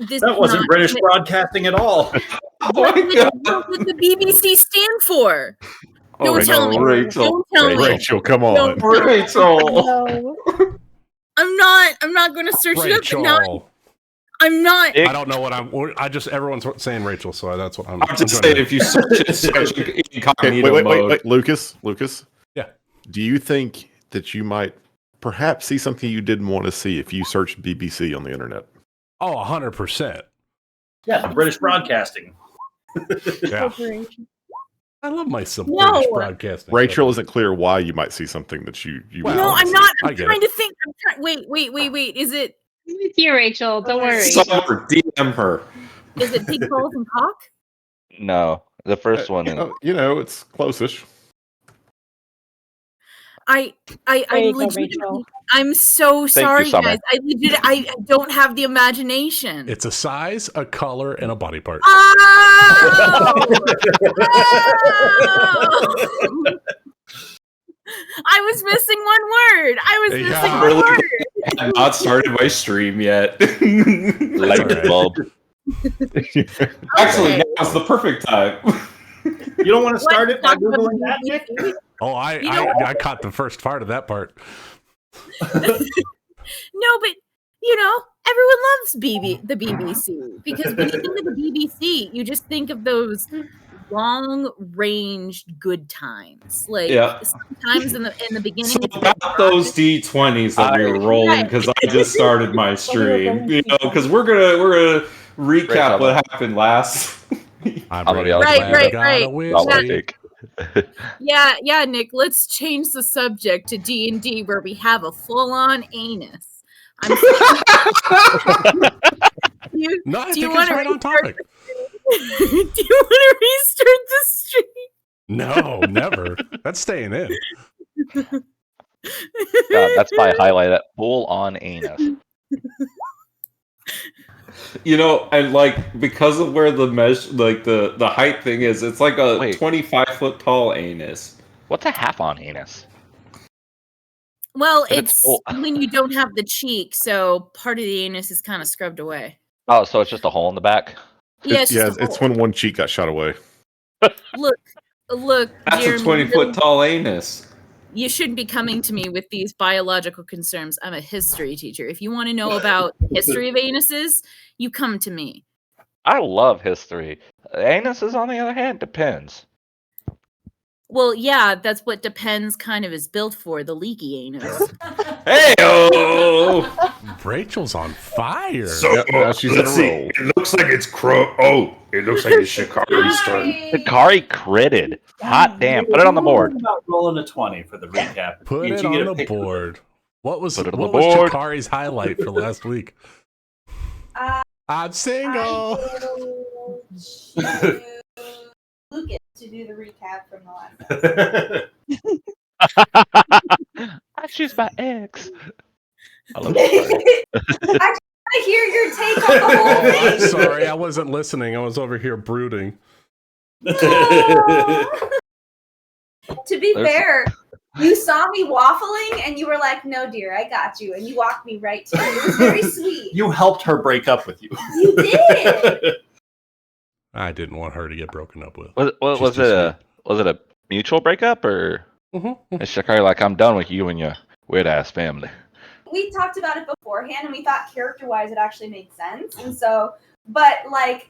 this That is wasn't not British broadcasting at all. what the BBC stand for. Don't tell me. Rachel. Don't tell me. Rachel, come on. Rachel. No. I'm not going to search it up. Rachel. I'm not. I don't know what everyone's saying Rachel, so that's what I'm just saying, if you search it, incognito mode. Wait, Lucas. Yeah. Do you think that you might perhaps see something you didn't want to see if you searched BBC on the internet? Oh, 100%. Yeah, British broadcasting. Yeah. I love my British broadcasting. Rachel isn't clear why you might see something that you well, no, I'm not. I'm trying to think. Wait. Is it? I'm with you, Rachel. Don't worry. DM her. Is it pig balls and cock? No, the first one. It's close-ish. I'm so sorry, guys. I don't have the imagination. It's a size, a color, and a body part. Oh! I was missing one word. One word. I have not started my stream yet. Light bulb. Actually, now's the perfect time. You don't want to start it by Googling that, Nick? Oh, I caught the first part of that part. No, but everyone loves the BBC because when you think of the BBC, you just think of those long-ranged good times. Like sometimes in the beginning. So about those D20s that we were rolling, because I just started my stream. Because we're gonna recap what happened last. Right. Yeah, Nick. Let's change the subject to D&D, where we have a full-on anus. Do you want to right on topic? Do you want to restart the stream? No, never. That's staying in. That's my highlight. That full-on anus. And because of where the mesh, the height thing is, it's like a 25-foot tall anus. What's a half-on anus? Well, it's when you don't have the cheek, so part of the anus is kind of scrubbed away. Oh, so it's just a hole in the back? It's when one cheek got shot away. Look. That's Jeremy, a 20-foot tall anus. You shouldn't be coming to me with these biological concerns. I'm a history teacher. If you want to know about the history of anuses, you come to me. I love history. Anuses, on the other hand, depends. Well, yeah, that's what depends kind of is built for, the leaky anus. Hey-o! Rachel's on fire. So, she's in a roll. It looks like it's it looks like it's Shikari's turn. Shikari critted. Hot damn. Put it on the board. About rolling a 20 for the recap. Put it on the board. What was Shikari's highlight for last week? I'm single. Lucas to do the recap from the last episode. I choose my ex. I just want to hear your take on the whole thing. I'm sorry, I wasn't listening. I was over here brooding. To be fair, you saw me waffling and you were like, "No, dear, I got you," and you walked me right to it. It was very sweet. You helped her break up with you. You did. I didn't want her to get broken up with. Was it a mutual breakup, or is Shikari like, I'm done with you and your weird ass family? We talked about it beforehand, and we thought character-wise it actually made sense. And so, but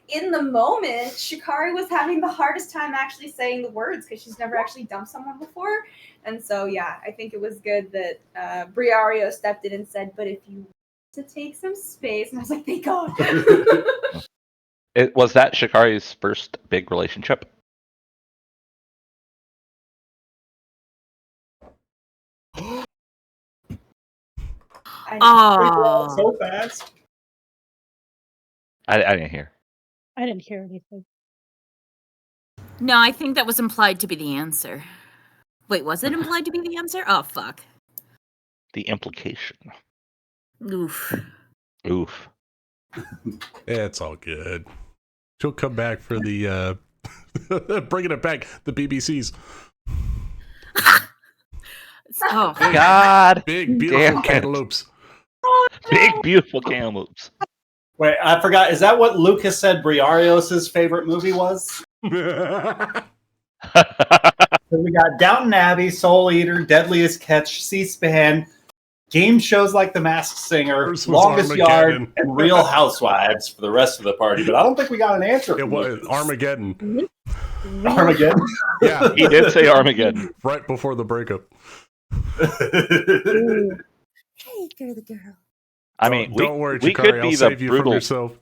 in the moment, Shikari was having the hardest time actually saying the words because she's never actually dumped someone before. And so, yeah, I think it was good that Briario stepped in and said, "But if you want to take some space," and I was like, "Thank God." Was that Shikari's first big relationship? Oh, so fast. I didn't hear. I didn't hear anything. No, I think that was implied to be the answer. Wait, was it implied to be the answer? Oh, fuck. The implication. Oof. It's all good. She'll come back for the bringing it back, the BBCs. Oh God! Big beautiful cantaloupes. Big beautiful cantaloupes. Wait, I forgot. Is that what Lucas said Briarios' favorite movie was? So we got Downton Abbey, Soul Eater, Deadliest Catch, C-SPAN, game shows like The Masked Singer, First was Longest Armageddon. Yard, and Real Housewives for the rest of the party. But I don't think we got an answer. It was Armageddon. Armageddon. Yeah, He did say Armageddon. right before the breakup. Hey, girl, the girl. I mean, Don't worry, we Chikari, could I'll be the save you from brutal. yourself.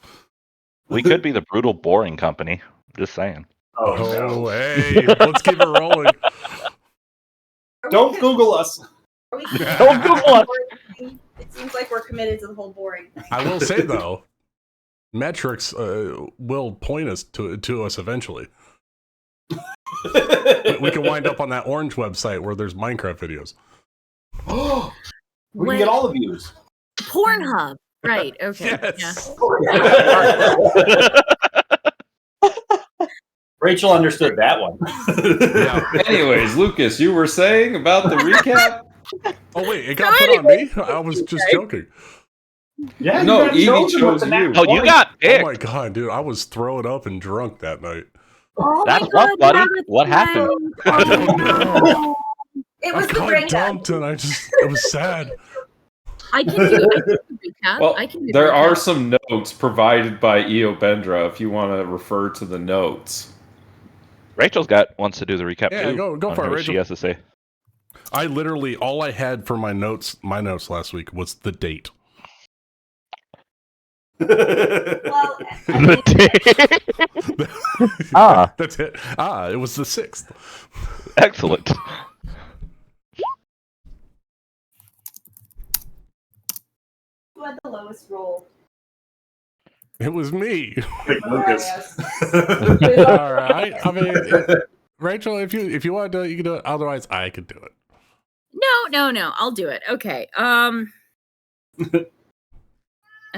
We could be the brutal, boring company. Just saying. Oh, Oh, no. hey, let's keep it rolling. Don't Google us. Are we Don't Google us. It seems like we're committed to the whole boring thing. I will say though, metrics will point us to us eventually. We can wind up on that orange website where there's Minecraft videos. We can get all the views. Pornhub. Right. Okay. Yes. Rachel understood that one. Yeah. Anyways, Lucas, you were saying about the recap? Oh wait, it got put on me? I was just joking. Yeah, No, you got Evie chosen chose with the you. map Oh, you point. got Oh picked. my god, dude, I was throwing up and drunk that night. Oh That's my God, rough, buddy. Rabbit's What happened? right. I don't know. It I was the got brain dumped and it was sad. I can do the recap. Well, I can do the there are recap. some notes provided by Eo Bendra if you want to refer to the notes. Rachel's wants to do the recap Yeah, too. go on for it, what Rachel. She has to say. I literally all I had for my notes last week was the date. Well, I mean, That's it. It was the 6th. Excellent. who had the lowest roll? It was me. Lucas. All right. I mean, Rachel, if you want to do it, you can do it. Otherwise, I could do it. No. I'll do it. Okay. I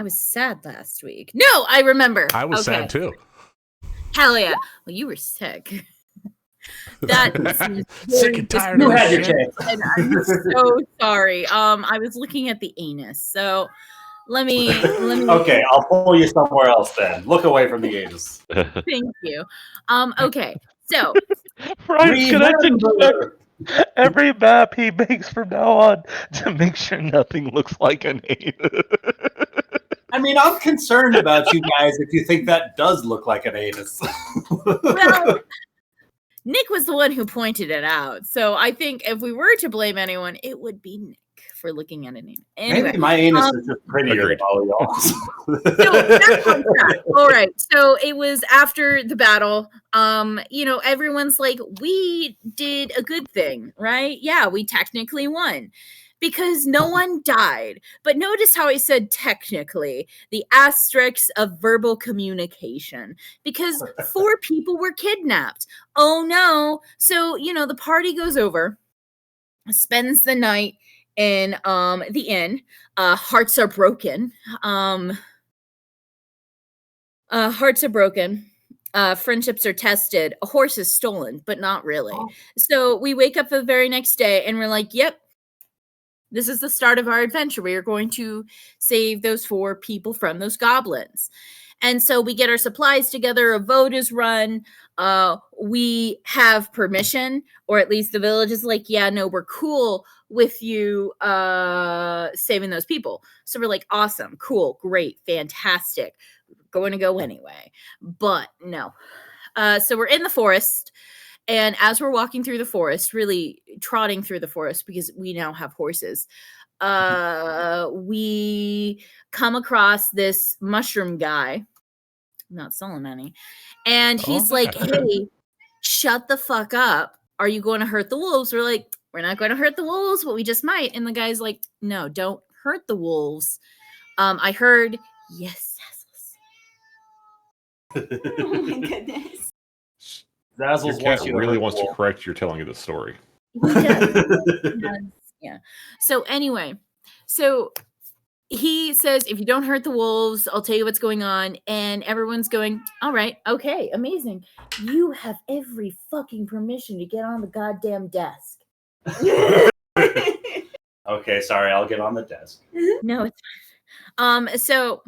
was sad last week. No, I remember. I was sad too. Hell yeah. Well, you were sick. That seems Sick very and tired You of had your this shit. chance. and I'm so sorry. I was looking at the anus. So let me Okay, I'll pull you somewhere else then. Look away from the anus. thank you. Okay. So Ryan's gonna have to Remember. check every map he makes from now on to make sure nothing looks like an anus. I mean, I'm concerned about you guys if you think that does look like an anus. well, Nick was the one who pointed it out. So I think if we were to blame anyone, it would be Nick for looking at an anus. Anyway, Maybe my anus is just prettier agreed. than all y'all. so back on track. All right. So it was after the battle. Everyone's like, we did a good thing, right? Yeah, we technically won. Because no one died. But notice how I said technically, the asterisks of verbal communication. Because 4 people were kidnapped. Oh no. So, the party goes over, spends the night in the inn. Hearts are broken. Hearts are broken. Friendships are tested. A horse is stolen, but not really. So we wake up the very next day and we're like, yep, this is the start of our adventure. We are going to save those 4 people from those goblins. And so we get our supplies together. A vote is run. We have permission, or at least the village is like, yeah, no, we're cool with you saving those people. So we're like, awesome, cool, great, fantastic. We're going to go anyway. But no. So we're in the forest. And as we're walking through the forest, really trotting through the forest because we now have horses, we come across this mushroom guy. I'm not selling any. And he's like, hey, shut the fuck up. Are you going to hurt the wolves? We're like, we're not going to hurt the wolves, but we just might. And the guy's like, no, don't hurt the wolves. I heard, yes, Oh my goodness. Your Zazzles cat wants you to really hurt wants the to wolf. correct you're telling you the story. Yeah. So anyway, he says, if you don't hurt the wolves, I'll tell you what's going on. And everyone's going, all right, okay, amazing. You have every fucking permission to get on the goddamn desk. Okay, sorry, I'll get on the desk. No, it's fine. So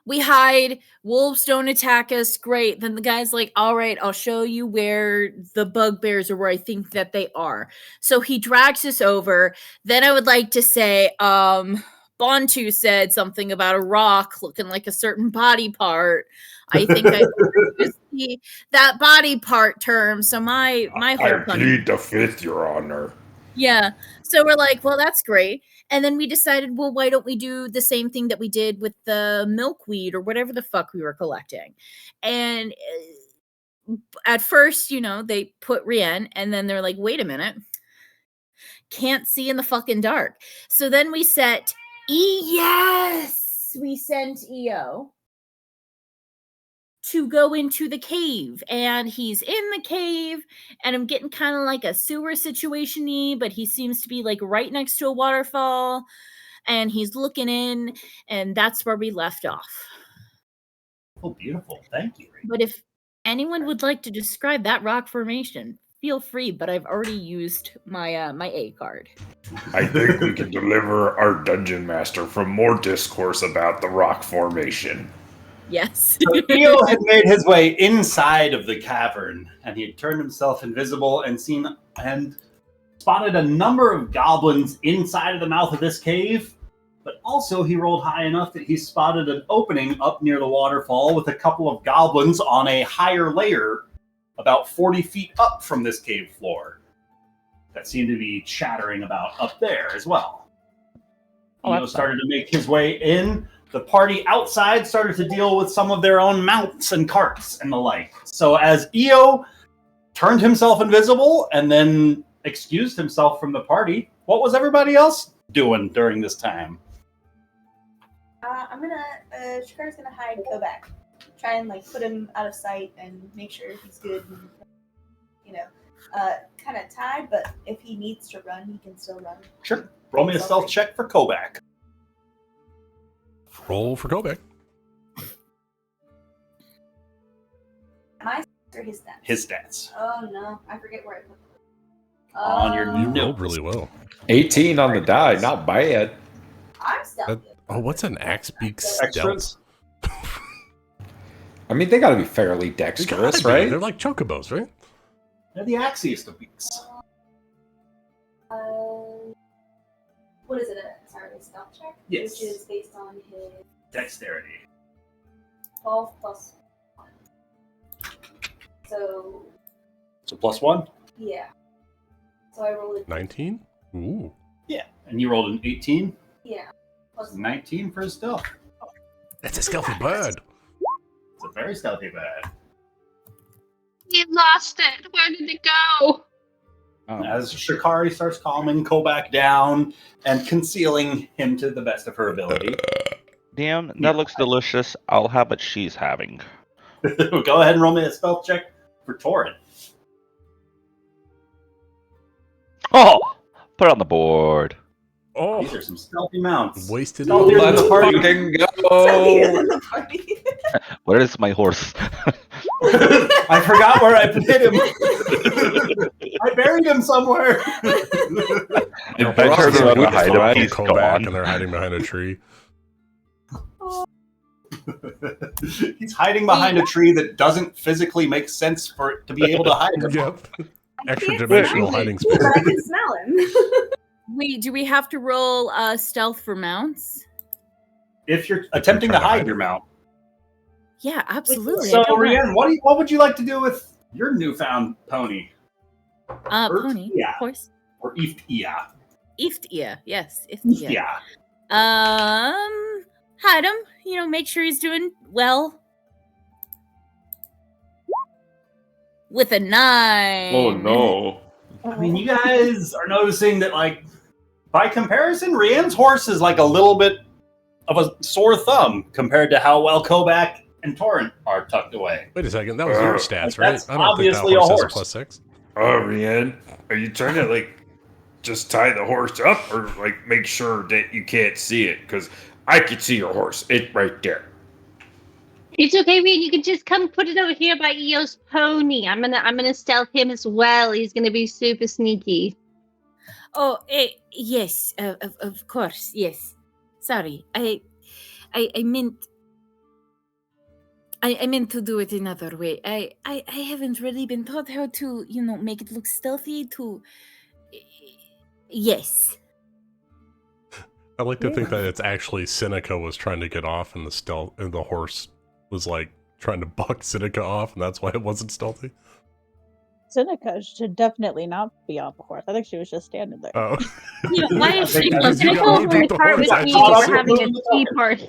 We hide. Wolves don't attack us. Great. Then the guy's like, all right, I'll show you where the bugbears are, where I think that they are. So he drags us over. Then I would like to say, Bontu said something about a rock looking like a certain body part. I think I used that body part term. So my whole plead the fifth, Your Honor. Yeah. So we're like, well, that's great. And then we decided, well, why don't we do the same thing that we did with the milkweed or whatever the fuck we were collecting? And at first, they put Rian, and then they're like, wait a minute. Can't see in the fucking dark. So then we set we sent EO to go into the cave, and he's in the cave, and I'm getting kind of like a sewer situation-y, but he seems to be like right next to a waterfall, and he's looking in, and that's where we left off. Oh, beautiful. Thank you. But if anyone would like to describe that rock formation, feel free, but I've already used my my A card. I think we can deliver our dungeon master from more discourse about the rock formation. Yes. So Theo had made his way inside of the cavern, and he had turned himself invisible and spotted a number of goblins inside of the mouth of this cave. But also he rolled high enough that he spotted an opening up near the waterfall with a couple of goblins on a higher layer about 40 feet up from this cave floor that seemed to be chattering about up there as well. Theo started to make his way in. The party outside started to deal with some of their own mounts and carts and the like. So as EO turned himself invisible and then excused himself from the party, what was everybody else doing during this time? Shikari's gonna hide Kovac. Try and put him out of sight and make sure he's good and, kind of tied, but if he needs to run, he can still run. Sure. Roll me a stealth check for Kovac. Roll for Kovac. My or his stats? His stats. Oh no, I forget where I put them. On your You notes. rolled really well. 18 on the die, not bad. I'm stealthy. What's an axe beak stealth? Extras? I mean, they gotta be fairly They dexterous, gotta be. right? They're like chocobos, right? They're the axiest of beaks. What is it? Sorry, a stealth check? Yes. Which is based on his Dexterity. 12 plus 1. So, +1? yeah. So I rolled a 19? Ooh. Yeah. And you rolled an 18? Yeah. Plus 19 for his stealth. That's a stealthy bird. It's a very stealthy bird. He lost it. Where did it go? As Shikari starts calming Kovac down and concealing him to the best of her ability. Damn, that looks delicious. I'll have what she's having. Go ahead and roll me a stealth check for Torrent. Oh! Put it on the board. Oh, These are some stealthy mounts. wasted. Stealthier than Let's the party. fucking Stealthier than go! the party. Where is my horse? I forgot where I put him. I buried him somewhere. I turned around to hide him. He's Kovac gone. and they're hiding behind a tree. He's hiding behind a tree that doesn't physically make sense for it to be able to hide him. Yep. I Extra can't dimensional smell hiding him, space. but I can smell him. Wait, do we have to roll stealth for mounts? If you're attempting to hide your mount. Yeah, absolutely. So, I don't know. Rianne, what would you like to do with your newfound pony? Pony, Yeah. of course. Or Iftia? Iftia, yes. Iftia. Yeah. Hide him. Make sure he's doing well. With a 9. Oh no. I mean, you guys are noticing that, by comparison, Rianne's horse is a little bit of a sore thumb compared to how well Kovac and Torrent are tucked away. Wait a second, that was your stats, right? That's I don't think that obviously a horse has a horse. +6. Oh, Rianne, are you trying to just tie the horse up, or make sure that you can't see it? Because I can see your horse. It's right there. It's okay, Rian. You can just come put it over here by EO's pony. I'm gonna stealth him as well. He's gonna be super sneaky. Oh, yes, of course, yes. Sorry, I meant I meant to do it another way. I haven't really been taught how to, make it look stealthy to... Yes. I like to think that it's actually Seneca was trying to get off and the horse was like trying to buck Seneca off, and that's why it wasn't stealthy. Seneca should definitely not be on the horse. I think she was just standing there. Oh. Why is she... Seneca was in the cart with me. We're having a tea party.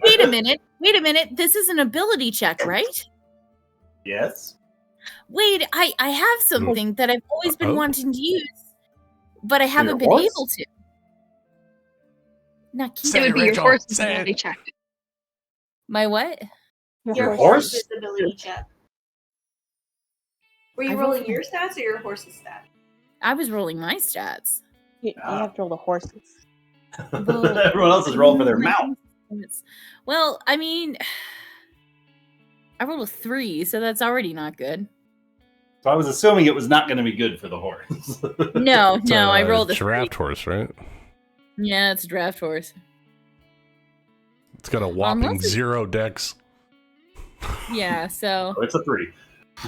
Wait a minute. This is an ability check, right? Yes. Wait, I have something that I've always been wanting to use, but I haven't been able to. Not It would be your horse's ability check. My what? Your horse's ability check. Were you rolling your stats or your horse's stats? I was rolling my stats. You have to roll the horses. Everyone else is rolling for their mount. Well, I mean, I rolled a 3, so that's already not good. So I was assuming it was not going to be good for the horse. No, I rolled a draft horse, right? Yeah, it's a draft horse. It's got a whopping 0 dex. Yeah, so... It's a 3.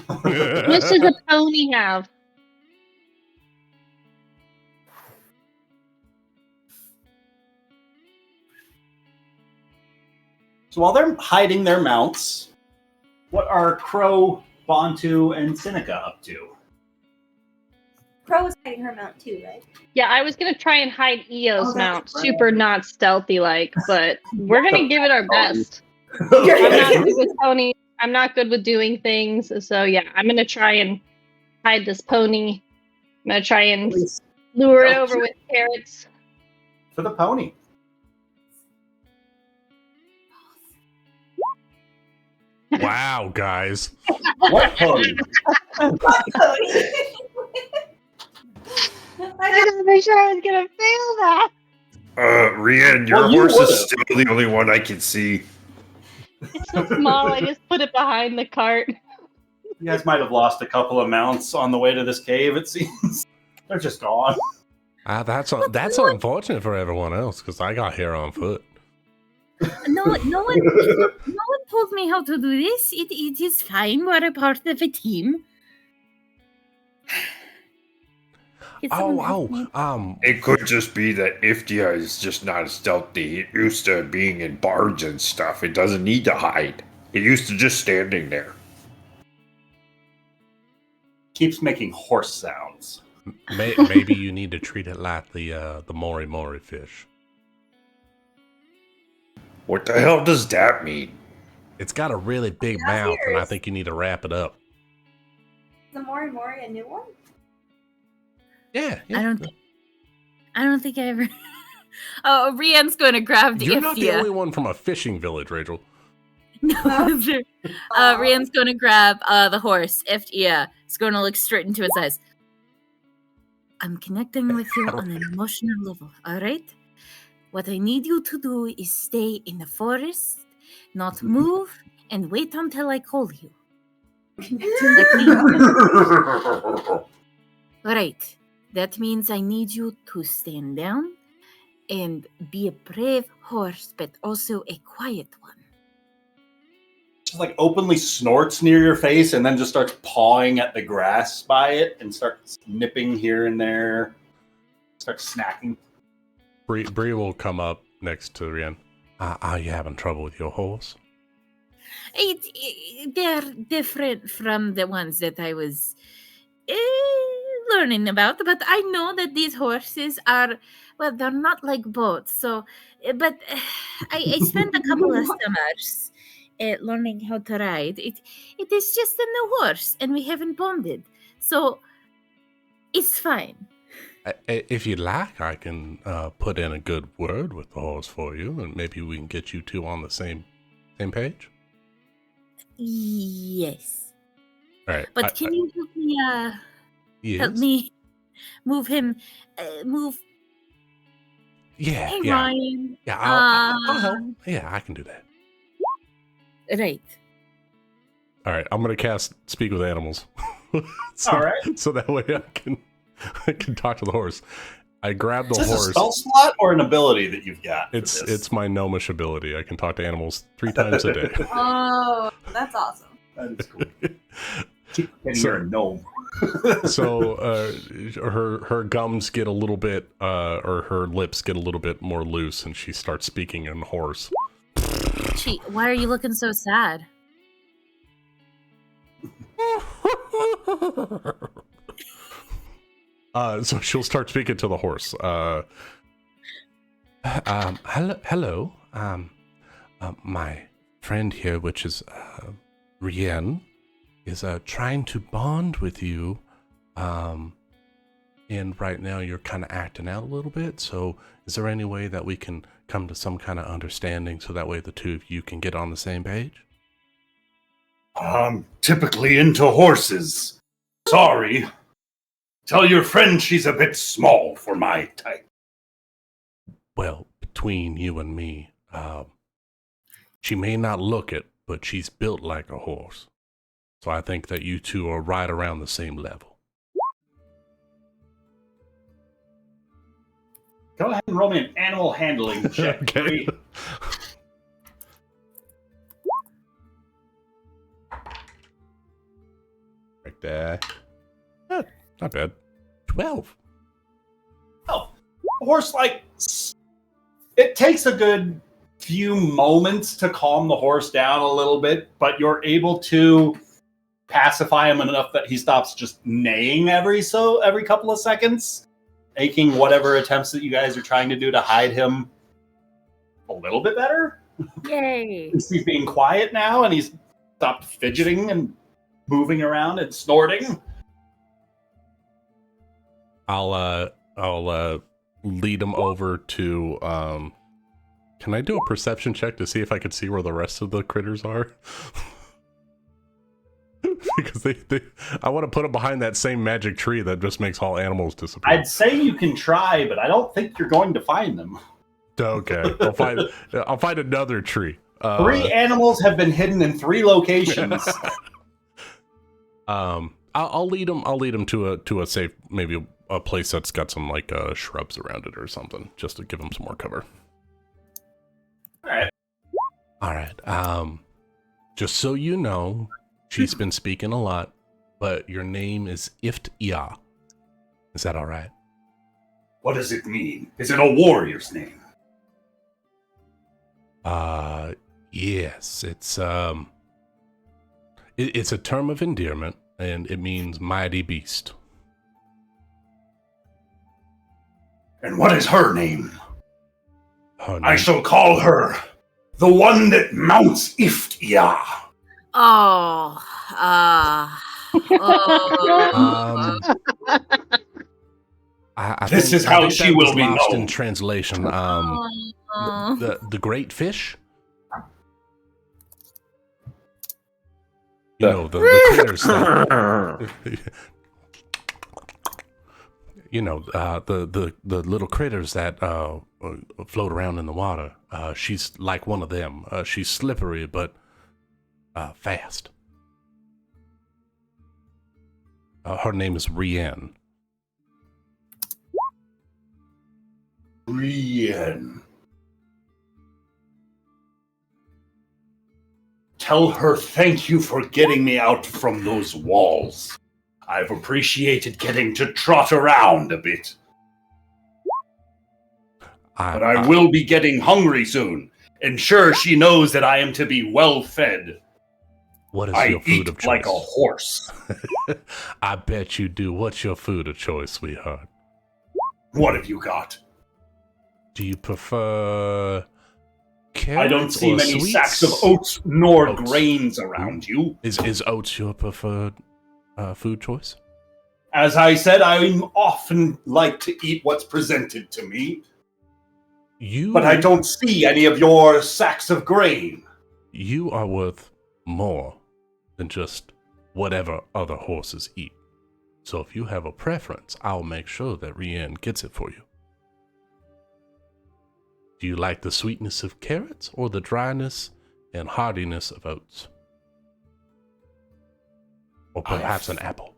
What does a pony have? So while they're hiding their mounts, what are Crow, Bontu, and Seneca up to? Crow was hiding her mount too, right? Yeah, I was gonna try and hide Eo's mount, super not stealthy like, but we're gonna give it our best. I'm not good with ponies. I'm not good with doing things, so yeah, I'm gonna try and hide this pony. I'm gonna try and lure it over with carrots. For the pony. Wow, guys. What pony? What pony? I gotta make sure I was gonna fail that. Rian, your horse is still the only one I can see. It's so small, I just put it behind the cart. You guys might have lost a couple of mounts on the way to this cave, it seems. They're just gone. That's unfortunate for everyone else, because I got here on foot. No one told me how to do this. It is fine. We're a part of a team. It could just be that Iftia is just not as stealthy. It used to being in barns and stuff. It doesn't need to hide. It used to just standing there. Keeps making horse sounds. Maybe you need to treat it like the Mori Mori fish. What the hell does that mean? It's got a really big mouth, and I think you need to wrap it up. Is the Mori Mori a new one? Yeah. I don't think I ever... Oh, Rian's going to grab the You're not the only one from a fishing village, Rachel. No, Rian's going to grab the horse. Iftia is going to look straight into its eyes. I'm connecting with you on an emotional level, all right? What I need you to do is stay in the forest, not move, and wait until I call you. All right. That means I need you to stand down and be a brave horse, but also a quiet one. Just like openly snorts near your face and then just starts pawing at the grass by it and starts nipping here and there. Starts snacking. Bree will come up next to Rian. Are you having trouble with your horse? They're different from the ones that I was learning about, but I know that these horses are, well, they're not like boats. So, but I spent a couple of summers learning how to ride. It is just a new horse, and we haven't bonded, so it's fine. If you'd like, I can put in a good word with the horse for you, and maybe we can get you two on the same page. Yes. All right. But can you help me? Help me move him. Move. Yeah. Hey, yeah. Ryan. Yeah. I'll help. Yeah, I can do that. Right. All right. I'm gonna cast Speak with Animals. All right. So that way I can talk to the horse. I grab the Is this horse. a spell slot or an ability that you've got? It's my gnomish ability. I can talk to animals 3 times a day. Oh, that's awesome. That is cool. You're a gnome. So her gums get a little bit, or her lips get a little bit more loose, and she starts speaking in horse. Gee, why are you looking so sad? So she'll start speaking to the horse. Hello. My friend here, which is Rien, is trying to bond with you. And right now you're kind of acting out a little bit. So is there any way that we can come to some kind of understanding so that way the two of you can get on the same page? I'm typically into horses. Sorry. Tell your friend she's a bit small for my type. Well, between you and me, she may not look it, but she's built like a horse. So I think that you two are right around the same level. Go ahead and roll me an animal handling check. Okay. Right there. Not bad. 12. Oh, a horse it takes a good few moments to calm the horse down a little bit, but you're able to pacify him enough that he stops just neighing every couple of seconds, making whatever attempts that you guys are trying to do to hide him a little bit better. Yay! He's being quiet now, and he's stopped fidgeting and moving around and snorting. I'll lead him over to can I do a perception check to see if I can see where the rest of the critters are? Because I want to put them behind that same magic tree that just makes all animals disappear. I'd say you can try, but I don't think you're going to find them. Okay, I'll find another tree. 3 animals have been hidden in 3 locations. I'll lead him to a safe, maybe a place that's got some like shrubs around it or something, just to give him some more cover. All right. Just so you know, she's been speaking a lot, but your name is P.S.A. Is that all right? What does it mean? Is it a warrior's name? Yes. It's a term of endearment, and it means mighty beast. And what is her name? Her name? I shall call her the one that mounts P.S.A. This is how she will be lost known. in translation. The great fish. You know the critters. You know the little critters that float around in the water. She's like one of them. She's slippery but fast. Her name is Rien. Rien. Tell her thank you for getting me out from those walls. I've appreciated getting to trot around a bit. But I will be getting hungry soon. Ensure she knows that I am to be well fed. What is I your food eat of choice? like a horse. I bet you do. What's your food of choice, sweetheart? What have you got? Do you prefer carrots? I don't see or many sweets? sacks of oats nor grains around you. Is oats your preferred food choice? As I said, I often like to eat what's presented to me. But I don't see any of your sacks of grain. You are worth more than just whatever other horses eat. So if you have a preference, I'll make sure that Rien gets it for you. Do you like the sweetness of carrots or the dryness and hardiness of oats? Or perhaps an apple?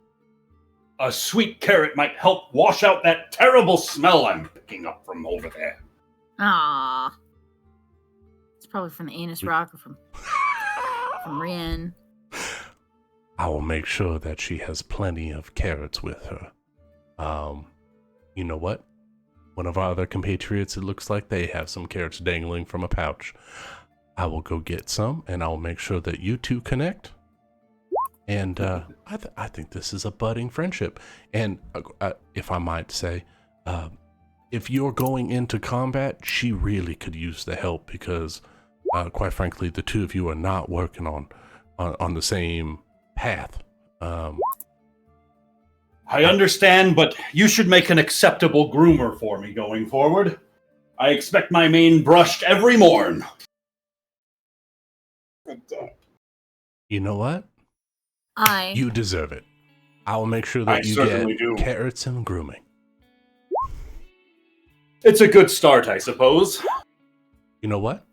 a sweet carrot might help wash out that terrible smell I'm picking up from over there. Ah, it's probably from the Anus Rock or from Rin. I will make sure that she has plenty of carrots with her. You know what? One of our other compatriots, it looks like they have some carrots dangling from a pouch. I will go get some, and I'll make sure that you two connect. And I think this is a budding friendship. And if I might say, if you're going into combat, she really could use the help because, quite frankly, the two of you are not working on the same path. I understand, but you should make an acceptable groomer for me going forward. I expect my mane brushed every morn. You know what? You deserve it. I will make sure that you get carrots and grooming. It's a good start, I suppose. You know what?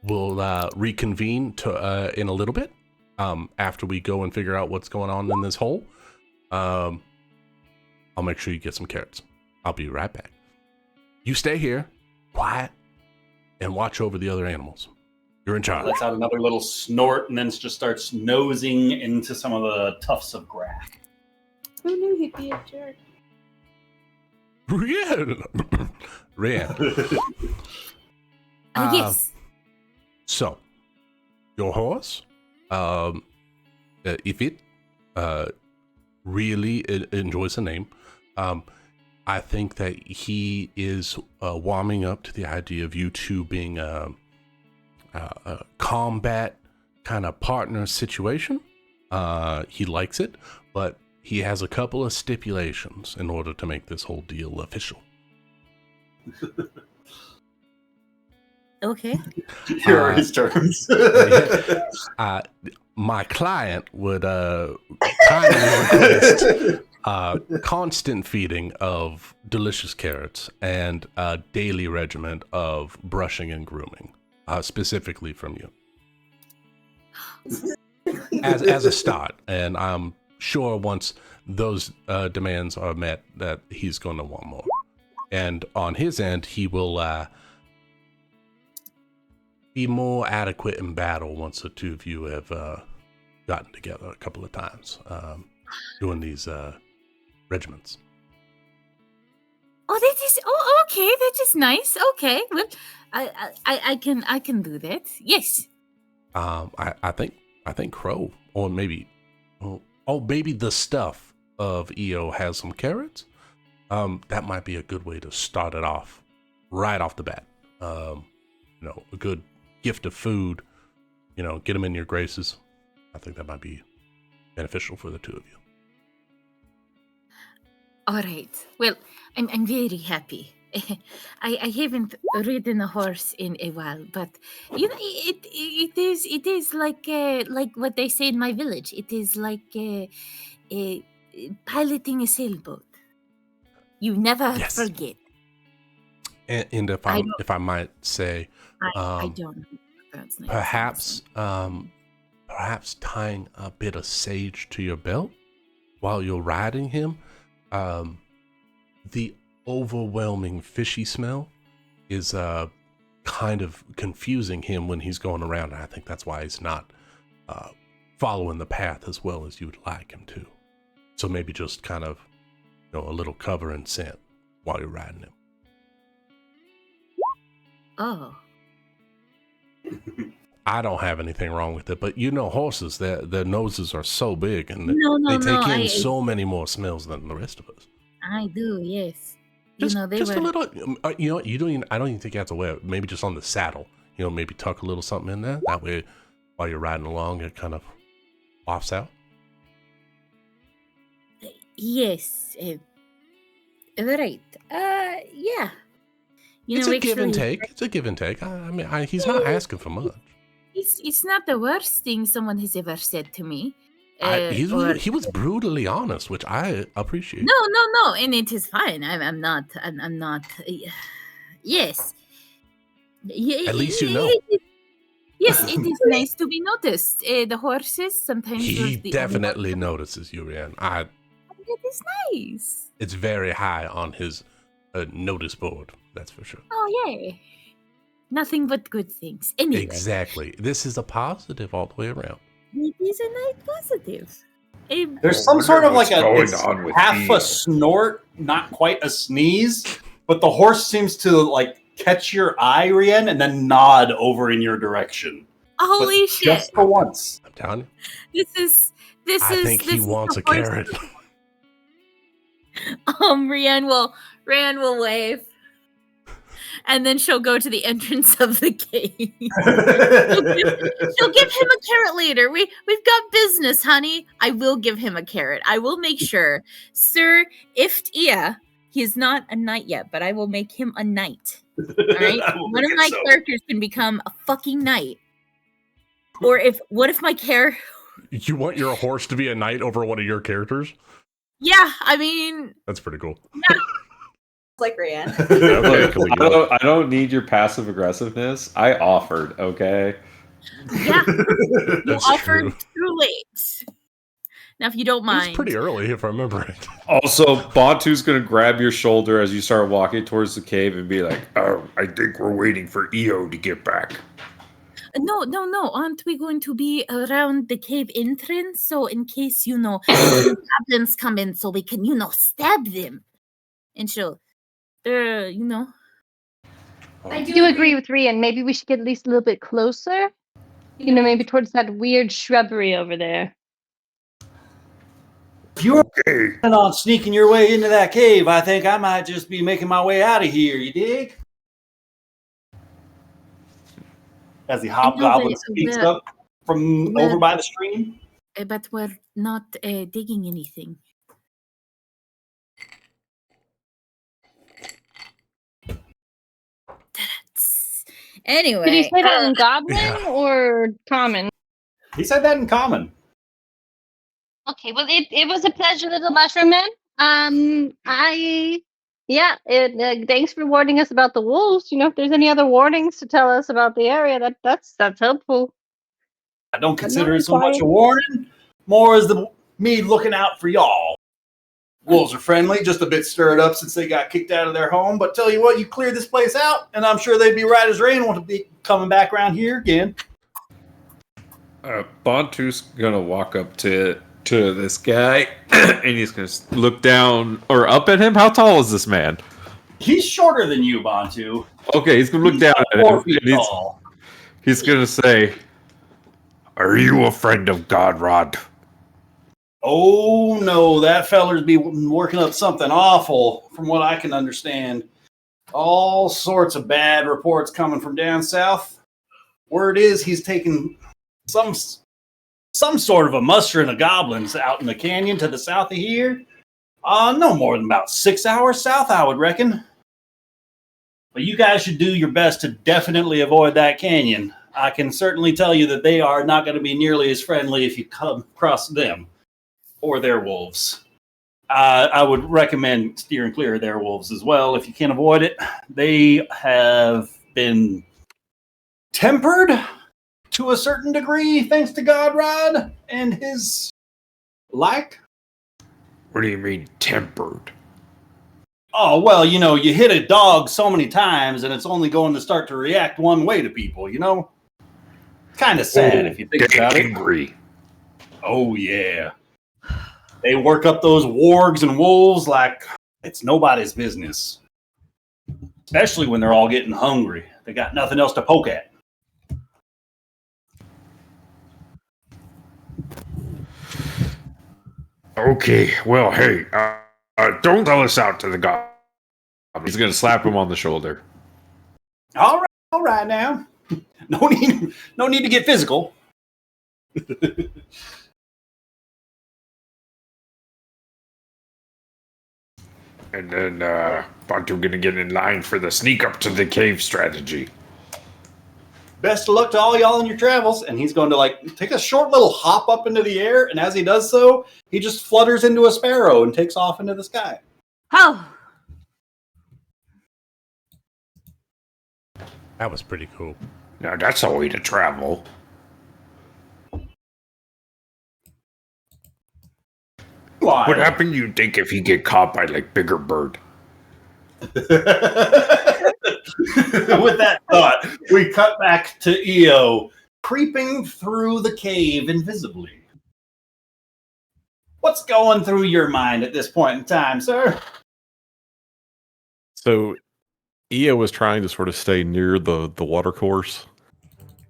We'll reconvene in a little bit after we go and figure out what's going on in this hole. I'll make sure you get some carrots. I'll be right back. You stay here, quiet, and watch over the other animals. You're in charge. Lets out another little snort and then just starts nosing into some of the tufts of grass. Who knew he'd be a jerk? Ran. Yes. So, your horse, if it really enjoys the name, I think that he is warming up to the idea of you two being a combat kind of partner situation. He likes it, but he has a couple of stipulations in order to make this whole deal official. Okay. Here are his terms. My client would kindly request constant feeding of delicious carrots and a daily regimen of brushing and grooming, specifically from you. As a start, and I'm sure once those demands are met that he's going to want more. And on his end, he will be more adequate in battle once the two of you have gotten together a couple of times doing these regiments. Oh, that is okay. That is nice. Okay, well, I can do that. Yes. I think Crow, or maybe maybe the stuff of EO has some carrots. That might be a good way to start it off right off the bat. A good gift of food, get them in your graces. I think that might be beneficial for the two of you. All right. Well, I'm very happy. I haven't ridden a horse in a while, but it is like what they say in my village. It is like piloting a sailboat. You never forget. And if I might say, I don't. Perhaps tying a bit of sage to your belt while you're riding him. The overwhelming fishy smell is kind of confusing him when he's going around. And I think that's why he's not following the path as well as you would like him to. So maybe just kind of, a little cover and scent while you're riding him. Oh. I don't have anything wrong with it, but horses, their noses are so big and they take in so many more smells than the rest of us. I do, yes. Just a little. I don't even think you have to wear it. Maybe just on the saddle. Maybe tuck a little something in there. That way, while you're riding along, it kind of wafts out. Yes. Right. Yeah. It's a give and take. It's a give and take. I mean, he's not asking for much. It's not the worst thing someone has ever said to me. He was brutally honest, which I appreciate. No, and it is fine. I'm not. Yes. At least you know. Yes, it is nice to be noticed. The horses sometimes. He definitely notices you, Ryan. That is nice. It's very high on his notice board. That's for sure. Oh, yay. Nothing but good things. Anyway. Exactly. This is a positive all the way around. It is a nice positive. There's some sort of like going on with half Theo. a snort, not quite a sneeze, but the horse seems to like catch your eye, Rien, and then nod over in your direction. Holy But shit. Just for once. I'm telling you. I think he wants a carrot. Rien will wave. And then she'll go to the entrance of the cave. She'll give him a carrot later. We've got business, honey. I will give him a carrot. I will make sure. Sir Iftia, he is not a knight yet, but I will make him a knight. All right? One of my characters can become a fucking knight. Or what if my character... You want your horse to be a knight over one of your characters? Yeah, I mean... That's pretty cool. Yeah. Like Rayanne. I don't need your passive aggressiveness. I offered, okay? Yeah. You That's offered true. too late. Now, if you don't mind. It's pretty early, if I remember right. Also, Bantu's gonna grab your shoulder as you start walking towards the cave and be like, "Oh, I think we're waiting for EO to get back." No. Aren't we going to be around the cave entrance? So in case, goblins come in so we can, stab them. And she'll, I do agree with Rian. Maybe we should get at least a little bit closer. Maybe towards that weird shrubbery over there. If you're planning on sneaking your way into that cave, I think I might just be making my way out of here, you dig? As the hobgoblin speaks up from over by the stream. But we're not digging anything. Anyway. Did he say that in Goblin or Common? He said that in Common. Okay, well, it was a pleasure, little mushroom man. Thanks for warning us about the wolves. If there's any other warnings to tell us about the area, that's helpful. I don't consider it so much a warning, more as me looking out for y'all. Wolves are friendly, just a bit stirred up since they got kicked out of their home. But tell you what, you clear this place out, and I'm sure they'd be right as rain want to be coming back around here again. Bantu's gonna walk up to this guy, and he's gonna look down or up at him. How tall is this man? He's shorter than you, Bantu. Okay, he's gonna look down at him. 4 feet tall. He's gonna say, "Are you a friend of Godrod?" Oh, no, that feller's be working up something awful, from what I can understand. All sorts of bad reports coming from down south. Word is he's taking some sort of a mustering of goblins out in the canyon to the south of here. No more than about 6 hours south, I would reckon. But you guys should do your best to definitely avoid that canyon. I can certainly tell you that they are not going to be nearly as friendly if you come across them. Or their wolves. I would recommend steering clear of their wolves as well if you can avoid it. They have been tempered to a certain degree thanks to Godrod and his like. What do you mean tempered? Oh, well, you hit a dog so many times and it's only going to start to react one way to people, Kind of sad if you think about it. Angry. Oh, yeah. They work up those wargs and wolves like it's nobody's business. Especially when they're all getting hungry. They got nothing else to poke at. Okay, well, hey, don't tell us out to the god. He's gonna slap him on the shoulder. All right now. No need to get physical. And then Bantu gonna get in line for the sneak up to the cave strategy. Best of luck to all y'all in your travels. And he's going to take a short little hop up into the air. And as he does so, he just flutters into a sparrow and takes off into the sky. Oh. That was pretty cool. Now that's a way to travel. Why? What happened, you think, if he get caught by like bigger bird? With that thought, we cut back to Io creeping through the cave invisibly. What's going through your mind at this point in time, sir? So Io was trying to sort of stay near the water course,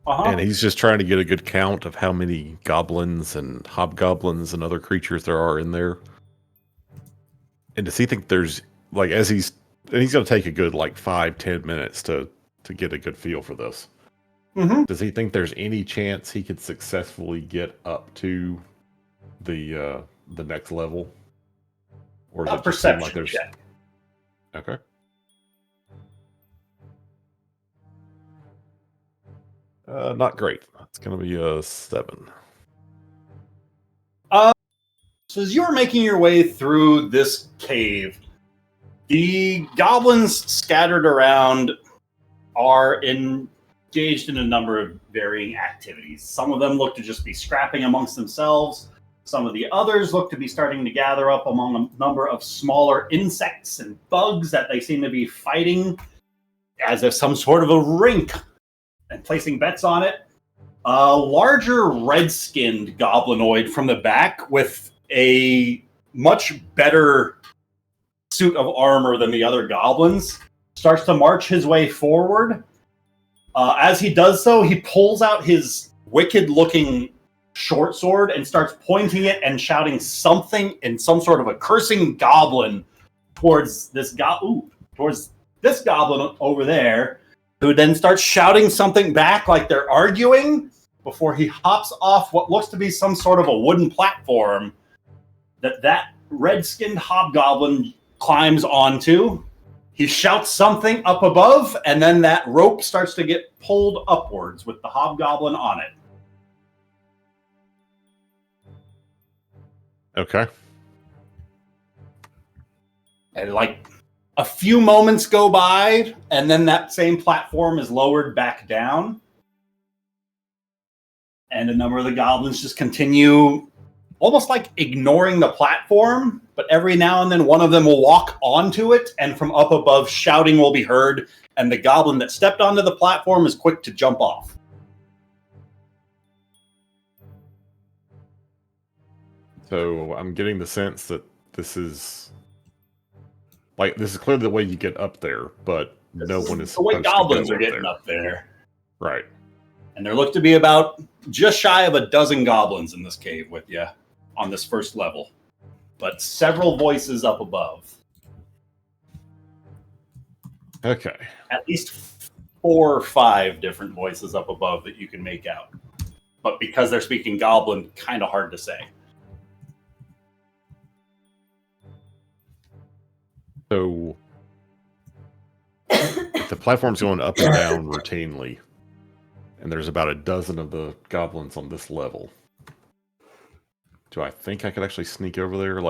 and he's just trying to get a good count of how many goblins and hobgoblins and other creatures there are in there. And does he think there's like he's going to take a good like 5-10 minutes to get a good feel for this. Mm-hmm. Does he think there's any chance he could successfully get up to the next level? Or does it just seem like there's check. Okay. Not great. It's going to be a 7. So as you're making your way through this cave, the goblins scattered around are engaged in a number of varying activities. Some of them look to just be scrapping amongst themselves. Some of the others look to be starting to gather up among a number of smaller insects and bugs that they seem to be fighting as if some sort of a rink and placing bets on it. A larger red-skinned goblinoid from the back with a much better suit of armor than the other goblins starts to march his way forward. As he does so, he pulls out his wicked-looking short sword and starts pointing it and shouting something in some sort of a cursing goblin towards this goblin over there, who then starts shouting something back like they're arguing before he hops off what looks to be some sort of a wooden platform that red-skinned hobgoblin climbs onto. He shouts something up above, and then that rope starts to get pulled upwards with the hobgoblin on it. Okay. And like a few moments go by, and then that same platform is lowered back down. And a number of the goblins just continue almost like ignoring the platform, but every now and then one of them will walk onto it, and from up above shouting will be heard, and the goblin that stepped onto the platform is quick to jump off. So I'm getting the sense that this is clearly the way you get up there, but no one is the way supposed goblins to go are getting up there. Right. And there look to be about just shy of a dozen goblins in this cave with you on this first level, but several voices up above. Okay. At least 4 or 5 different voices up above that you can make out. But because they're speaking goblin, kind of hard to say. So if the platform's going up and down routinely, and there's about a dozen of the goblins on this level, do I think I could actually sneak over there?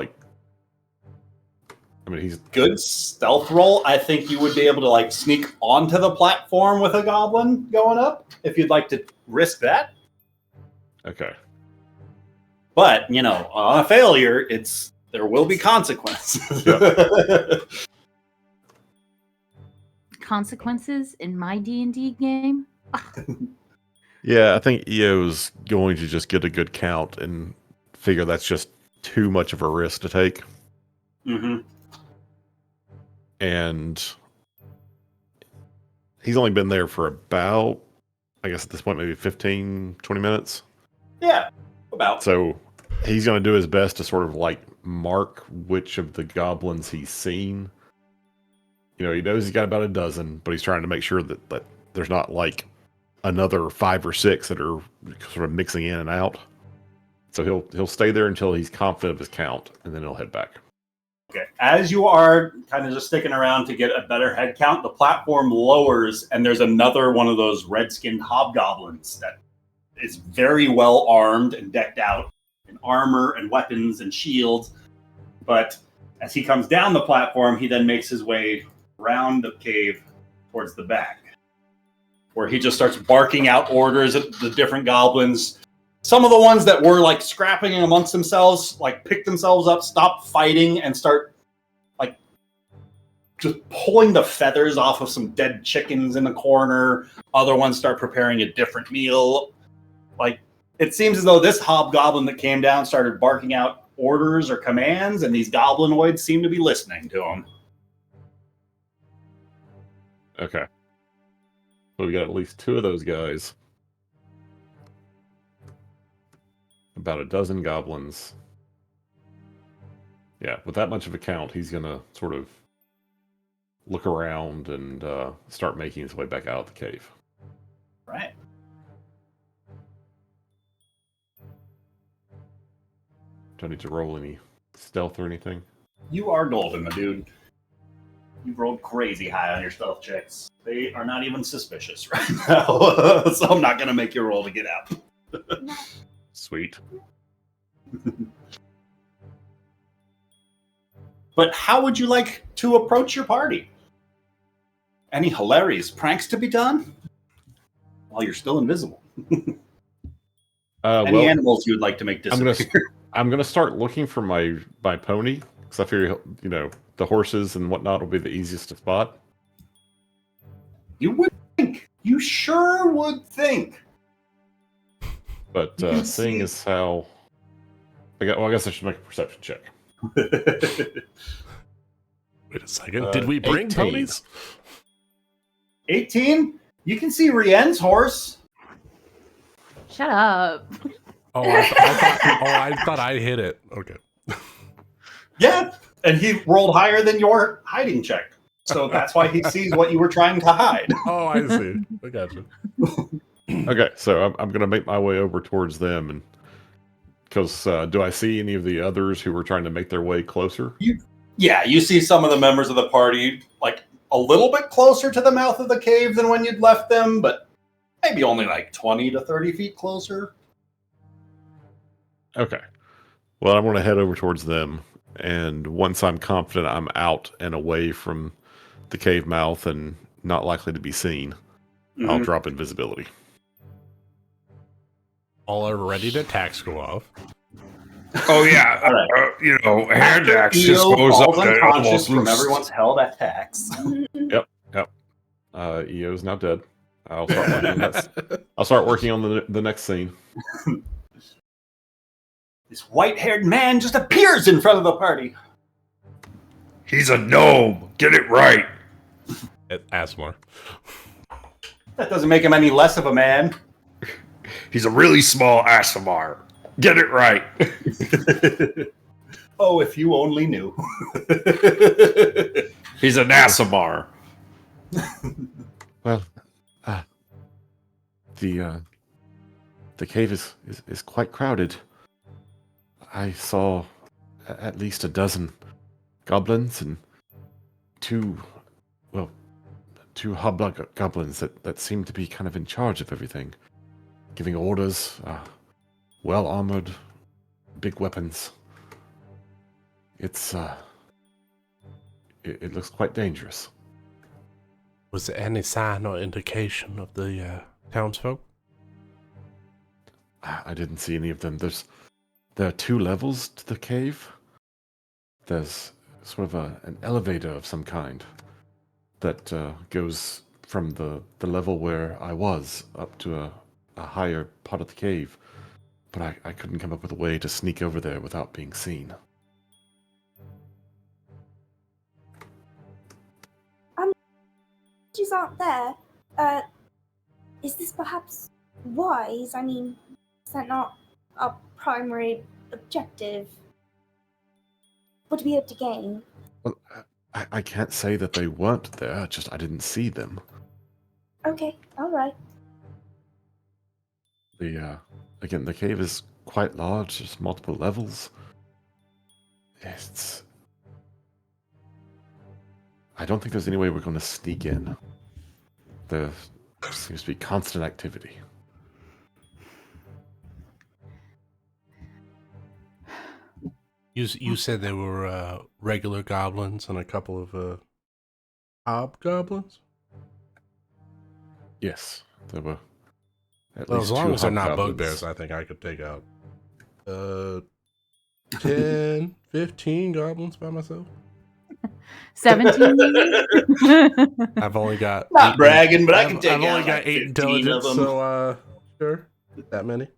He's good stealth roll. I think you would be able to sneak onto the platform with a goblin going up if you'd like to risk that. Okay. But on a failure, there will be consequences. Yep. Consequences in my D&D game? Yeah, I think EO's going to just get a good count and figure that's just too much of a risk to take. Mm-hmm. And he's only been there for about, I guess at this point, maybe 15, 20 minutes. Yeah, about. So he's going to do his best to sort of mark which of the goblins he's seen. He knows he's got about a dozen, but he's trying to make sure that there's not another 5 or 6 that are sort of mixing in and out. So he'll stay there until he's confident of his count, and then he'll head back. Okay. As you are kind of just sticking around to get a better head count, the platform lowers, and there's another one of those red-skinned hobgoblins that is very well armed and decked out in armor and weapons and shields. But as he comes down the platform, he then makes his way around the cave towards the back, where he just starts barking out orders at the different goblins, some of the ones that were like scrapping amongst themselves, like pick themselves up, stop fighting, and start like just pulling the feathers off of some dead chickens in the corner. Other ones start preparing a different meal. Like, it seems as though this hobgoblin that came down started barking out orders or commands, and these goblinoids seem to be listening to him. Okay. So we got at least 2 of those guys. About a dozen goblins. Yeah, with that much of a count, he's going to sort of look around and start making his way back out of the cave. Right. Do I need to roll any stealth or anything? You are golden, my dude. You've rolled crazy high on your stealth checks. They are not even suspicious right now, so I'm not going to make you roll to get out. Sweet. But how would you like to approach your party? Any hilarious pranks to be done? While you're still invisible. Any animals you would like to make disappear? I'm gonna start looking for my pony, because I figure, the horses and whatnot will be the easiest to spot. You would think. You sure would think. But seeing as how... I guess I should make a perception check. Wait a second. Did we bring 18. ponies? 18? You can see Rienne's horse. Shut up. Oh, I thought I hit it. Okay. Yeah, and he rolled higher than your hiding check. So that's why he sees what you were trying to hide. Oh, I see. I got you. Okay, so I'm going to make my way over towards them, and because do I see any of the others who were trying to make their way closer? You see some of the members of the party like a little bit closer to the mouth of the cave than when you'd left them, but maybe only like 20 to 30 feet closer. Okay. Well, I'm going to head over towards them, and once I'm confident I'm out and away from the cave mouth and not likely to be seen, I'll drop invisibility. All are ready to attacks go off. Oh yeah, hand axe just goes up and unconscious from everyone's held attacks. Yep. EO's now dead. I'll start working on the next scene. This white-haired man just appears in front of the party. He's a gnome. Get it right. Asmar. That doesn't make him any less of a man. He's a really small Asimar. Get it right. Oh, if you only knew. He's an Asimar. Well, the cave is quite crowded. I saw at least a dozen goblins and two hobgoblins that seem to be kind of in charge of everything, giving orders, well armored, big weapons. It looks quite dangerous. Was there any sign or indication of the townsfolk? I didn't see any of them. There are 2 levels to the cave. There's sort of an elevator of some kind that goes from the level where I was up to a higher part of the cave. But I couldn't come up with a way to sneak over there without being seen. She's aren't there. Is this perhaps wise? I mean, is that not our primary objective? What do we hope to gain? Well, I can't say that they weren't there, just I didn't see them. Okay, alright. Again, the cave is quite large, there's multiple levels. I don't think there's any way we're going to sneak in. There seems to be constant activity. You said there were regular goblins and a couple of hobgoblins? Yes, there were Well, as long as they're not bugbears, I think I could take out 10, 15 goblins by myself. 17 maybe? I've only got not bragging, but I can take I've only out got like 8 intelligence, so sure. That many.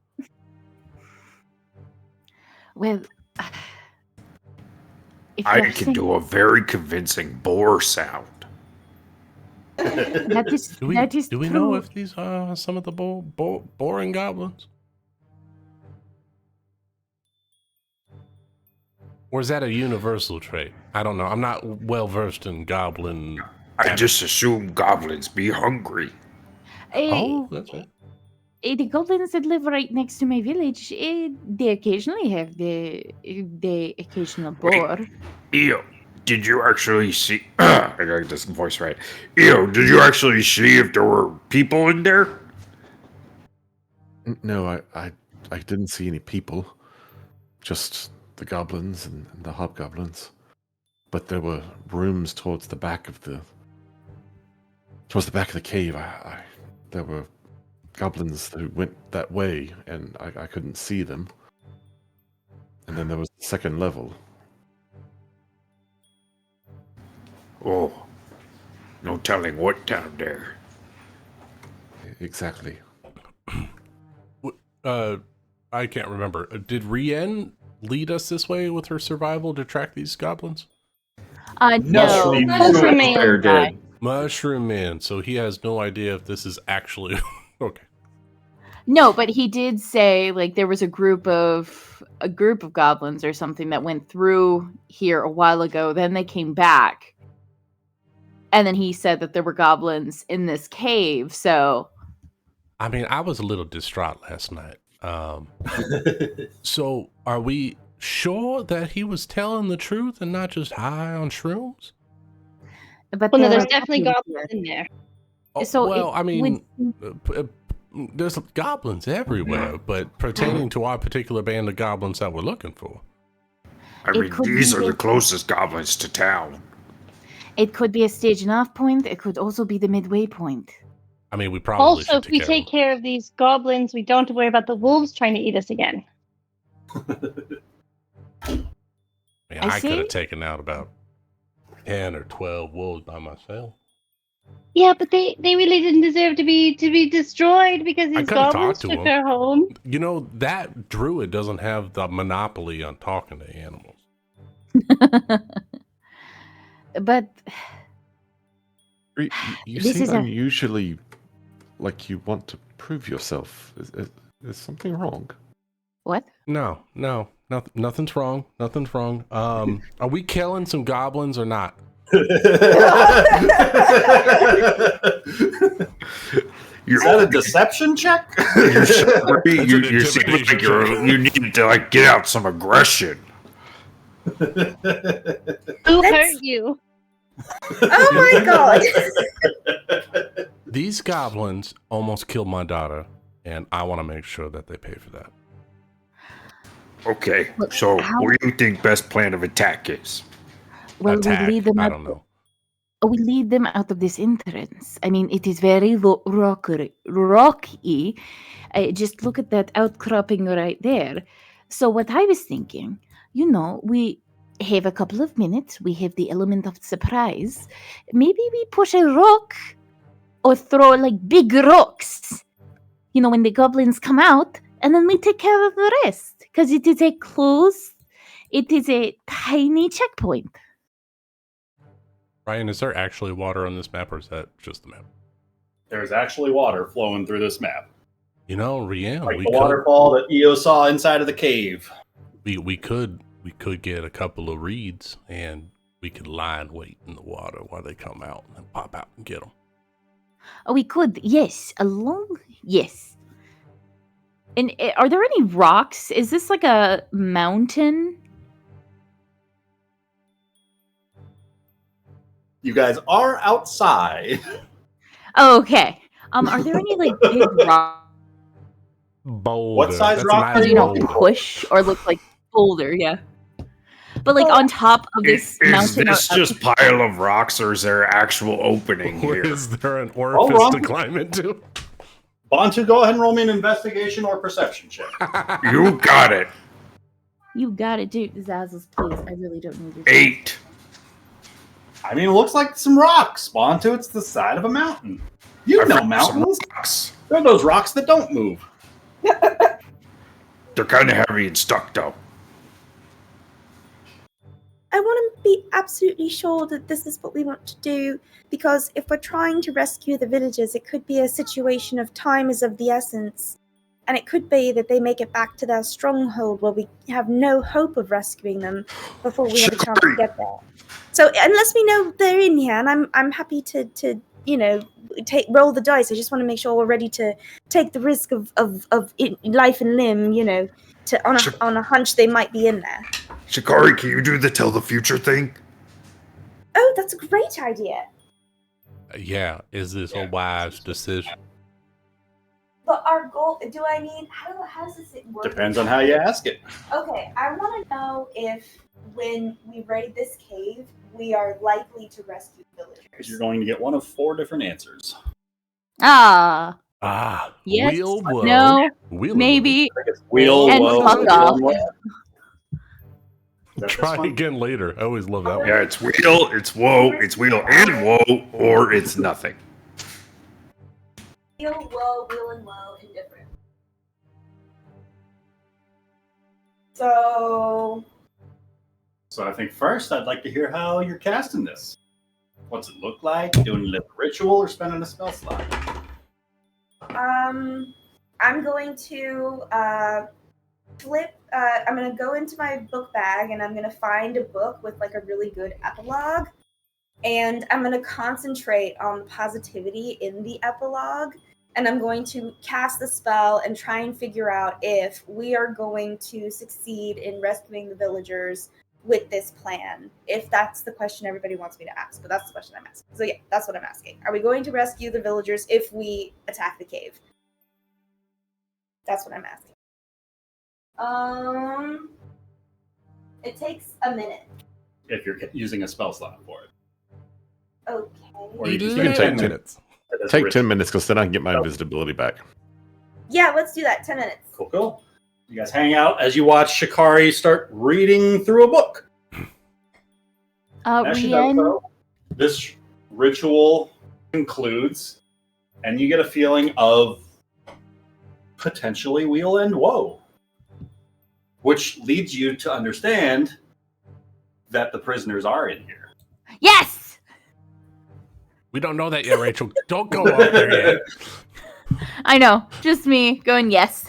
Well, I can do a very convincing boar sound. Do we know if these are some of the boring goblins? Or is that a universal trait? I don't know. I'm not well versed in goblin. I just assume goblins be hungry. Oh, that's it. The goblins that live right next to my village, they occasionally have the occasional boar. Eo, did you actually see? I gotta get this voice right. Eo, did you actually see if there were people in there? No, I didn't see any people. Just the goblins and the hobgoblins. But there were rooms towards the back of the cave. There were goblins who went that way, and I couldn't see them. And then there was the second level. Oh, no telling what down there. Exactly. I can't remember. Did Rien lead us this way with her survival to track these goblins? No. Mushroom Man did. Mushroom Man. So he has no idea if this is actually okay. No, but he did say like there was a group of goblins or something that went through here a while ago. Then they came back, and then he said that there were goblins in this cave. So, I mean, I was a little distraught last night. So, are we sure that he was telling the truth and not just high on shrooms? but Well, no, there there's are definitely goblins goblins in there. Oh, So well, it I mean, would- there's goblins everywhere, but pertaining to our particular band of goblins that we're looking for. I It mean, could these be are the that- closest goblins to town. It could be a stage and off point. It could also be the midway point. I mean, we probably Also, should if we take care of these goblins, we don't have to worry about the wolves trying to eat us again. I could see. have taken out about 10 or 12 wolves by myself. Yeah, but they really didn't deserve to be destroyed because these could've goblins talked to took them. their home. You know, that druid doesn't have the monopoly on talking to animals. But You This seem is a- unusually like you want to prove yourself. Is something wrong? what? No, nothing's wrong. Nothing's wrong. Are we killing some goblins or not? Is that a deception check? You seem intimidation like you need to like get out some aggression. Who hurt you? Oh my god! These goblins almost killed my daughter, and I want to make sure that they pay for that. Okay, so what do you think best plan of attack is? Well, Attack? we lead them I out. don't know. We lead them out of this entrance. I mean, it is very rocky. Just look at that outcropping right there. So what I was thinking, we have a couple of minutes. We have the element of surprise. Maybe we push a rock or throw like big rocks. When the goblins come out, and then we take care of the rest. Because it is a tiny checkpoint. Ryan, is there actually water on this map, or is that just the map? There's actually water flowing through this map. Rien, Like the waterfall that Eo saw inside of the cave. We could get a couple of reeds, and we could lie in wait in the water while they come out, and then pop out and get them. Oh, we could, yes. Yes. And are there any rocks? Is this like a mountain? You guys are outside. Oh, okay. Are there any like big rocks? Boulder. What size That's rock an are you boulder. Push or look like boulder? Yeah. But like on top of this Is mountain. this just pile of rocks, or is there actual opening Or here? is there an orifice wrong. to climb into? Bantu, go ahead and roll me an investigation or perception check. You got it. You got it, dude. Zazzles, please. I really don't need your 8. I mean, it looks like some rocks. Bantu, it's the side of a mountain. You know mountains. Rocks. They're those rocks that don't move. They're kind of heavy and stuck, though. I want to be absolutely sure that this is what we want to do, because if we're trying to rescue the villagers, it could be a situation of time is of the essence. And it could be that they make it back to their stronghold where we have no hope of rescuing them before we have a chance to get there. So unless we know they're in here, and I'm happy to roll the dice. I just want to make sure we're ready to take the risk of life and limb, on a hunch they might be in there. Shikari, can you do the tell the future thing? Oh, that's a great idea. Yeah, is this a wise decision? But our goal, how does this work? Depends on how you ask it. Okay, I want to know if when we raid this cave, we are likely to rescue villagers. Because you're going to get one of 4 different answers. Ah. Yes. Wheel, whoa. No. Wheel, maybe. Wheel, and whoa, fuck off. Try again later. I always love that one. Yeah, it's wheel, it's whoa, it's wheel and whoa, or it's nothing. Wheel, and whoa, indifferent. So I think first I'd like to hear how you're casting this. What's it look like? Doing a little ritual or spending a spell slot? I'm going to flip. I'm going to go into my book bag and I'm going to find a book with like a really good epilogue. And I'm going to concentrate on the positivity in the epilogue. And I'm going to cast the spell and try and figure out if we are going to succeed in rescuing the villagers with this plan. If that's the question everybody wants me to ask. But that's the question I'm asking. So yeah, that's what I'm asking. Are we going to rescue the villagers if we attack the cave? That's what I'm asking. It takes a minute. If you're using a spell slot for it. Okay. Or you can take 10 minutes. Take 10 minutes because then I can get my invisibility back. Yeah, let's do that. 10 minutes. Cool. You guys hang out as you watch Shikari start reading through a book. As she does so, this ritual concludes, and you get a feeling of potentially wheel and woe, which leads you to understand that the prisoners are in here. Yes! We don't know that yet, Rachel. Don't go up there yet. I know. Just me going yes.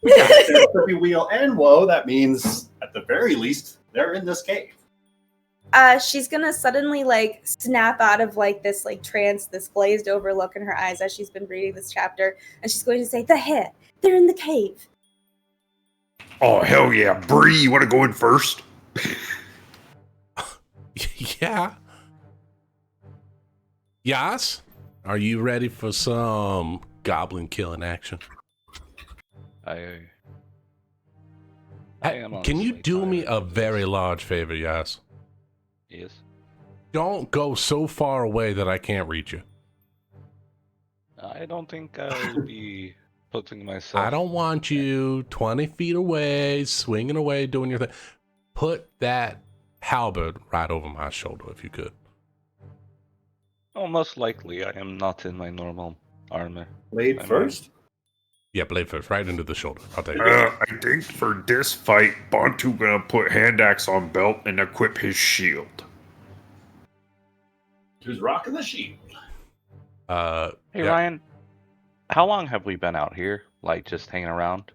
It could be wheel and woe. That means, at the very least, they're in this cave. She's gonna suddenly snap out of this trance, this glazed over look in her eyes as she's been reading this chapter, and she's going to say, they're in the cave. Oh, hell yeah. Bree, you want to go in first? Yeah. Yas, are you ready for some goblin killing action? Can you do me a very large favor, Yas? Yes. Don't go so far away that I can't reach you. I don't think I will be putting myself... I don't want you 20 feet away, swinging away, doing your thing. Put that halberd right over my shoulder if you could. Oh, most likely. I am not in my normal armor. Blade first? Yeah, blade first, right into the shoulder. I'll take it. I think for this fight, Bantu gonna put hand axe on belt and equip his shield. Who's rocking the shield? Hey, yeah. Ryan, how long have we been out here? Just hanging around?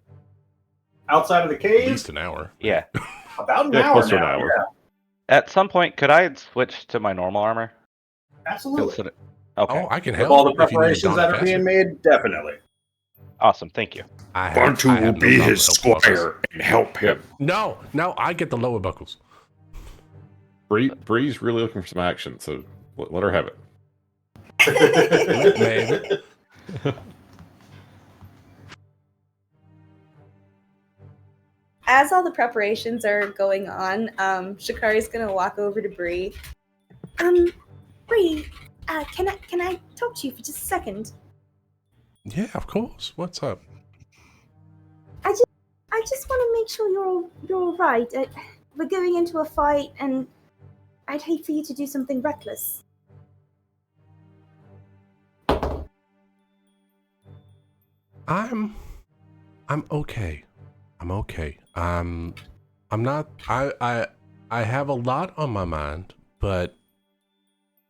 Outside of the cave? At least an hour. Yeah. About an hour now. An hour. Yeah. At some point, could I switch to my normal armor? Absolutely. Okay. Oh, I can help. With all the preparations that are being made, definitely. Awesome, thank you. Bantu will be his squire and help him. No, I get the lower buckles. Bree's really looking for some action, so let her have it. Maybe. As all the preparations are going on, Shikari's gonna walk over to Bree. Bree, can I talk to you for just a second? Yeah, of course. What's up? I just want to make sure you're all right. We're going into a fight, and I'd hate for you to do something reckless. I'm okay. I'm okay. I'm not. I have a lot on my mind, but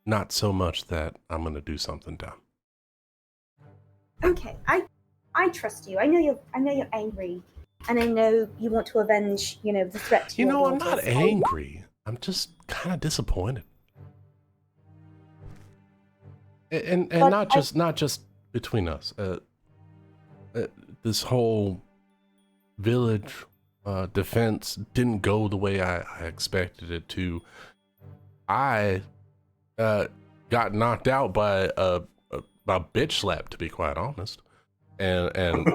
not so much that I'm gonna do something dumb. Okay, I trust you. I know you're angry, and I know you want to avenge, the threat to your I'm not daughters. angry. I'm just kind of disappointed. And not just between us. This whole village defense didn't go the way I expected it to. I got knocked out by a bitch slap, to be quite honest, and I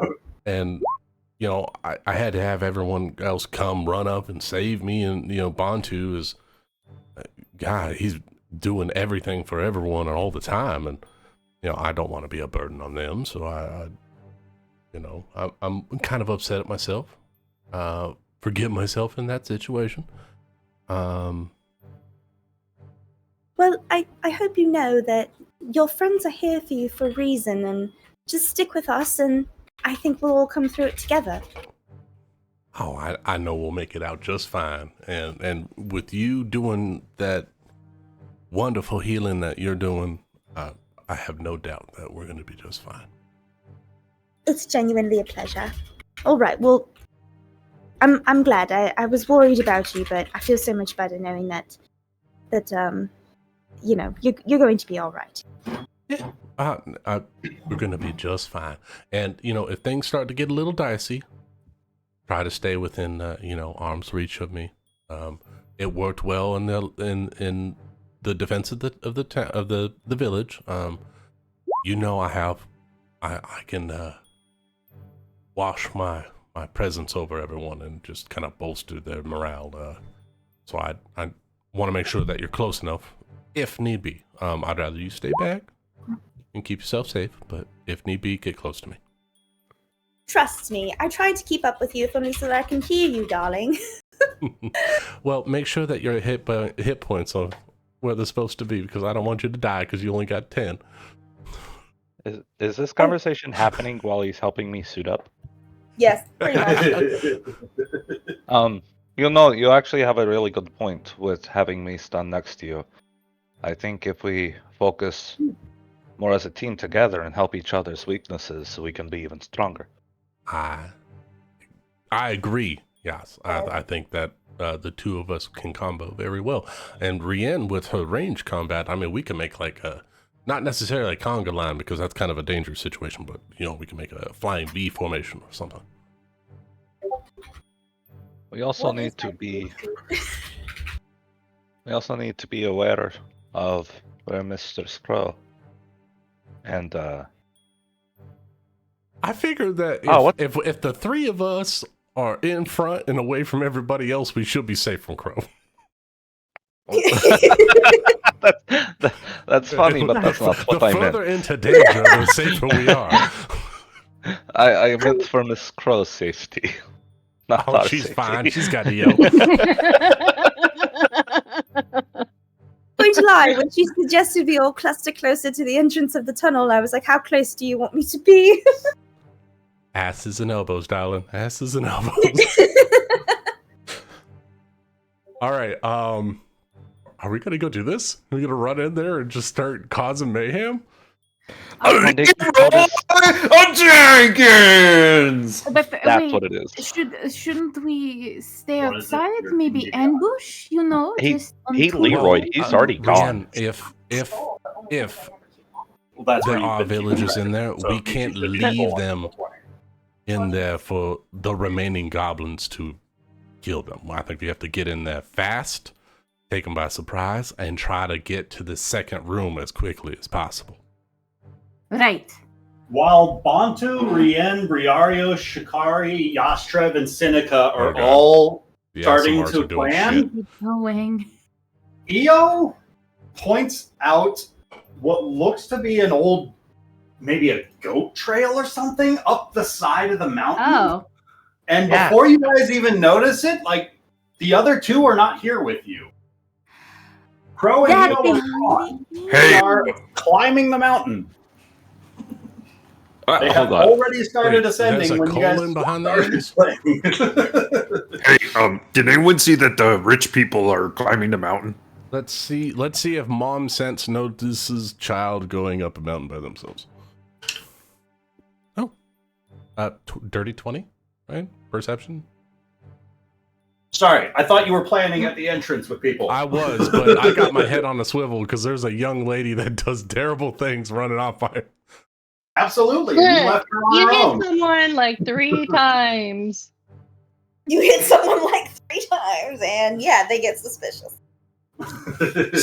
had to have everyone else come run up and save me, and Bantu is God, he's doing everything for everyone all the time, and I don't want to be a burden on them, so I'm kind of upset at myself. Forgive myself in that situation. Well, I hope you know that your friends are here for you for a reason, and just stick with us, and I think we'll all come through it together. Oh, I know we'll make it out just fine, and with you doing that wonderful healing that you're doing, I have no doubt that we're going to be just fine. It's genuinely a pleasure. All right, well, I'm glad. I was worried about you, but I feel so much better knowing that you're going to be all right. Yeah, we're going to be just fine. And if things start to get a little dicey, try to stay within arm's reach of me. It worked well in the defense of the village. I can wash my presence over everyone and just kind of bolster their morale. So I want to make sure that you're close enough, if need be. I'd rather you stay back and keep yourself safe, but if need be, get close to me. Trust me, I tried to keep up with you for me so that I can hear you, darling. Well, make sure that your hit points are where they're supposed to be, because I don't want you to die because you only got 10. Is this conversation happening while he's helping me suit up? Yes, pretty much. You actually have a really good point with having me stand next to you. I think if we focus more as a team together and help each other's weaknesses, we can be even stronger. I agree. Yes, I think that the two of us can combo very well. And Rienne, with her range combat, I mean, we can make like a, not necessarily a conga line because that's kind of a dangerous situation, but we can make a flying V formation or something. We also need to be aware of where Mr. Scroll. And I figured that if the three of us are in front and away from everybody else, we should be safe from Crow. That's funny, but that's not what I meant. The further into danger, the safer we are. I meant for Miss Crow's safety. Not our she's safety. fine. She's got EO. Going to lie, when she suggested we all cluster closer to the entrance of the tunnel, I was like, how close do you want me to be? Asses and elbows, darling. Asses and elbows. All right. Are we gonna go do this? Are we gonna run in there and just start causing mayhem? Jenkins! But That's wait, what it is. Shouldn't we stay outside? Maybe ambush? Just Hey, Leroy, he's already gone. If there are villages in there, we can't leave them in there for the remaining goblins to kill them. I think we have to get in there fast, take them by surprise, and try to get to the second room as quickly as possible. Right. While Bantu, Rienne, Briario, Shikari, Yastrev, and Seneca are all starting to plan, Io points out what looks to be an old maybe a goat trail or something up the side of the mountain. Oh. And before you guys even notice it, like, the other two are not here with you. Crow and Eel are gone. They are climbing the mountain. They have already started ascending when you guys started playing. Hey, did anyone see that the rich people are climbing the mountain? Let's see if Mom Sense notices child going up a mountain by themselves. Oh. Dirty 20, right? Perception? Sorry, I thought you were planning at the entrance with people. I was, but I got my head on a swivel because there's a young lady that does terrible things running off by. Absolutely. Look, You left her on her own. hit someone like 3 times. You hit someone like 3 times, and yeah, they get suspicious.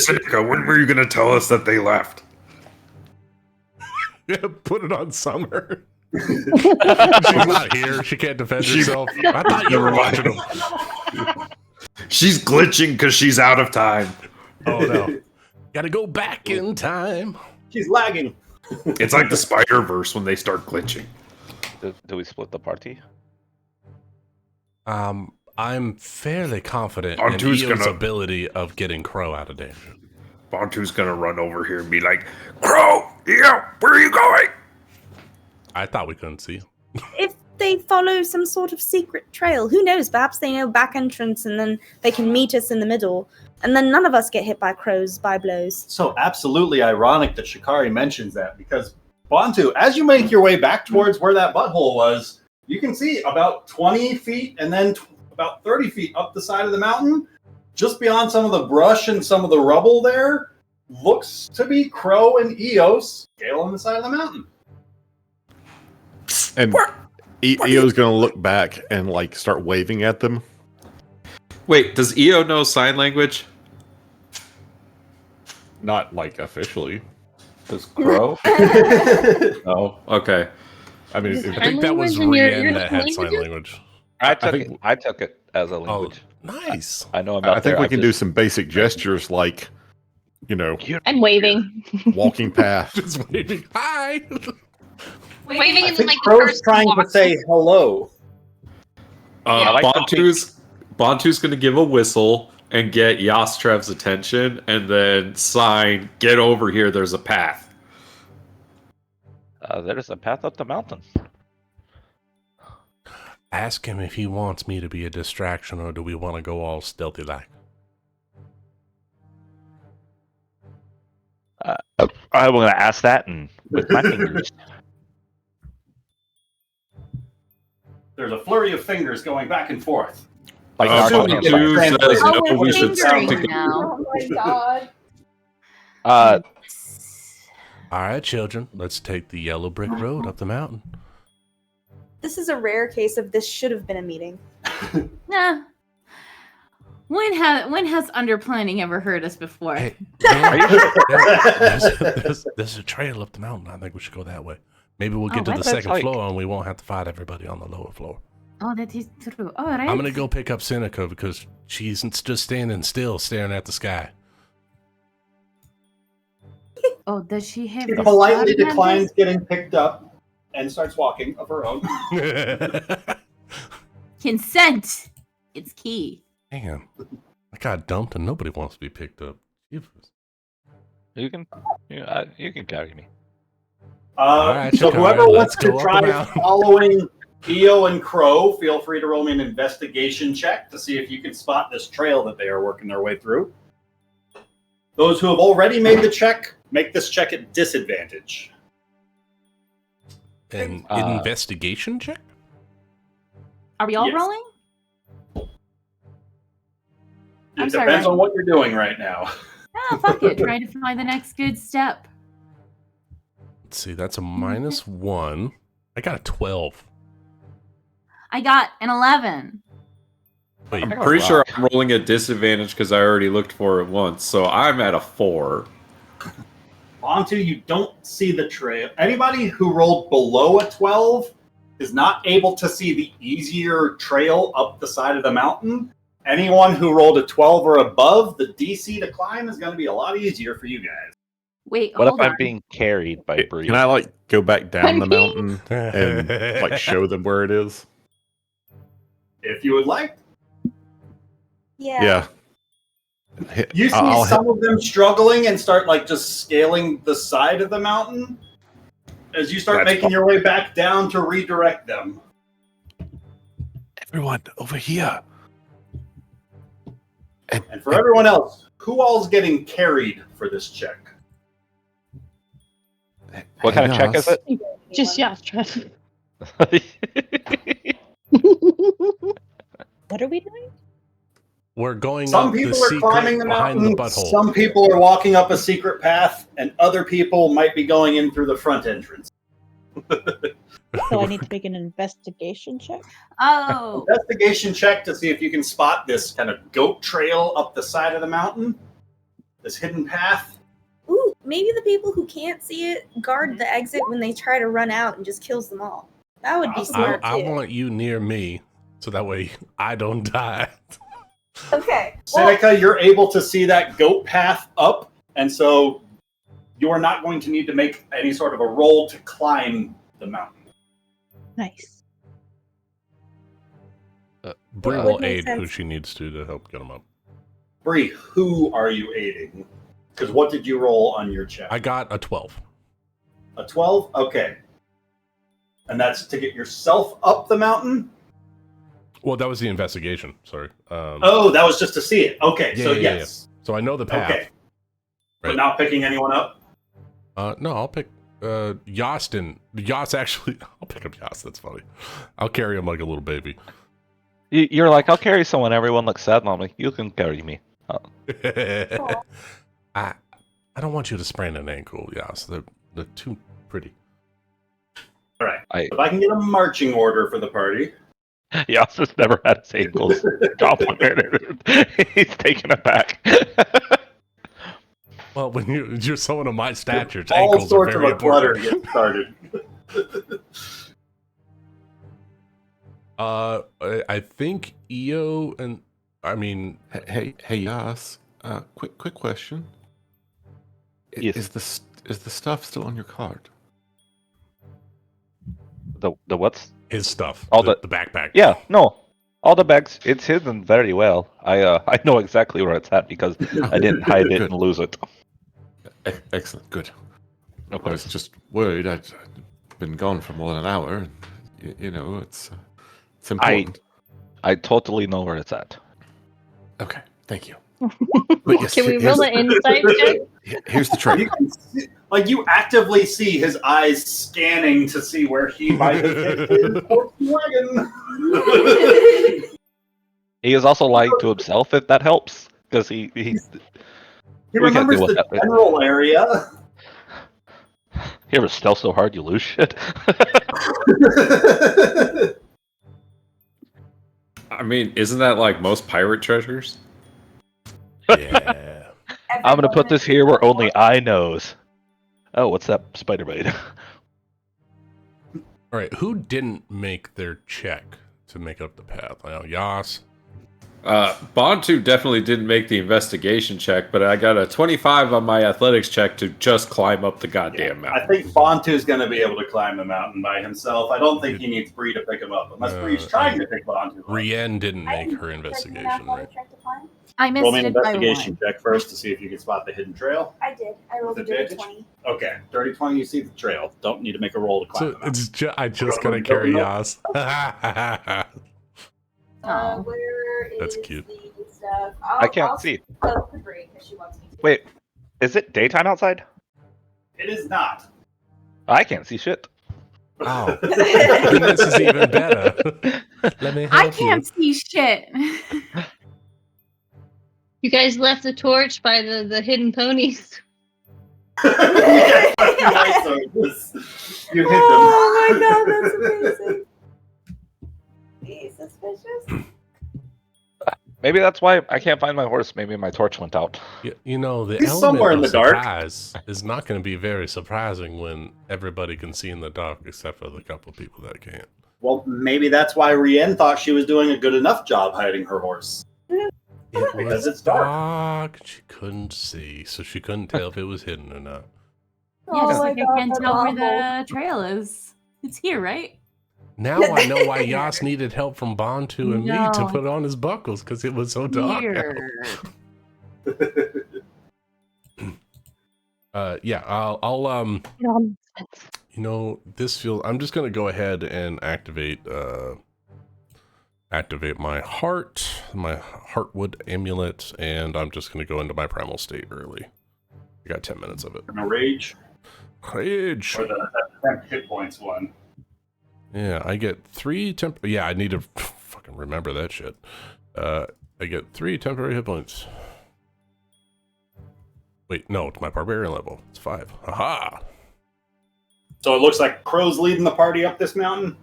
Seneca, when were you going to tell us that they left? Yeah, put it on Summer. She's not here. She can't defend herself. I thought you were watching them. She's glitching because she's out of time. Oh, no. Gotta go back in time. She's lagging. It's like the Spider-Verse when they start glitching. Do we split the party? I'm fairly confident Bantu's in Eo's ability of getting Crow out of danger. Bantu's gonna run over here and be like, Crow, Eo, where are you going? I thought we couldn't see him. If they follow some sort of secret trail, who knows? Perhaps they know back entrance and then they can meet us in the middle. And then none of us get hit by crows, by blows. So absolutely ironic that Shikari mentions that, because Bantu, as you make your way back towards where that butthole was, you can see about 20 feet and then about 30 feet up the side of the mountain, just beyond some of the brush and some of the rubble there, looks to be Crow and Eos scaling the side of the mountain. And Eo's going to look back and like start waving at them. Wait, does Eo know sign language? Not like officially. Does Crow? Oh, okay. I mean, I think that was Rien that had sign language. I took it as a language. Oh, nice. I know. I think we can do some basic gestures like, you know, And waving. walking past. Just waving. Hi. Waving I in think like the Crow's first trying walk. to say hello. Bantu's going to give a whistle and get Yastrev's attention, and then sign, get over here, there's a path. There's a path up the mountain. Ask him if he wants me to be a distraction, or do we want to go all stealthy like? I'm going to ask that and with my fingers. There's a flurry of fingers going back and forth. Like Bantu says, Oh, we we're should stick fingering together. now. Oh my god. All right, children, let's take the yellow brick road up the mountain. This is a rare case of this should have been a meeting. Nah. When has underplanning ever hurt us before? Hey, there's a trail up the mountain. I think we should go that way. Maybe we'll get to the second floor and we won't have to fight everybody on the lower floor. Oh, that is true. All right. I'm gonna go pick up Seneca because she's just standing still, staring at the sky. Oh, does she have? She this politely body declines members? getting picked up and starts walking of her own. Consent. It's key. Damn, I got dumped and nobody wants to be picked up. You can carry me. Alright, So Shikari, whoever let's wants to go up try the mountain. following Eo and Crow, feel free to roll me an investigation check to see if you can spot this trail that they are working their way through. Those who have already made the check, make this check at disadvantage. An investigation check? Are we all Yes. rolling? It I'm sorry, depends what? on what you're doing right now. Oh, fuck it. Trying to find the next good step. Let's see, that's a -1. I got a 12. I got an 11. Wait, I'm pretty sure I'm rolling at disadvantage because I already looked for it once, so I'm at a 4. Onto you don't see the trail. Anybody who rolled below a 12 is not able to see the easier trail up the side of the mountain. Anyone who rolled a 12 or above, the DC to climb is going to be a lot easier for you guys. Wait, What if hold I'm on. being carried by Bree? Can I like go back down I'm the mountain and like show them where it is? If you would like. Yeah. You see I'll some of them struggling and start like just scaling the side of the mountain as you start making your way back down to redirect them. Everyone over here. And for everyone else, who all's getting carried for this check? What kind of check is it? Just Yastref. What are we doing? We're going Some up the people are secret climbing the behind mountain, the butthole. some people are walking up a secret path, and other people might be going in through the front entrance. So I need to make an investigation check? Oh. Investigation check to see if you can spot this kind of goat trail up the side of the mountain, this hidden path. Ooh, maybe the people who can't see it guard the exit when they try to run out and just kills them all. That would be smart I too. want you near me so that way I don't die. Okay. Seneca, you're able to see that goat path up, and so you're not going to need to make any sort of a roll to climb the mountain. Nice. Bree will aid who she needs to help get him up. Bree, who are you aiding? Because what did you roll on your check? I got a 12. A 12? Okay. And that's to get yourself up the mountain? Well, that was the investigation. Sorry. Oh, that was just to see it. Okay, so yes. So I know the path. Okay. But not picking anyone up? No, I'll pick Yastin. Yas actually, I'll pick up Yas. That's funny. I'll carry him like a little baby. You're like, I'll carry someone. Everyone looks sad, and I'm like, you can carry me. Oh. I don't want you to sprain an ankle, Yas. They're too pretty. All right. If I can get a marching order for the party. Yas has never had his ankles complimented. He's taken it back. Well, when you're someone of my stature, all ankles sorts are very of a clutter important. get started. I think Io and Hey, Yas. Quick question. Yes. Is the stuff still on your card? The what's his stuff? All the backpack. Yeah, no. All the bags, it's hidden very well. I know exactly where it's at because I didn't hide it and lose it. Excellent, good. Of I was just worried. I'd been gone for more than an hour. You know, it's important. I totally know where it's at. Okay, thank you. Can we roll an insight check? Here's the trick. You actively see his eyes scanning to see where he might have taken his wagon. He is also lying to himself, if that helps, because he remembers the general area. You ever stealth so hard you lose shit? I mean, isn't that like most pirate treasures? Yeah. I'm gonna put this here where only I knows. Oh, what's that spider bite? All right, who didn't make their check to make up the path? I know Yas. Bontu definitely didn't make the investigation check, but I got a 25 on my athletics check to just climb up the goddamn mountain. I think Bontu's going to be able to climb the mountain by himself. I don't think he needs Bree to pick him up, unless Bree's trying to pick Bontu up. Rien didn't make her investigation, right? I missed Roll me an it by investigation check first to see if you can spot the hidden trail. I did. I rolled a With dirty advantage? 20. Okay, dirty 20, you see the trail. Don't need to make a roll to climb So it's I just gotta carry Yas. Where is That's cute. the stuff? I can't see. Tell Bree because she wants me to. Wait, is it daytime outside? It is not. I can't see shit. Oh, this is even better. Let me help I can't see shit. You guys left the torch by the hidden ponies. You hit them. Oh my god, that's amazing. Be suspicious. Maybe that's why I can't find my horse. Maybe my torch went out. You know, the He's element somewhere in of the dark. surprise is not going to be very surprising when everybody can see in the dark except for the couple of people that can't. Well, maybe that's why Rien thought she was doing a good enough job hiding her horse. It Because was it's dark. She couldn't see, so she couldn't tell if it was hidden or not. Yeah, just Oh my like I God, can't that's tell where awful. the trail is. It's here, right? Now I know why Yas needed help from Bantu and me to No. put on his buckles because it was so dark. Here. Yeah, I'll you know, this feels. I'm just gonna go ahead and activate my heartwood amulet, and I'm just gonna go into my primal state early. I got 10 minutes of it. And a rage. Rage. Or the 10 hit points one. Yeah, I get 3 temp. Yeah, I need to fucking remember that shit. I get 3 temporary hit points. Wait, no, it's my barbarian level. It's 5. Aha! So it looks like Crow's leading the party up this mountain?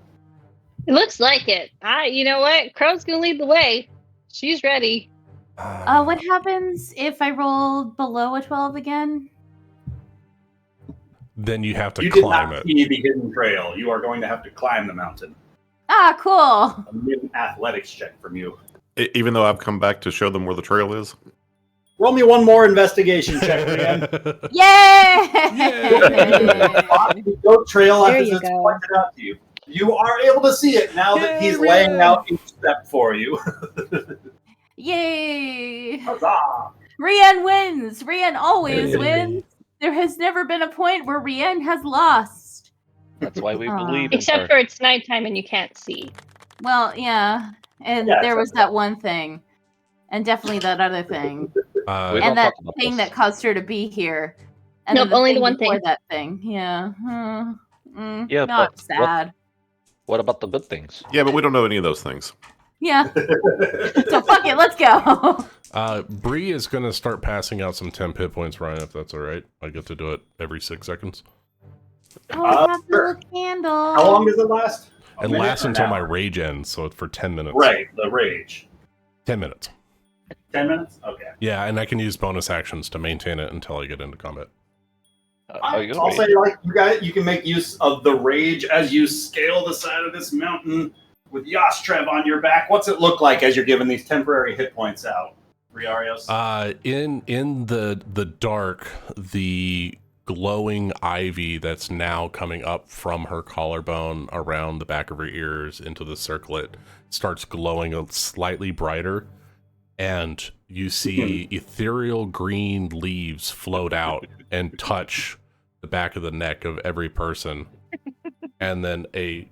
It looks like it. You know what? Crow's gonna lead the way. She's ready. What happens if I roll below a 12 again? Then you have to You climb did not it. see the hidden trail. You are going to have to climb the mountain. Ah, cool. A new athletics check from you. Even though I've come back to show them where the trail is. Roll me one more investigation check, man. Yay! The goat trail There as you it's go. pointed out to you. You are able to see it now that he's laying out each step for you. Yay! Huzzah! Rian wins. Rian always wins. There has never been a point where Rian has lost. That's why we believe in Except her. for it's nighttime and you can't see. Well, yeah. And Yeah, there was that one thing. And definitely that other thing. We And don't that talk about thing this. that caused her to be here. And Nope, then only the thing one before thing. that thing. Yeah. Yeah, not but sad. What about the good things? Yeah, but we don't know any of those things. Yeah. So fuck it, let's go. Bree is going to start passing out some temp hit points, Ryan, if that's all right. I get to do it every 6 seconds. Oh, I have the little candle. How long does it last? It lasts until my rage ends, so it's for 10 minutes. Right, the rage. 10 minutes. 10 minutes? Okay. Yeah, and I can use bonus actions to maintain it until I get into combat. I'll say, like, you can make use of the rage as you scale the side of this mountain with Yastrev on your back. What's it look like as you're giving these temporary hit points out, Riarios? In the dark, the glowing ivy that's now coming up from her collarbone around the back of her ears into the circlet starts glowing a slightly brighter, and you see ethereal green leaves float out and touch the back of the neck of every person, and then a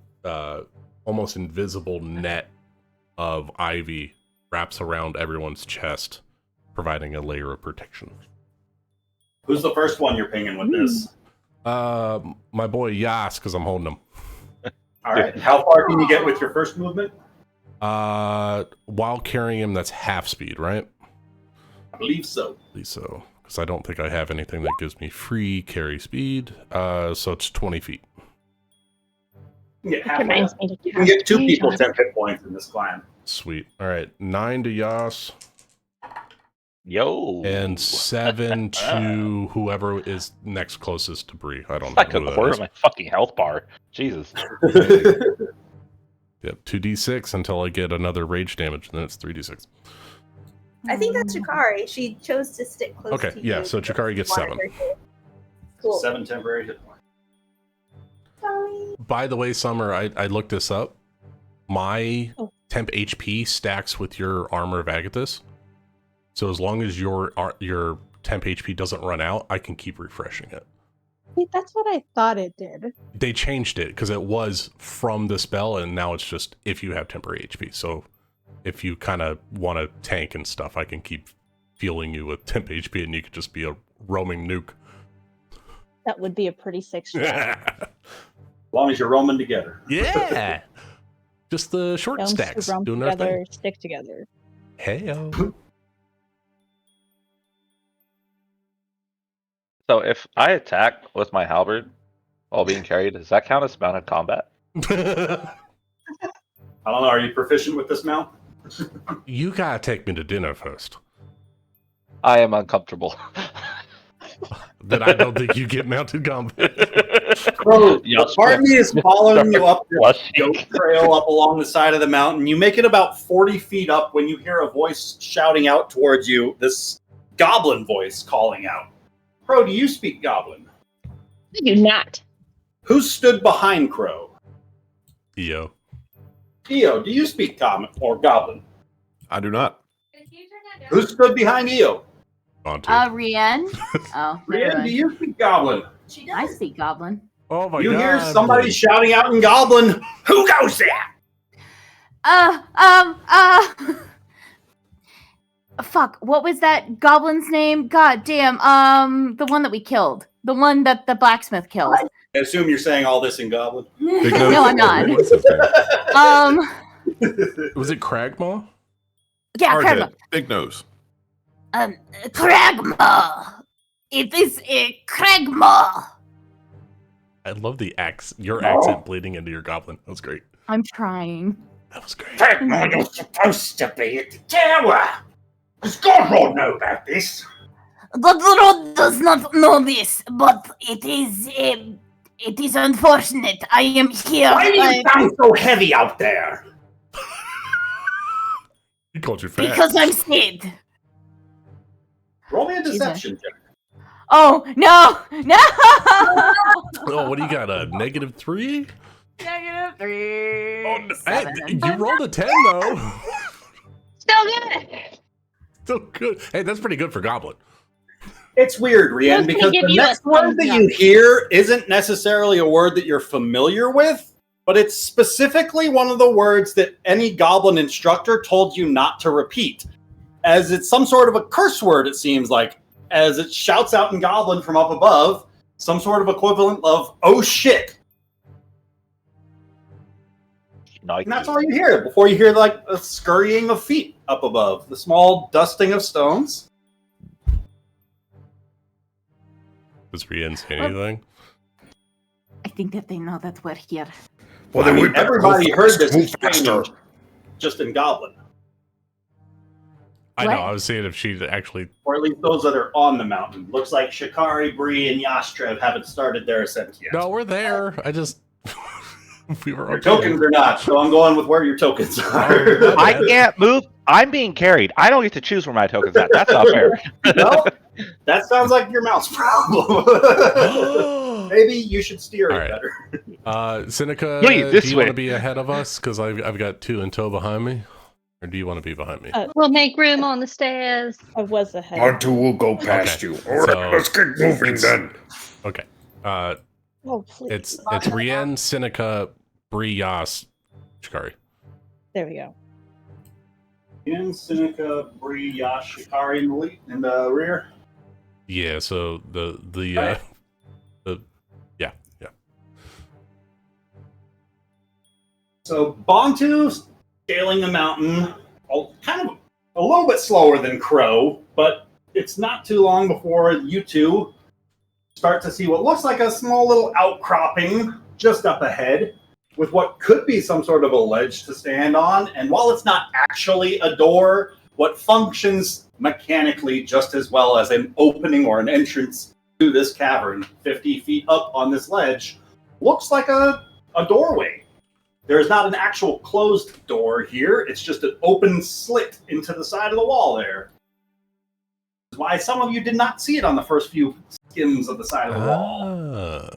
almost invisible net of ivy wraps around everyone's chest, providing a layer of protection. Who's the first one you're pinging with this? My boy Yas, because I'm holding him. All right. How far can you get with your first movement? While carrying him, that's half speed, right? I believe so. Because I don't think I have anything that gives me free carry speed. So it's 20 feet. You can get half. You can get 2 people 10 hit points in this climb. Sweet. All right, 9 to Yas. Yo. And 7 to whoever is next closest to Bree. I don't know. Like a quarter of my fucking health bar. Jesus. Yep, 2d6 until I get another rage damage, and then it's 3d6. I think that's Chikari. She chose to stick close to Okay, you. yeah, so Chikari gets 7. Cool. 7 temporary hit points. By the way, Summer, I looked this up. My temp HP stacks with your Armor of Agathis. So as long as your temp HP doesn't run out, I can keep refreshing it. Wait, that's what I thought it did. They changed it because it was from the spell, and now it's just if you have temporary HP. So if you kind of want to tank and stuff, I can keep fueling you with temp HP, and you could just be a roaming nuke. That would be a pretty sick strat. As long as you're roaming together. Yeah. Just the short Don't stacks roam doing their together, thing. stick together. Heyo. So if I attack with my halberd while being carried, does that count as mounted combat? I don't know. Are you proficient with this mount? You gotta take me to dinner first. I am uncomfortable. Then I don't think you get mounted combat. Bro, the party is following you up this goat trail up along the side of the mountain. You make it about 40 feet up when you hear a voice shouting out towards you, this goblin voice calling out. Pro, do you speak goblin? I do not. Who stood behind Crow? Eo. Eo, do you speak common or goblin? I do not. Who stood behind Eo? Rianne. Oh, Brienne, do you speak goblin? She does. I speak goblin. Oh my You god. hear somebody shouting out in goblin, who goes there? Fuck, what was that goblin's name? God damn, the one that we killed. The one that the blacksmith killed. I assume you're saying all this in goblin. No, I'm not. What's his name? Was it Cragmaw? Yeah, Hardhead. Cragma. Big nose. Cragma. It is a Cragma. I love the your accent bleeding into your goblin. That was great. I'm trying. That was great. Cragmore, you're supposed to be at the tower. Does Godrod know about this? Godrod does not know this, but it is unfortunate. I am here. Why do you sound so heavy out there? He called you fat. Because I'm scared. Roll me a deception check. Oh, no! No! Oh, what do you got? A -3? -3. Oh, no. Hey, you rolled a 10, though. Still good. Still good. Hey, that's pretty good for goblin. It's weird, Rian, because the next word that you hear isn't necessarily a word that you're familiar with, but it's specifically one of the words that any goblin instructor told you not to repeat, as it's some sort of a curse word, it seems like, as it shouts out in goblin from up above, some sort of equivalent of, oh shit. Nike. And that's all you hear before you hear like a scurrying of feet up above, the small dusting of stones. Does Rian say anything? I think that they know that we're here. Well, then everybody heard this move exchange faster. just in goblin. I know. I was saying if she'd actually, or at least those that are on the mountain. Looks like Shikari, Bree, and Yastrev haven't started their ascent yet. No, we're there. I just we were your tokens are not, so I'm going with where your tokens are. I can't move. I'm being carried. I don't get to choose where my tokens at. That's not fair. Well, that sounds like your mouse problem. Maybe you should steer it better. Seneca, Please, do you want to be ahead of us? Because I've got 2 in tow behind me. Or do you want to be behind me? We'll make room on the stairs. I was ahead. R2 will go past you. All right, let's get moving then. Okay. Oh, please. It's Rian, Seneca, Bree, Yas, Shikari. There we go. Ian, Seneca, Bree, Yash, Shikari in the rear. Yeah. So yeah. So Bantu scaling the mountain, kind of a little bit slower than Crow, but it's not too long before you two start to see what looks like a small little outcropping just up ahead with what could be some sort of a ledge to stand on. And while it's not actually a door, what functions mechanically just as well as an opening or an entrance to this cavern 50 feet up on this ledge looks like a doorway. There is not an actual closed door here. It's just an open slit into the side of the wall there. That's why some of you did not see it on the first few skims of the side of the wall.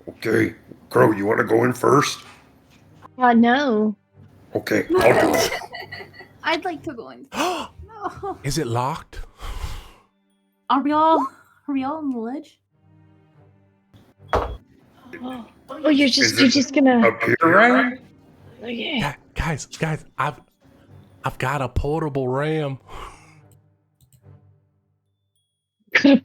Okay, Crow, you want to go in first? No. Okay, I'll do it. I'd like to go in. No. Is it locked? Are we all on the ledge? Oh, you're just gonna. Up here, right? Oh, yeah. Guys, I've got a portable ram. Wait,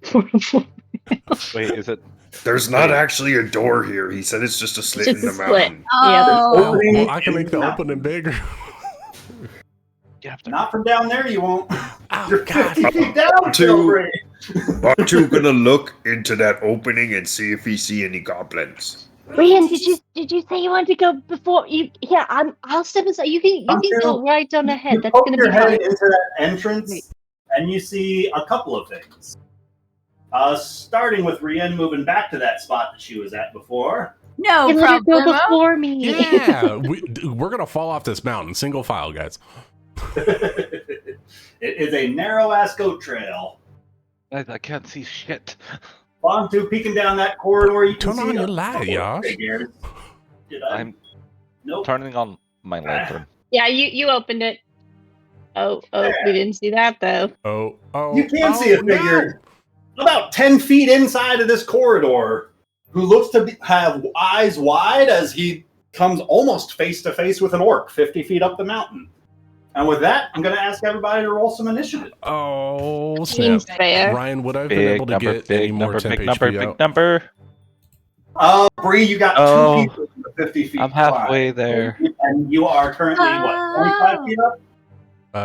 is it? There's not actually a door here. He said it's just a slit in the mountain. Oh, I can make the opening bigger. Not from down there, you won't. Oh, You're God. 50 feet down, Silvery. Aren't you gonna look into that opening and see if you see any goblins? Rian, did you say you wanted to go before you? Yeah, I'll step aside. You can go right on ahead. That's Poke gonna your be head fine. into that entrance, and you see a couple of things. Starting with Rian moving back to that spot that she was at before. No You let her go problem. before me. Yeah, we're gonna fall off this mountain, single file, guys. It is a narrow-ass goat trail. I can't see shit. Bontu peeking down that corridor. You can Turn see on your light, Yosh. figures. I'm Nope. turning on my lantern. Yeah, you opened it. Oh, we didn't see that though. You can see a figure about 10 feet inside of this corridor who looks to have eyes wide as he comes almost face to face with an orc 50 feet up the mountain. And with that, I'm going to ask everybody to roll some initiative. Oh, snap. Seems fair. Ryan, would I have been able to get any more temp big HP number, out? big number. Bree, you got 2 people in the 50 feet. I'm halfway there. And you are currently, what, 25 feet up?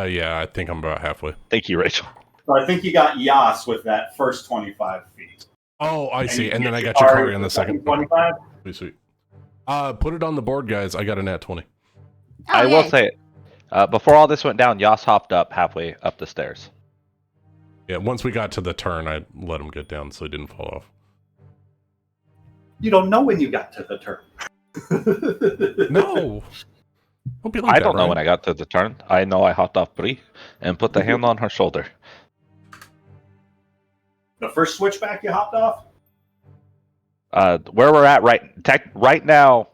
Yeah, I think I'm about halfway. Thank you, Rachel. So I think you got Yas with that first 25 feet. Oh, I see. And then I got Chikari Chikari on the second. 25. Pretty sweet. Put it on the board, guys. I got a nat 20. I will say, before all this went down, Yas hopped up halfway up the stairs. Yeah, once we got to the turn, I let him get down so he didn't fall off. You don't know when you got to the turn. No. Don't be like I that, don't know Ryan. when I got to the turn. I know I hopped off Bree and put the hand on her shoulder. The first switchback you hopped off? Where we're at right now.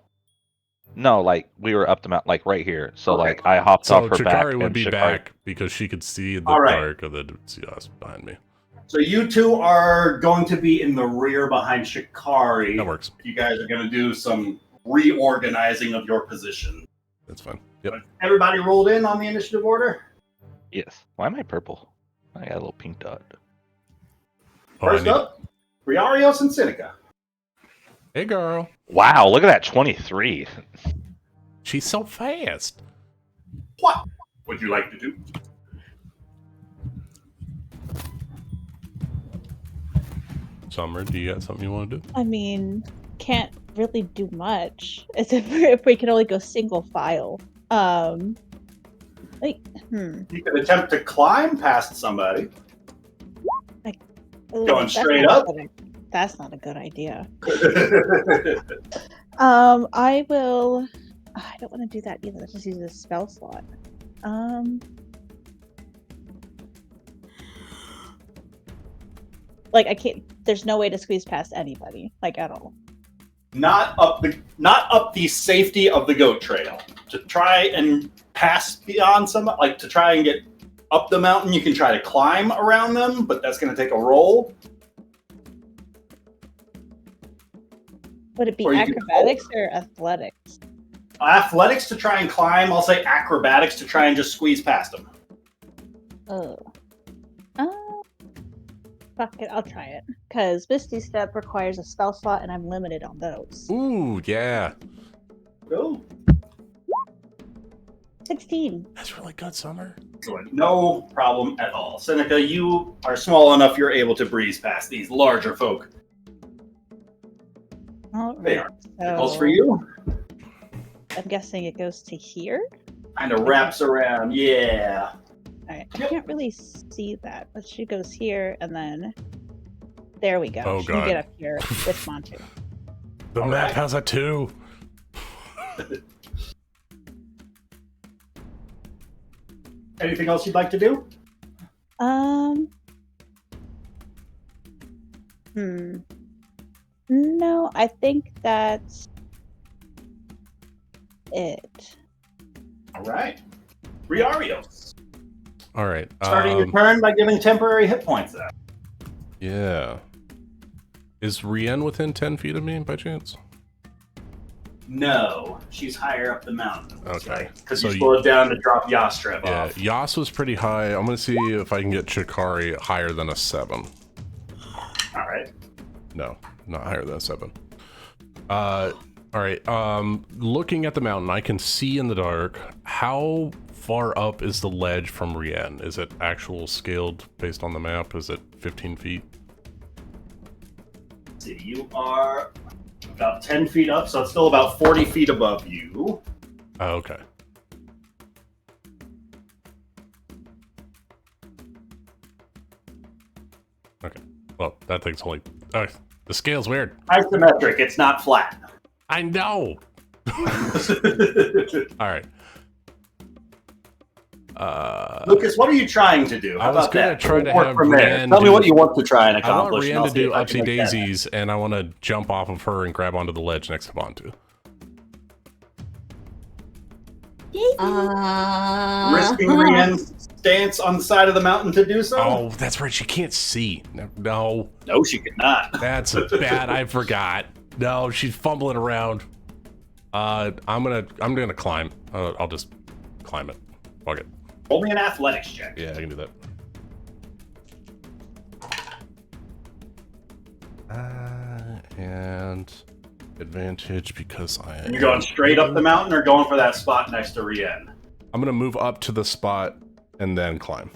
No, like we were up the mountain, like right here. So like I hopped off her back. Chikari would be Shikari- back because she could see the All right. dark of the see us behind me. So you two are going to be in the rear behind Shikari. That works. You guys are going to do some reorganizing of your position. That's fine. Yep. Everybody rolled in on the initiative order? Yes. Why am I purple? I got a little pink dot. First up, Riarios and Seneca. Hey, girl. Wow, look at that 23. She's so fast. What would you like to do? Summer, do you got something you want to do? I mean, can't really do much. As if we can only go single file. You could attempt to climb past somebody. Going straight up? That's not a good idea. I will. I don't want to do that either. Let's just use a spell slot. Like I can't. There's no way to squeeze past anybody, like at all. Not up the safety of the goat trail. To try and pass beyond like to try and get up the mountain, you can try to climb around them, but that's going to take a roll. Would it be acrobatics or athletics? Athletics to try and climb. I'll say acrobatics to try and just squeeze past them. Oh. Fuck it, I'll try it. Because Misty Step requires a spell slot, and I'm limited on those. Ooh, yeah. Go. 16. That's really good, Summer. No problem at all. Seneca, you are small enough you're able to breeze past these larger folk. All They right, are. It goes for you. I'm guessing it goes to here? Kind of wraps around, yeah. Alright, I can't really see that, but she goes here, and then there we go. Oh, she can God. get up here with Montu. The map has a 2. Anything else you'd like to do? No, I think that's it. All right. Riarios. All right. Starting your turn by giving temporary hit points out. Yeah. Is Rien within 10 feet of me by chance? No, she's higher up the mountain. Okay. Because So you slowed down to drop Yastrev Yeah, off. Yas was pretty high. I'm going to see if I can get Chikari higher than a 7. All right. No, not higher than a 7. All right. Looking at the mountain, I can see in the dark. How far up is the ledge from Rien? Is it actual scaled based on the map? Is it 15 feet? Let's see, you are about 10 feet up, so it's still about 40 feet above you. Oh, okay. Okay. Well, that thing's only... the scale's weird. Isometric, it's not flat. I know! All right. Lucas, what are you trying to do? How I was about going to that? try to Work have from there. Rianne Tell me do- what you want to try and I want accomplish. Rianne to do upsy daisies, and I want to jump off of her and grab onto the ledge next to Bantu. Risking Rianne's stance on the side of the mountain to do so? Oh, that's right. She can't see. No. No, she cannot. That's bad. I forgot. No, she's fumbling around. I'm gonna climb. I'll just climb it. Fuck it. Roll me an athletics check. Yeah, I can do that. And advantage because I am... You going straight up the mountain or going for that spot next to Rianne? I'm gonna move up to the spot and then climb.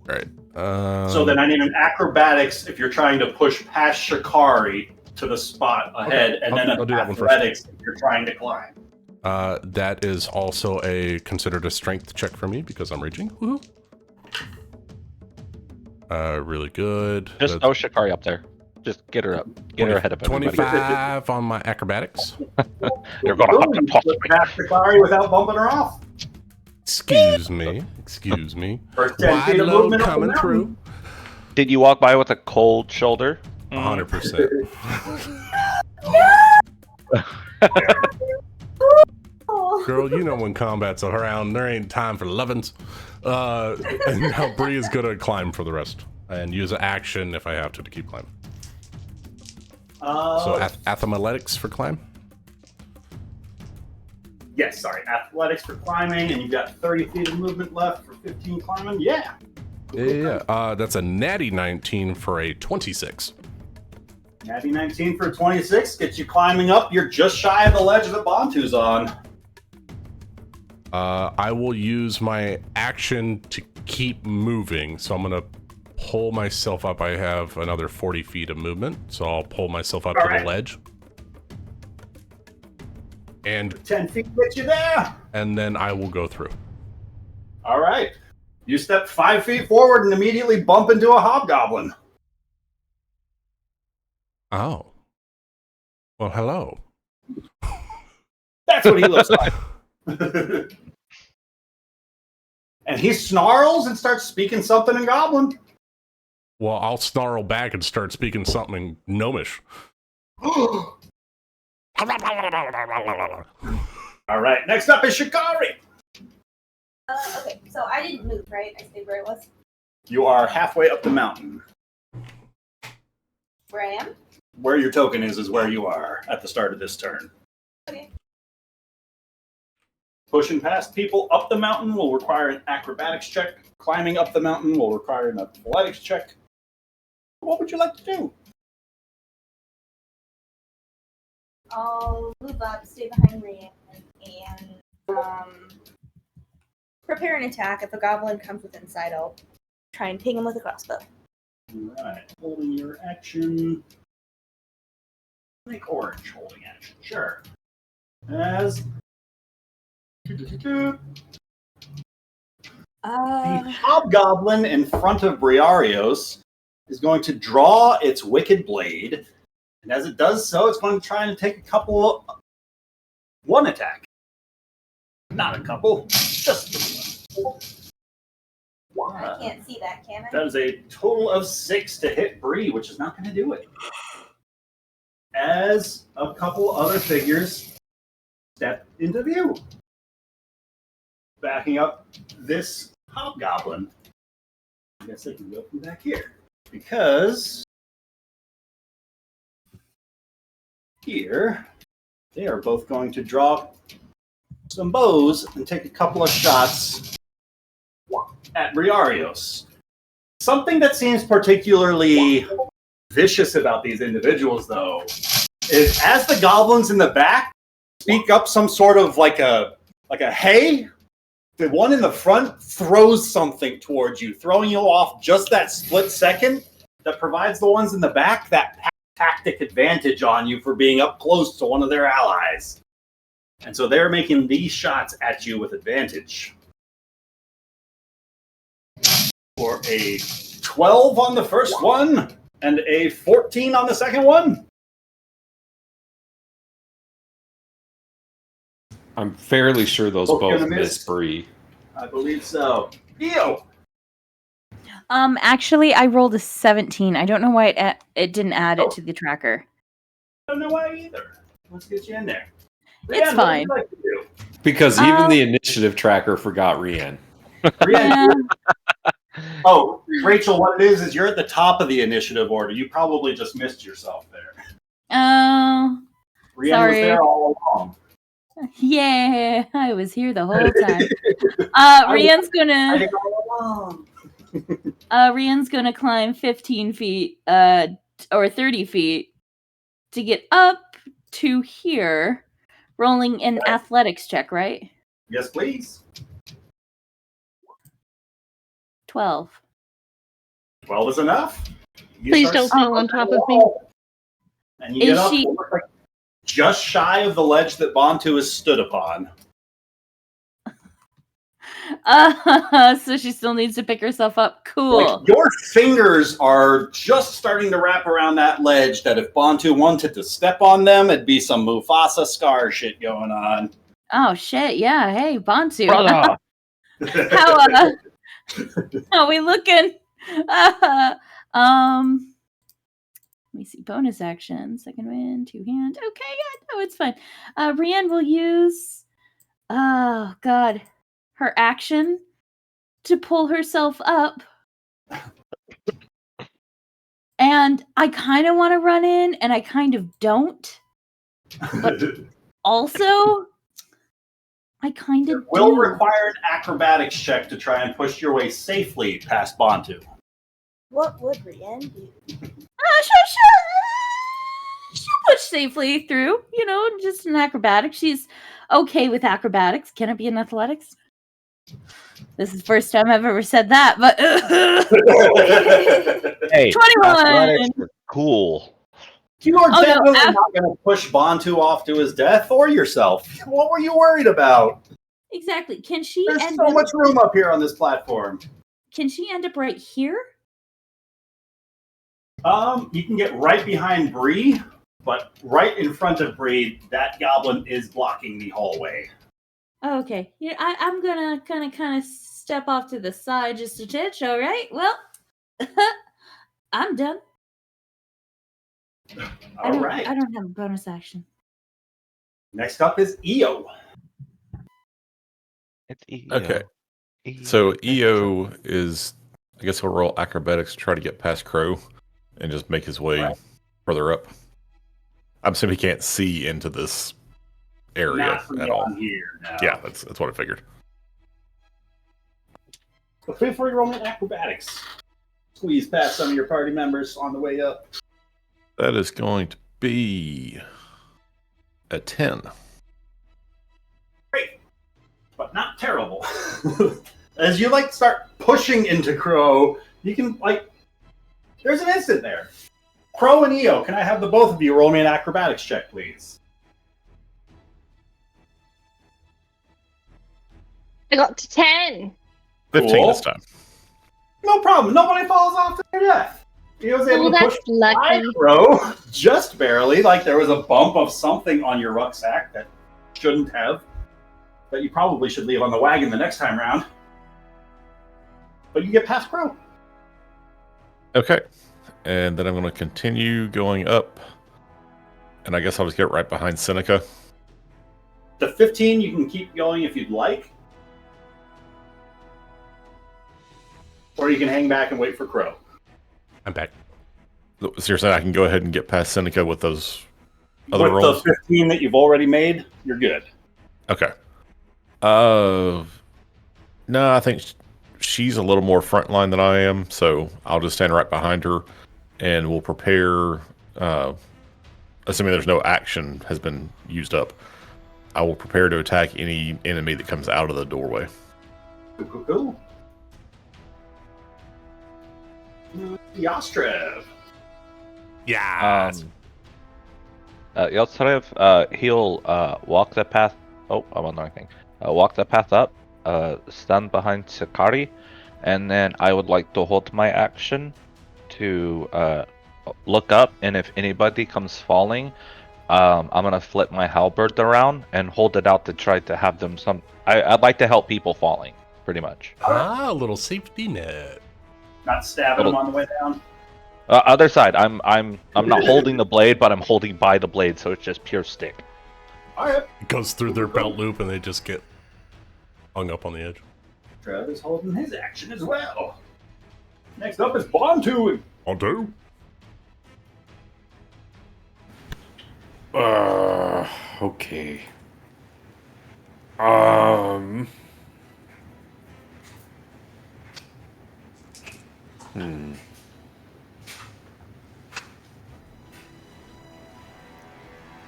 All right. So then I need an acrobatics if you're trying to push past Shikari to the spot ahead, and then an athletics if you're trying to climb. That is also considered a strength check for me because I'm reaching. Woohoo! Really good. Just throw Shikari up there. Just get her up. Get her ahead of everybody. 25 on my acrobatics. You're gonna have to toss me. Past Shikari without bumping her off. Excuse me. Excuse me. First 10 Wide feet of load movement up the coming mountain. through. Did you walk by with a cold shoulder? 100%. Girl, you know when combat's around, there ain't time for lovin's. And now Bree is gonna climb for the rest and use an action if I have to keep climbing. So athletics for climb? Yes, sorry. Athletics for climbing, and you've got 30 feet of movement left for 15 climbing. Yeah. Yeah. That's a natty 19 for a 26. Natty 19 for 26 gets you climbing up. You're just shy of the ledge that Bantu's on. I will use my action to keep moving, so I'm gonna pull myself up. I have another 40 feet of movement, so I'll pull myself up to the ledge. And 10 feet gets you there. And then I will go through. All right. You step 5 feet forward and immediately bump into a hobgoblin. Oh. Well, hello. That's what he looks like. And he snarls and starts speaking something in Goblin. Well, I'll snarl back and start speaking something in Gnomish. All right, next up is Shikari. Okay, so I didn't move, right? I stayed where I was. You are halfway up the mountain. Where I am? Where your token is where you are at the start of this turn. Okay. Pushing past people up the mountain will require an acrobatics check. Climbing up the mountain will require an athletics check. What would you like to do? I'll move up, stay behind Rianne, and prepare an attack. If a goblin comes within sight, I'll try and ping him with a crossbow. Alright, holding your action. Make orange holding action, sure. As the hobgoblin in front of Briarios is going to draw its wicked blade, and as it does so, it's going to try and take one attack. Not a couple, just one. I can't see that, can I? That is a total of 6 to hit Bree, which is not going to do it. As a couple other figures step into view. Backing up this hobgoblin. I guess I can go from back here. Because here, they are both going to draw some bows and take a couple of shots at Briarios. Something that seems particularly vicious about these individuals, though, is as the goblins in the back speak up some sort of like a hey, the one in the front throws something towards you, throwing you off just that split second that provides the ones in the back that tactic advantage on you for being up close to one of their allies. And so they're making these shots at you with advantage. For a 12 on the first one and a 14 on the second one. I'm fairly sure those both miss Bree. I believe so. Eo! Actually, I rolled a 17. I don't know why it didn't add it to the tracker. I don't know why either. Let's get you in there. It's Rian, fine. What would you like to do? Because even the initiative tracker forgot Rian. Yeah. Oh, Rachel, what it is you're at the top of the initiative order. You probably just missed yourself there. Oh. Rian Sorry. was there all along. Yeah, I was here the whole time. Rian's gonna. Rian's gonna climb 15 feet, or 30 feet, to get up to here, rolling an athletics check, right? Yes, please. 12. 12 is enough. Please don't fall on top of me. And you get up like just shy of the ledge that Bantu has stood upon. So she still needs to pick herself up. Cool. Like, your fingers are just starting to wrap around that ledge that if Bantu wanted to step on them, it'd be some Mufasa Scar shit going on. Oh, shit. Yeah. Hey, Bantu. Brother. How are we looking? Let me see. Bonus action. Second wind, two hand. Okay, yeah, no, it's fine. Brienne will use her action to pull herself up. And I kind of want to run in, and I kind of don't. But also, I kind of will require an acrobatics check to try and push your way safely past Bantu. What would Brienne do? She'll push safely through, just an acrobatics. She's okay with acrobatics. Can it be in athletics? This is the first time I've ever said that, but hey, 21. athletics are cool. You are definitely not going to push Bantu off to his death or yourself. What were you worried about? Exactly. Can she? There's so much room up here on this platform. Can she end up right here? You can get right behind Bree, but right in front of Bree, that goblin is blocking the hallway. Oh, okay. Yeah, I'm gonna kind of step off to the side just a touch. All right. Well, I'm done. All right. I don't have a bonus action. Next up is Eo. It's Eo. Okay. So Eo is, I guess he'll roll acrobatics to try to get past Crow and just make his way further up. I'm assuming he can't see into this area at all. Here, no. Yeah, that's what I figured. But feel free to roll in acrobatics. Squeeze past some of your party members on the way up. That is going to be a 10. Great, but not terrible. As you start pushing into Crow, you can there's an instant there. Crow and Eo, can I have the both of you roll me an acrobatics check, please? I got to 10. 15 this time. No problem. Nobody falls off to their death. He was able to push lucky. Crow just barely. There was a bump of something on your rucksack that shouldn't have. That you probably should leave on the wagon the next time around. But you get past Crow. Okay. And then I'm going to continue going up. And I guess I'll just get right behind Seneca. The 15, you can keep going if you'd like. Or you can hang back and wait for Crow. I'm back. Seriously, I can go ahead and get past Seneca with those other rolls? With the 15 that you've already made, you're good. Okay. No, I think she's a little more frontline than I am, so I'll just stand right behind her, and we'll prepare, assuming there's no action has been used up, I will prepare to attack any enemy that comes out of the doorway. Cool. Yostrev. Yeah. Yostrev, he'll walk the path. Oh, I'm on the wrong thing. Walk the path up, stand behind Sakari, and then I would like to hold my action to look up, and if anybody comes falling, I'm gonna flip my halberd around and hold it out to try to have them I'd like to help people falling, pretty much. Ah, a little safety net. Not stabbing them on the way down. Other side. I'm not holding the blade, but I'm holding by the blade, so it's just pure stick. All right. It goes through their belt loop and they just get hung up on the edge. Trev is holding his action as well. Next up is Bontu. Bontu? Okay.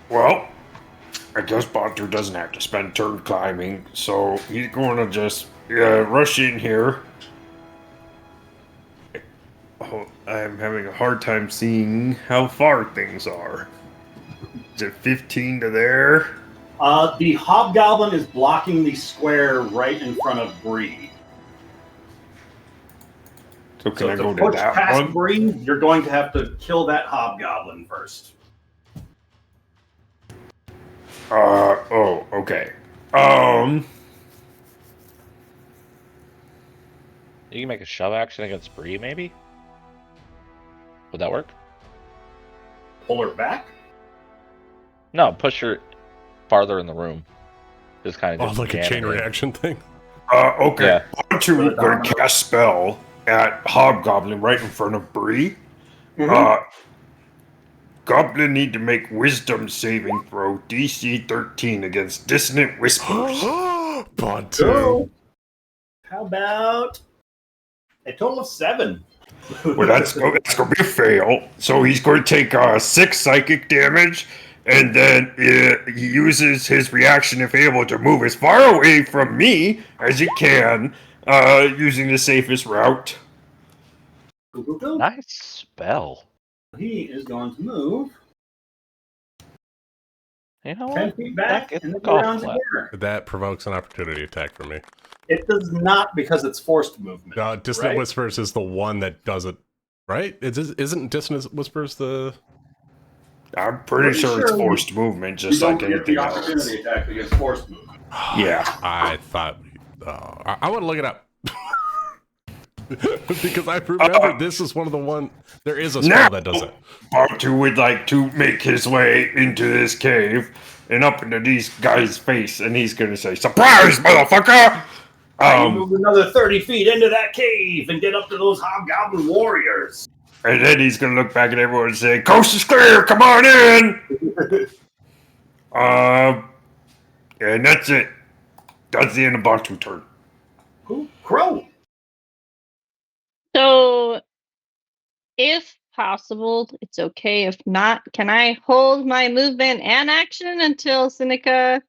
Well, I guess Bonter doesn't have to spend turn climbing, so he's going to just rush in here. Oh, I'm having a hard time seeing how far things are. Is it 15 to there? The hobgoblin is blocking the square right in front of Bree. So can I go to push that past one? Bree, you're going to have to kill that hobgoblin first. Oh, okay. You can make a shove action against Bree, maybe? Would that work? Pull her back? No, push her farther in the room. Just kind of Oh, like a chain reaction thing? Okay. Yeah. Bontu going to cast spell at Hobgoblin right in front of Bree. Goblin need to make wisdom saving throw DC 13 against dissonant whispers. Bontu. So, how about a total of 7? Well, that's going to be a fail. So he's going to take 6 psychic damage, and then he uses his reaction, if able, to move as far away from me as he can, using the safest route. Nice spell. He is going to move You know 10 what? feet back It's and then golf around clap. here. That provokes an opportunity attack for me. It does not because it's forced movement. Dissonant right? Whispers is the one that does it, right? Isn't Dissonant Whispers the... I'm pretty sure it's forced movement, just like anything else. Opportunity attack against forced movement. Yeah. I thought... I want to look it up. Because I remember this is one of the one... There is a spell that does it. Bontu would like to make his way into this cave and up into these guys' face, and he's going to say, "Surprise, motherfucker!" You move another 30 feet into that cave and get up to those hobgoblin warriors. And then he's going to look back at everyone and say, "Coast is clear, come on in!" And that's it. That's the end of Bontu's turn. Who? Crow. So, if possible, it's okay. If not, can I hold my movement and action until Seneca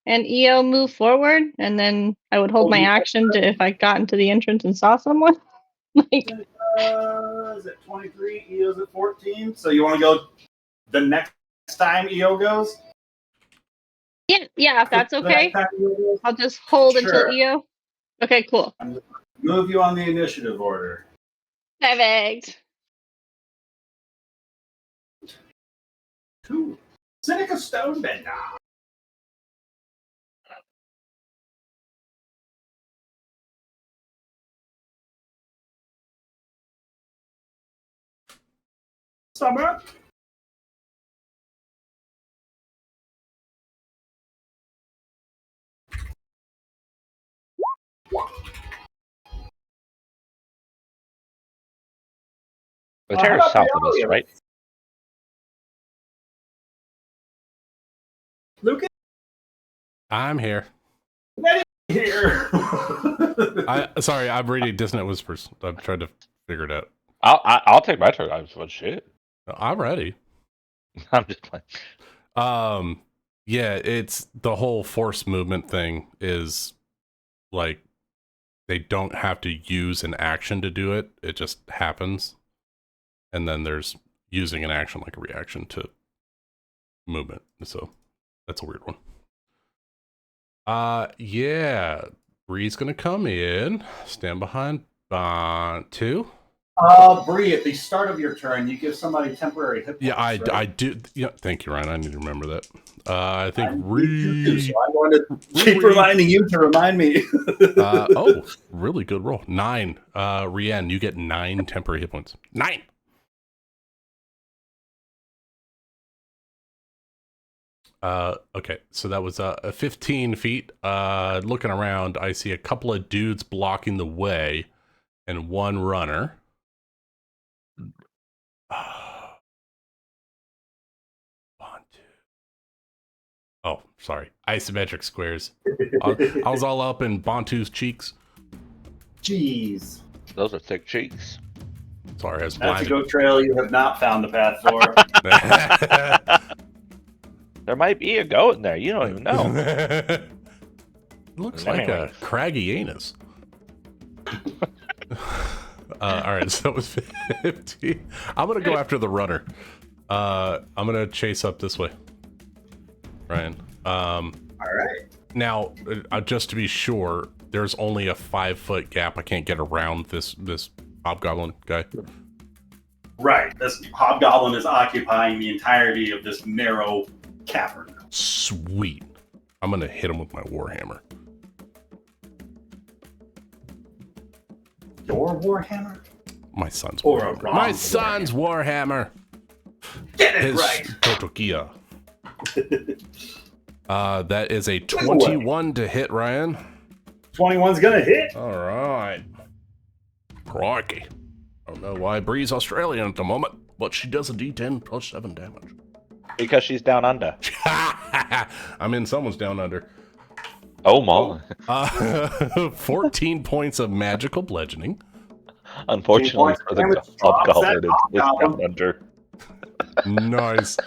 and EO move forward? And then I would hold my action to if I got into the entrance and saw someone? Like, is it 23? EO's at 14. So you want to go the next time EO goes? yeah, if that's okay. I'll just hold until EO. Okay, cool. Move you on the initiative order. Perfect. Cool. Seneca Stonebender. Summer. The chair is south of us, right? Lucas? I'm here. Here. Sorry, I'm reading Dissonant Whispers. I'm trying to figure it out. I'll take my turn. Shit. I'm ready. I'm just playing. Yeah, it's the whole force movement thing is like they don't have to use an action to do it. It just happens. And then there's using an action like a reaction to movement. So that's a weird one. Yeah. Bree's gonna come in. Stand behind Bontu. Bree, at the start of your turn, you give somebody temporary hit points. Yeah, right? I do. Yeah, thank you, Ryan. I need to remember that. I think So I'm going to keep reminding you to remind me. Oh, really good roll. 9. Rian, you get 9 temporary hit points. 9. Okay, so that was 15 feet. Looking around, I see a couple of dudes blocking the way and one runner. Oh, sorry. Isometric squares. I was all up in Bantu's cheeks. Jeez. Those are thick cheeks. Sorry, I was That's blinded. a goat trail you have not found the path for. There might be a goat in there. You don't even know. Looks like a craggy anus. All right, so that was 15. I'm going to go after the runner. I'm going to chase up this way. Ryan. All right. Now, just to be sure, there's only a 5-foot gap. I can't get around this hobgoblin guy. Right. This hobgoblin is occupying the entirety of this narrow cavern. Sweet. I'm going to hit him with my warhammer. Your warhammer? My son's Or warhammer. a My son's warhammer. Get it His right. Totokia. That is a 21 to hit, Ryan. 21's gonna hit. All right. Crikey. I don't know why Bree's Australian at the moment, but she does a D10 plus 7 damage. Because she's down under. I mean, someone's down under. Oh, my. 14 points of magical bludgeoning. Unfortunately for the hobgoblin, it's down under. Nice.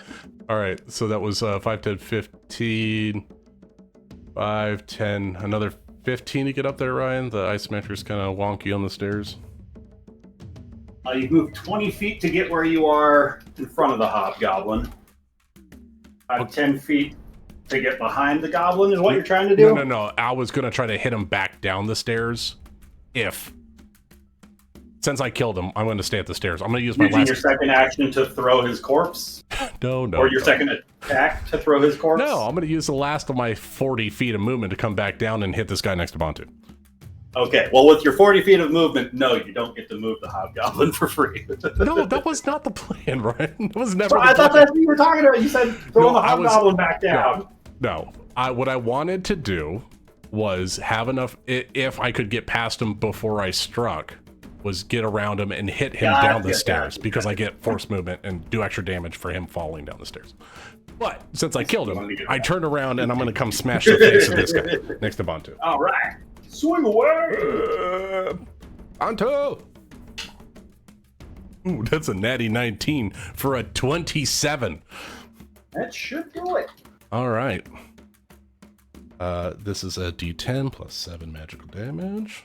All right, so that was 5, 10, 15, 5, 10, another 15 to get up there, Ryan. The isometric's kind of wonky on the stairs. You move 20 feet to get where you are in front of the hobgoblin. 10 feet to get behind the goblin is what you're trying to do? No. I was going to try to hit him back down the stairs. Since I killed him, I'm going to stay at the stairs. I'm going to use my your second action to throw his corpse? No. Or your second attack to throw his corpse? No, I'm going to use the last of my 40 feet of movement to come back down and hit this guy next to Bantu. Okay, well, with your 40 feet of movement, no, you don't get to move the hobgoblin for free. No, that was not the plan, Ryan. It was never. I thought that's what you were talking about. You said throwing the hobgoblin back down. No. What I wanted to do was have enough. If I could get past him before I struck, was get around him and hit him down the stairs because I get force movement and do extra damage for him falling down the stairs. But since I killed him, I turned around and I'm going to come smash the face of this guy next to Bantu. All right. Swing away! Bantu! Ooh, that's a natty 19 for a 27. That should do it. All right. This is a D10 plus 7 magical damage.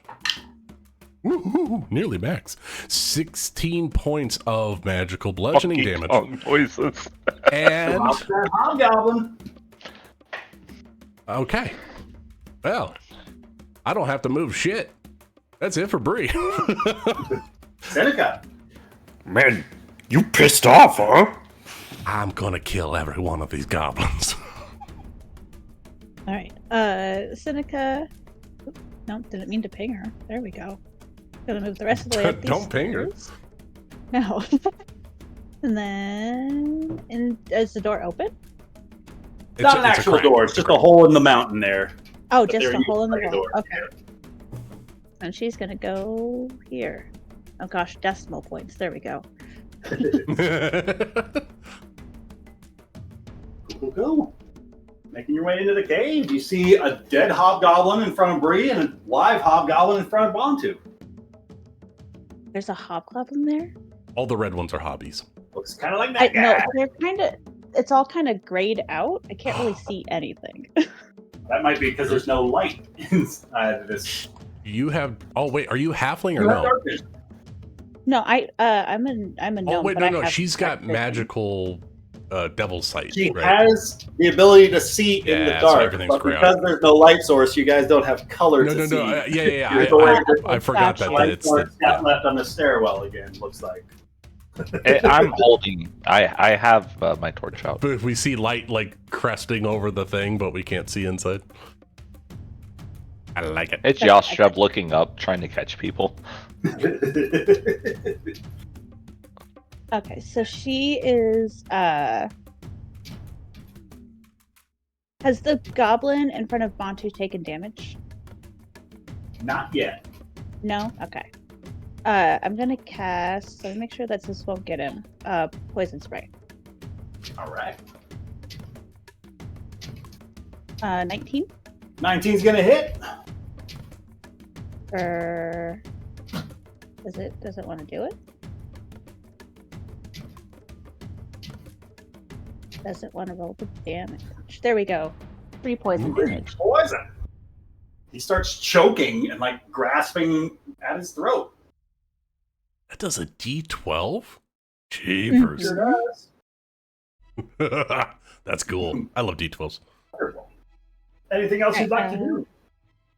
Woo-hoo, nearly max. 16 points of magical bludgeoning damage. Voices. And hobgoblin. Okay. Well, I don't have to move shit. That's it for Bree. Seneca. Man, you pissed off, huh? I'm gonna kill every one of these goblins. All right. Seneca. No, didn't mean to ping her. There we go. Gonna move the rest of the way up these Don't ping her. No. And then, is the door open? It's not an actual door. It's just a hole in the mountain there. Oh, just a hole in the wall. Okay. And she's gonna go here. Oh gosh, decimal points. There we go. Go. Making your way into the cave, you see a dead hobgoblin in front of Bree and a live hobgoblin in front of Bantu. There's a hobgoblin there? All the red ones are hobbies. Looks kind of like that guy. No, they're kind of. It's all kind of grayed out. I can't really see anything. That might be because there's no light inside of this. You have. Oh wait, are you halfling or no? No, I'm a gnome. Oh wait, but no. I have She's got vision. magical devil sight. She right? has the ability to see in the Yeah, so dark, everything's but gray. because there's no light source, you guys don't have color No, to no, see. no. Yeah. I forgot that light it's source got yeah. left on the stairwell again. Looks like. I'm holding. I have my torch out. But if we see light like cresting over the thing, but we can't see inside. I like it. It's Yashtrub looking up, trying to catch people. Okay, so she is has the goblin in front of Bantu taken damage? Not yet. No? Okay. I'm gonna cast, so make sure that this won't get him. Poison spray. Alright. 19? 19's gonna hit. Does it want to do it? Doesn't want to roll the damage. There we go. 3 poison damage. Poison. He starts choking and like grasping at his throat. That does a D12? Jeepers. Sure does. That's cool. I love D12s. Wonderful. Anything else you'd like to do?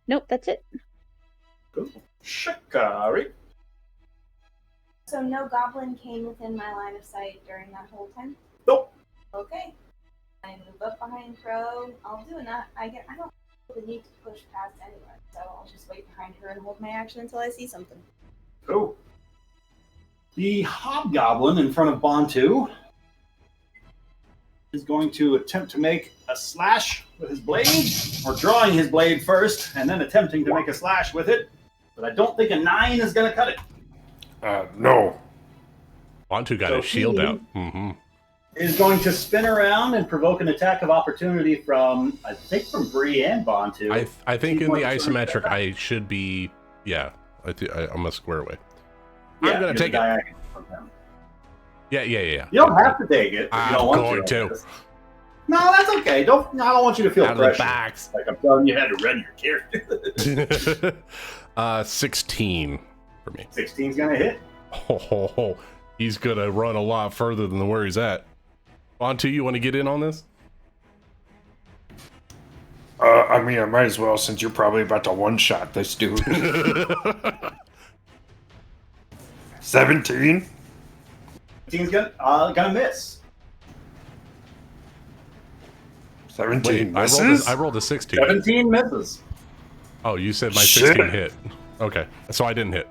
Nope, that's it. Cool. Shikari. So no goblin came within my line of sight during that whole time? Nope. Okay. I move up behind Crow. I'll do enough. I don't really need to push past anyone, so I'll just wait behind her and hold my action until I see something. Cool. The hobgoblin in front of Bantu is going to attempt to make a slash with his blade, or drawing his blade first, and then attempting to make a slash with it. But I don't think a 9 is going to cut it. No. Bantu got his shield out. Mm-hmm. Is going to spin around and provoke an attack of opportunity from, I think, from Bree and Bantu. I think in the isometric, I should be, yeah, I'm a square away. Yeah, I'm going to take it. From him. Yeah. You don't have to take it. If you don't want going to. No, that's okay. I don't want you to feel Out of the pressure. box. Like I'm telling you how to run your character. 16 for me. 16's gonna hit. Oh, he's gonna run a lot further than where he's at. Bantu, you want to get in on this? I mean, I might as well, since you're probably about to one-shot this dude. 17? 17's gonna miss. 17 Wait, misses? I rolled a 16. 17 misses. Oh, you said my Shit. 16 hit. Okay, so I didn't hit.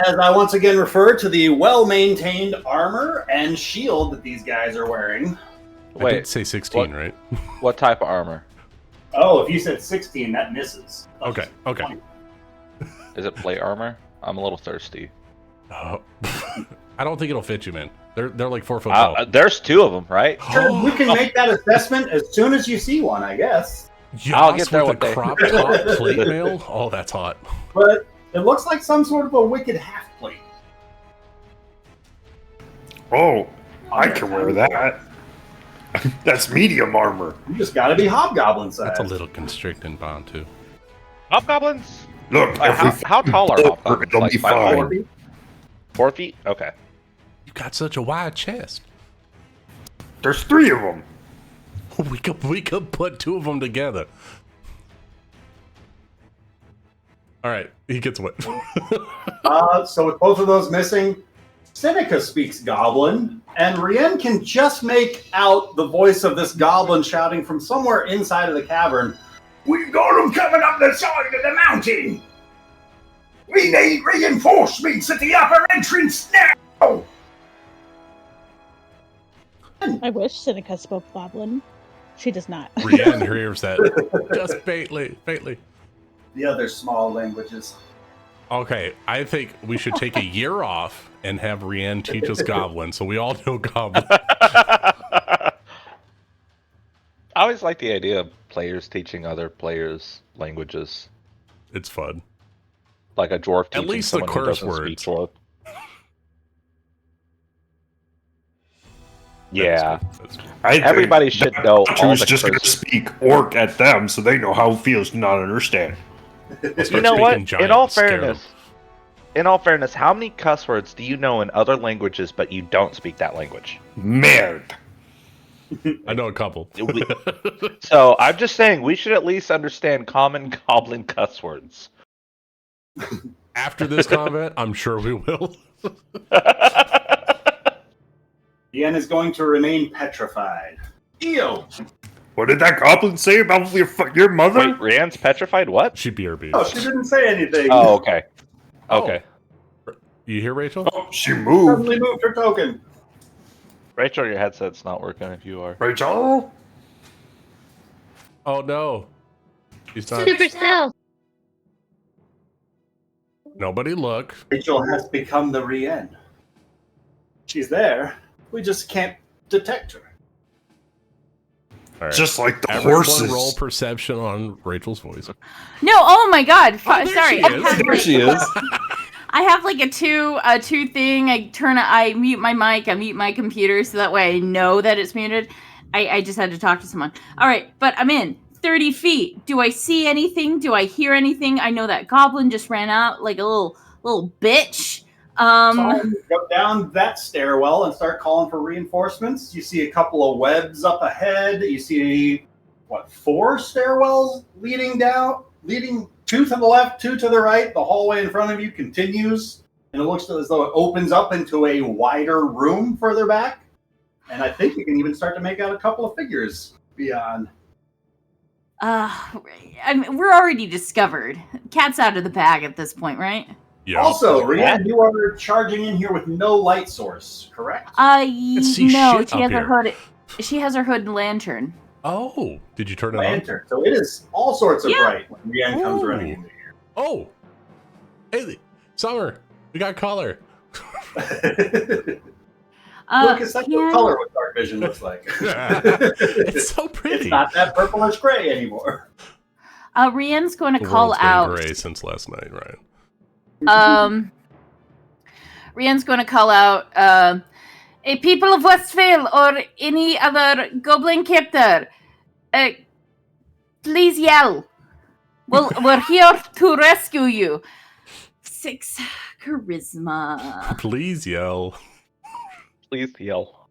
As I once again refer to the well-maintained armor and shield that these guys are wearing. I did say 16, right? What type of armor? Oh, if you said 16, that misses. Okay. Is it plate armor? I'm a little thirsty. I don't think it'll fit you, man. They're like 4 foot tall. There's 2 of them, right? Sure, you can make that assessment as soon as you see one, I guess. I'll get there with one a day. crop top plate mail. Oh, that's hot. But it looks like some sort of a wicked half plate. Oh, I can wear that. That's medium armor. You just gotta be hobgoblin size. That's a little constricting, Bantu. Hobgoblins? Look, How tall are hobgoblins? It'll Like be 5 fine. feet? 4 feet? Okay. You got such a wide chest. There's 3 of them. We could put 2 of them together. All right, he gets what? So with both of those missing, Seneca speaks Goblin, and Rien can just make out the voice of this Goblin shouting from somewhere inside of the cavern. "We've got them coming up the side of the mountain! We need reinforcements at the upper entrance now!" I wish Seneca spoke Goblin. She does not. Rien hears that just faintly. The other small languages. Okay, I think we should take a year off and have Rien teach us Goblin, so we all know Goblin. I always like the idea of players teaching other players languages. It's fun. Like a dwarf teaching At least the someone who curse doesn't speak words. dwarf. Yeah. Everybody should know all Who's the just going to curses. speak orc at them so they know how it feels to not understand. You know what? In all fairness, how many cuss words do you know in other languages but you don't speak that language? Merde. I know a couple. So I'm just saying we should at least understand common goblin cuss words. After this combat, I'm sure we will. Ian is going to remain petrified. Eo! What did that goblin say about your mother? Wait, Rianne's petrified? What? She BRB. Oh, she didn't say anything. Oh, okay. Okay. You hear Rachel? Oh, she moved. Suddenly moved her token. Rachel, your headset's not working if you are. Rachel? Oh no. She's not. Super stealth. Nobody look. Rachel has become the Rienne. She's there. We just can't detect her. All right. Just like the Everyone horses. roll perception on Rachel's voice. No, oh my god. Oh, there Sorry. she is. There she is. I have like a two thing. I mute my mic, I mute my computer so that way I know that it's muted. I just had to talk to someone. All right, but I'm in 30 feet. Do I see anything? Do I hear anything? I know that goblin just ran out like a little bitch. Go down that stairwell and start calling for reinforcements. You see a couple of webs up ahead. You see, 4 stairwells leading two to the left, 2 to the right. The hallway in front of you continues, and it looks as though it opens up into a wider room further back. And I think you can even start to make out a couple of figures beyond. I mean, we're already discovered. Cat's out of the bag at this point, right? Yeah. Also, Rianne, you are charging in here with no light source, correct? No, see she shit has up her here. hood. She has her hood and lantern. Oh, did you turn it Lantern. So it is all sorts of Yeah. bright when Rianne comes Ooh. running into here. on? Oh. Hey, Summer. We got color. Lucas, that's what color what dark vision looks like. It's so pretty. It's not that purplish gray anymore. Rianne's going to The call world's been out. gray since last night, right? Rianne's going to call out, a people of Westvale or any other goblin captor, please yell. We're here to rescue you. 6 charisma. Please yell. Please yell.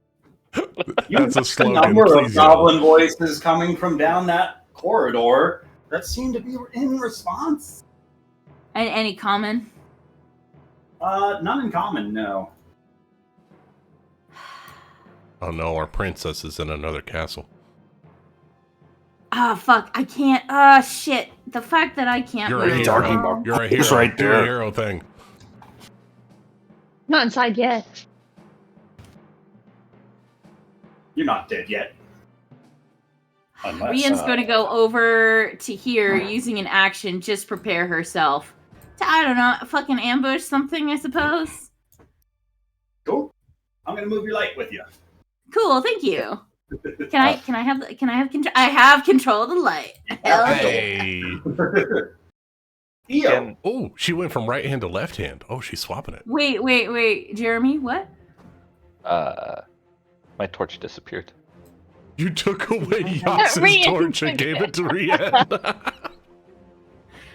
That's a A slogan. number of Please yell. goblin voices coming from down that corridor that seem to be in response. And any common? None in common, no. Oh no, our princess is in another castle. Ah, fuck, I can't. Ah, shit. The fact that I can't You're a move. talking hero. about- You're a He's hero. right Do a there. hero thing. Not inside yet. You're not dead yet. Unless, Rianne's going to go over to here using an action, just prepare herself to, I don't know, fucking ambush something, I suppose. Cool. I'm gonna move your light with you. Cool, thank you. Can I have control? I have control of the light. Hell yeah. Hey. Eo. Oh, she went from right hand to left hand. Oh, she's swapping it. Wait, Jeremy, what? My torch disappeared. You took away Yas's Rianne torch and gave it to Rianne.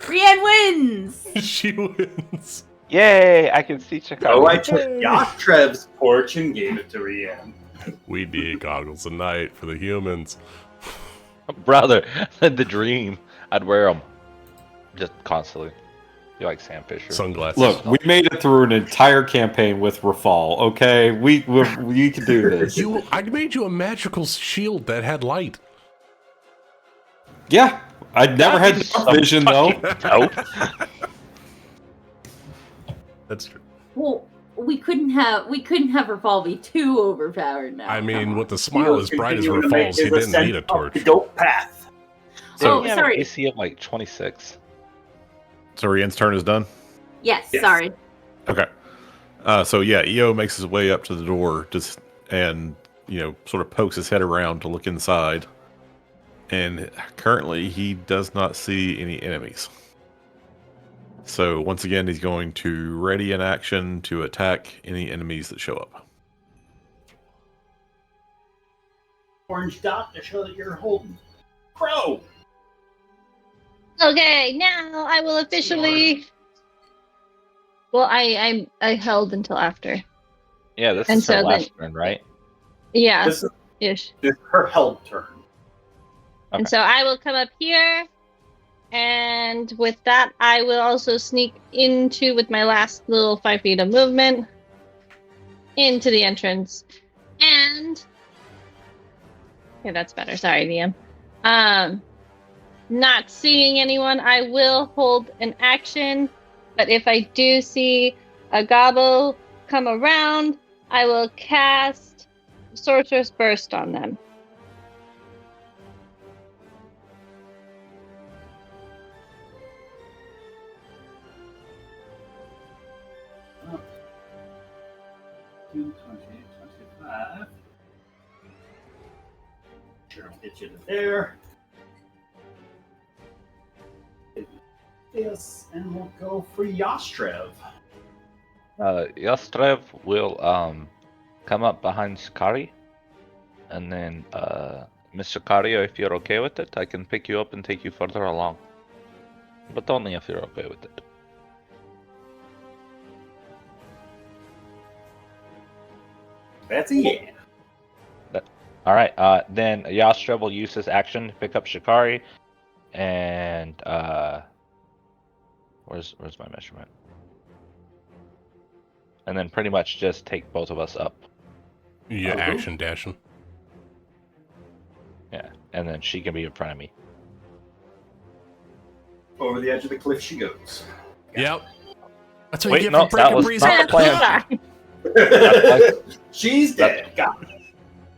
Rianne wins! She wins. Yay! I can see Chicago. Oh, I took Yashtrev's torch and gave it to Rianne. We need goggles of night for the humans. Brother, the dream. I'd wear them just constantly. You like Sam Fisher? Sunglasses. Look, we made it through an entire campaign with Rafal. Okay, we can do this. I made you a magical shield that had light. Yeah, I'd never had dark vision though. No. That's true. Well, we couldn't have Rafal be too overpowered now. I mean, Come with the on. smile as bright as Continuing to make Rafal's, he his didn't ascent need a up torch. The goat path. So Oh, sorry. AC of like 26. So Rianne's turn is done? Yes, Yes. sorry. Okay. So yeah, EO makes his way up to the door and sort of pokes his head around to look inside. And currently he does not see any enemies. So once again, he's going to ready an action to attack any enemies that show up. Orange dot to show that you're holding. Crow. Okay, now I will officially. Well, I held until after. Yeah, this And is her so last then- turn, right? Yeah, This is Ish. It's her held turn. Okay. And so I will come up here, and with that, I will also sneak into, with my last little 5 feet of movement, into the entrance. And okay, that's better. Sorry, DM. Not seeing anyone, I will hold an action. But if I do see a gobble come around, I will cast Sorcerer's Burst on them. Oh. 20, 25. Sure, I'll get you to there. This, and we'll go for Yastrev. Yastrev will come up behind Shikari, and then Miss Shikari, if you're okay with it, I can pick you up and take you further along. But only if you're okay with it. That's a yeah. All right. Then Yastrev will use his action to pick up Shikari, and where's my measurement? And then pretty much just take both of us up. Yeah, action dashing. Yeah, and then she can be in front of me. Over the edge of the cliff she goes. Yep. That's what Wait, you get no, for that breaking was Bree's not the head. plan. She's dead. Got it.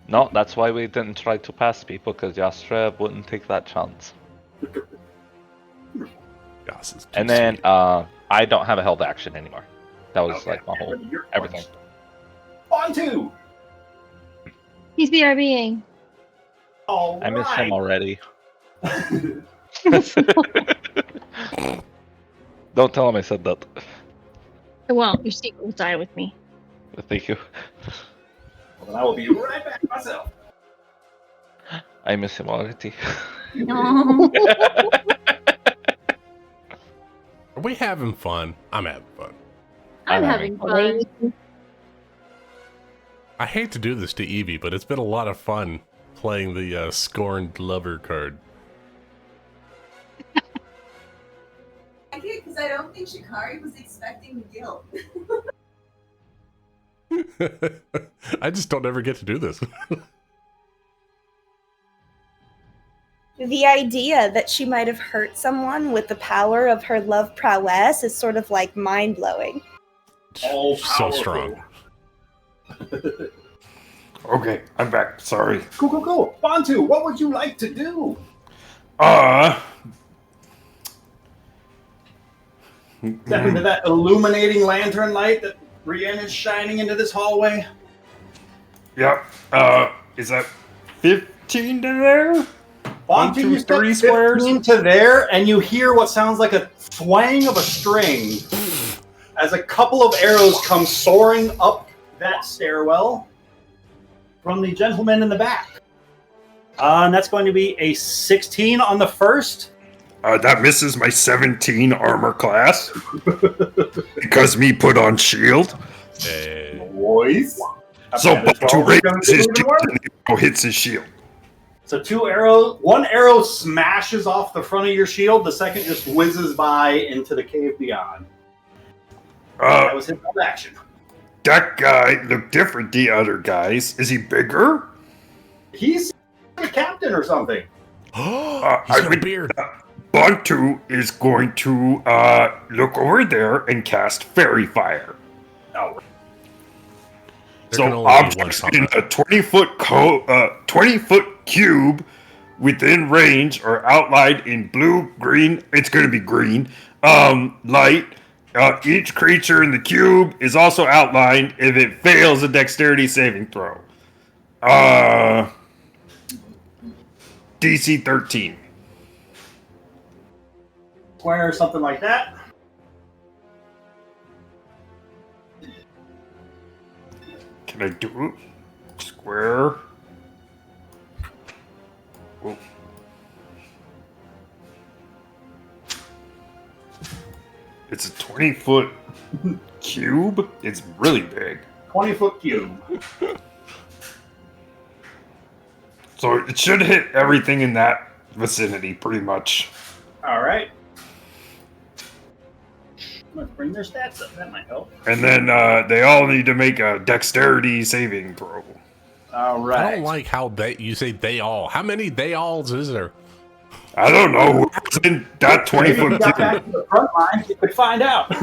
No, that's why we didn't try to pass people, because Yastrev wouldn't take that chance. And then I don't have a held action anymore. That was like my whole everything. On two. He's BRBing. All I miss him already. Don't tell him I said that. I won't. Your secret will die with me. Thank you. Well, then I will be right back myself. I miss him already. No. Are we having fun? I'm having fun. I'm having fun. I hate to do this to Evie, but it's been a lot of fun playing the scorned lover card. I can't, because I don't think Shikari was expecting the guilt. I just don't ever get to do this. The idea that she might have hurt someone with the power of her love prowess is sort of like mind-blowing. So strong. Okay, I'm back. Sorry. Cool. Bantu, what would you like to do? Step into that illuminating lantern light that Brienne is shining into this hallway. Yep. Is that 15 to there? Bantu, you step 15 squares to there, and you hear what sounds like a twang of a string as a couple of arrows come soaring up that stairwell from the gentleman in the back. And that's going to be a 16 on the first. That misses my 17 armor class. Because me put on shield. Boys. So Bantu raises his shield and the arrow hits his shield. So one arrow smashes off the front of your shield, the second just whizzes by into the cave beyond. That was his action. That guy looked different than the other guys. Is he bigger? He's a captain or something. He's got a beard. Bantu is going to look over there and cast Fairy Fire. Oh. So objects in a 20-foot cube within range are outlined in blue, green. It's going to be green. Light. Each creature in the cube is also outlined if it fails a dexterity saving throw. DC 13. Square or something like that. Can I do it? Square. Oh. It's a 20-foot cube. It's really big. 20-foot cube. So it should hit everything in that vicinity, pretty much. All right. Let's bring their stats up. That might help. And then they all need to make a dexterity saving throw. All right. I don't like how you say they all. How many they alls is there? I don't know. Whoever's in that 20-foot Maybe got back to the front line, you could find out.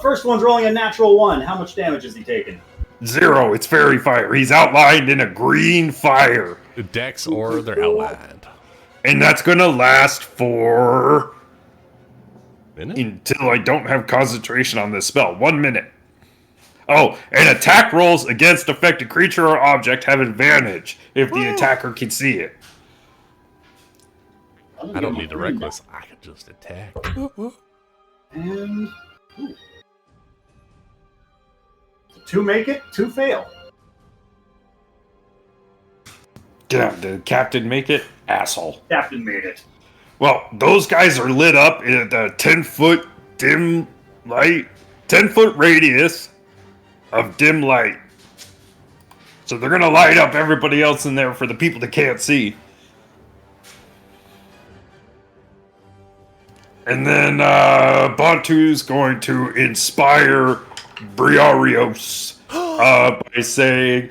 First one's rolling a natural 1. How much damage is he taking? 0. It's fairy fire. He's outlined in a green fire. The dex or they're outlined. And that's going to last for... Minute? Until I don't have concentration on this spell. 1 minute. Oh, and attack rolls against affected creature or object have advantage if the attacker can see it. I don't need the reckless. I can just attack. And 2 make it, 2 fail. Did Captain make it? Asshole. Captain made it. Well, those guys are lit up in a 10-foot dim light, 10-foot radius of dim light. So they're going to light up everybody else in there for the people that can't see. And then Bantu's going to inspire Briarios by saying,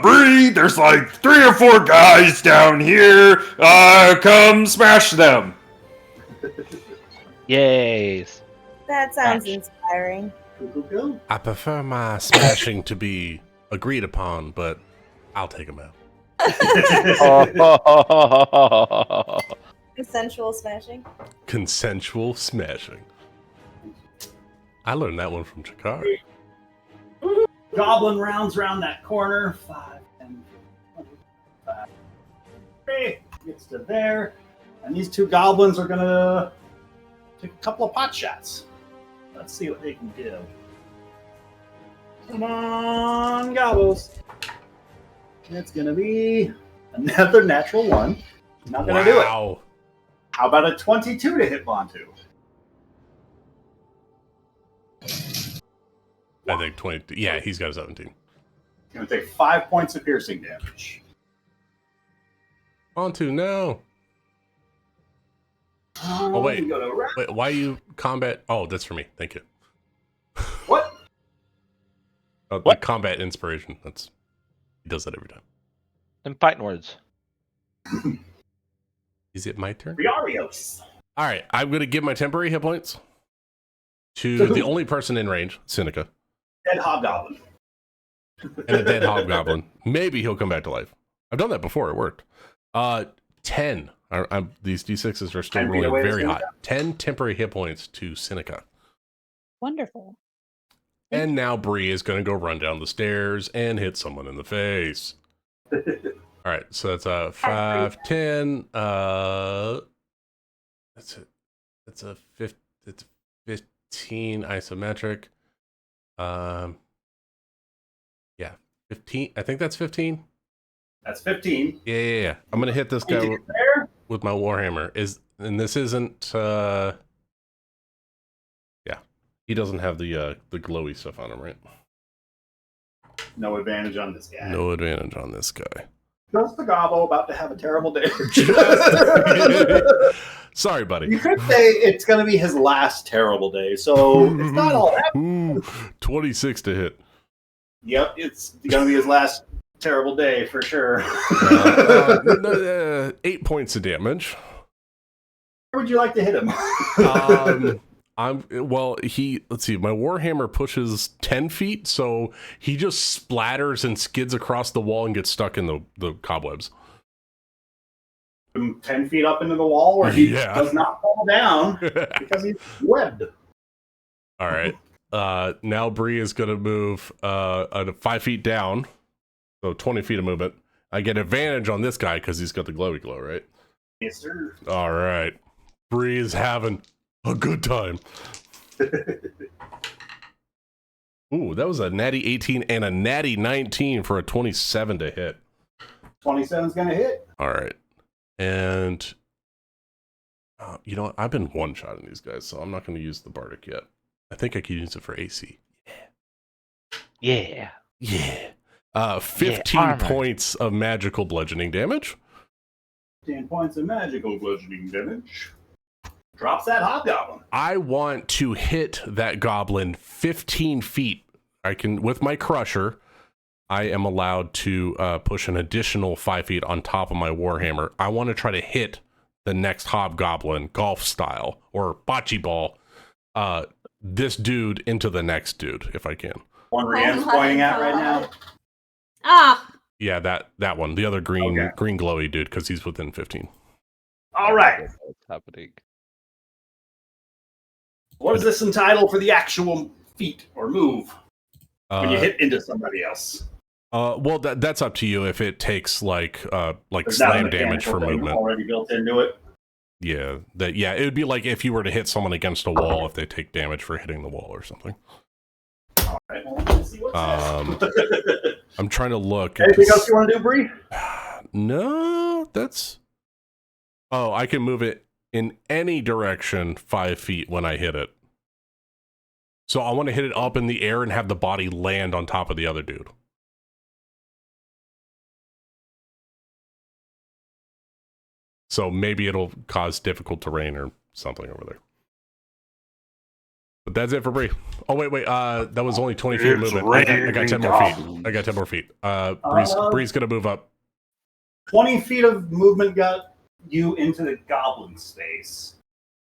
Bree, there's like 3 or 4 guys down here. Come smash them. Yes. That sounds inspiring. I prefer my smashing to be agreed upon, but I'll take them out. Consensual smashing. Consensual smashing. I learned that one from Chikari. Goblin rounds around that corner. 5, 10, 25. 3 gets to there. And these 2 goblins are going to take a couple of pot shots. Let's see what they can do. Come on, gobbles. It's going to be another natural 1. Not going to do it. How about a 22 to hit Bantu? I think 20. Yeah, he's got a 17. He's going to take 5 points of piercing damage. Bantu, no. Oh, wait. Wait, why you combat? Oh, that's for me. Thank you. What? Oh, what? The combat inspiration. He does that every time. In fighting words. Is it my turn? Briarios. All right, I'm going to give my temporary hit points to the only person in range, Seneca. Dead hobgoblin. And a dead hobgoblin. Maybe he'll come back to life. I've done that before. It worked. 10. These D6s are still rolling very hot. 10 temporary hit points to Seneca. Wonderful. And now Bree is going to go run down the stairs and hit someone in the face. All right, so that's a 5, 10. That's a 15 isometric. Yeah, 15. I think that's 15. That's 15. Yeah. I'm gonna hit this guy with my warhammer. And this isn't. Yeah, he doesn't have the glowy stuff on him, right? No advantage on this guy. No advantage on this guy. Just the gobble about to have a terrible day. Sorry, buddy. You could say it's going to be his last terrible day, so it's not all that. 26 to hit. Yep, it's going to be his last terrible day for sure. 8 points of damage. Where would you like to hit him? Let's see, my warhammer pushes 10 feet, so he just splatters and skids across the wall and gets stuck in the cobwebs. 10 feet up into the wall where he does not fall down because he's webbed. All right. Now Bree is going to move 5 feet down, so 20 feet of movement. I get advantage on this guy because he's got the glowy glow, right? Yes, sir. All right. Bree is having a good time. Ooh, that was a natty 18 and a natty 19 for a 27 to hit. 27's going to hit. All right. And, you know what? I've been one-shotting these guys, so I'm not going to use the Bardic yet. I think I can use it for AC. Yeah. 15 points of magical bludgeoning damage. 10 points of magical bludgeoning damage. Drops that hobgoblin. I want to hit that goblin 15 feet. I can, with my crusher, I am allowed to push an additional 5 feet on top of my warhammer. I want to try to hit the next hobgoblin, golf style, or bocce ball, this dude into the next dude, if I can. One Rianne's pointing at right now. Ah! Yeah, that one. The other green glowy dude, because he's within 15. All right. What's happening? What is this entitled for the actual feat or move when you hit into somebody else? Well, that's up to you if it takes like slam damage for movement. Already built into it. Yeah, it would be like if you were to hit someone against a wall if they take damage for hitting the wall or something. All right, well, let's see what's I'm trying to look. Anything else you want to do, Bree? No, that's. Oh, I can move it in any direction 5 feet when I hit it. So I want to hit it up in the air and have the body land on top of the other dude. So maybe it'll cause difficult terrain or something over there. But that's it for Bree. Oh, wait. That was only 20 feet of movement. I got 10 more feet. I got 10 more feet. Bree's going to move up. 20 feet of movement got you into the goblin space.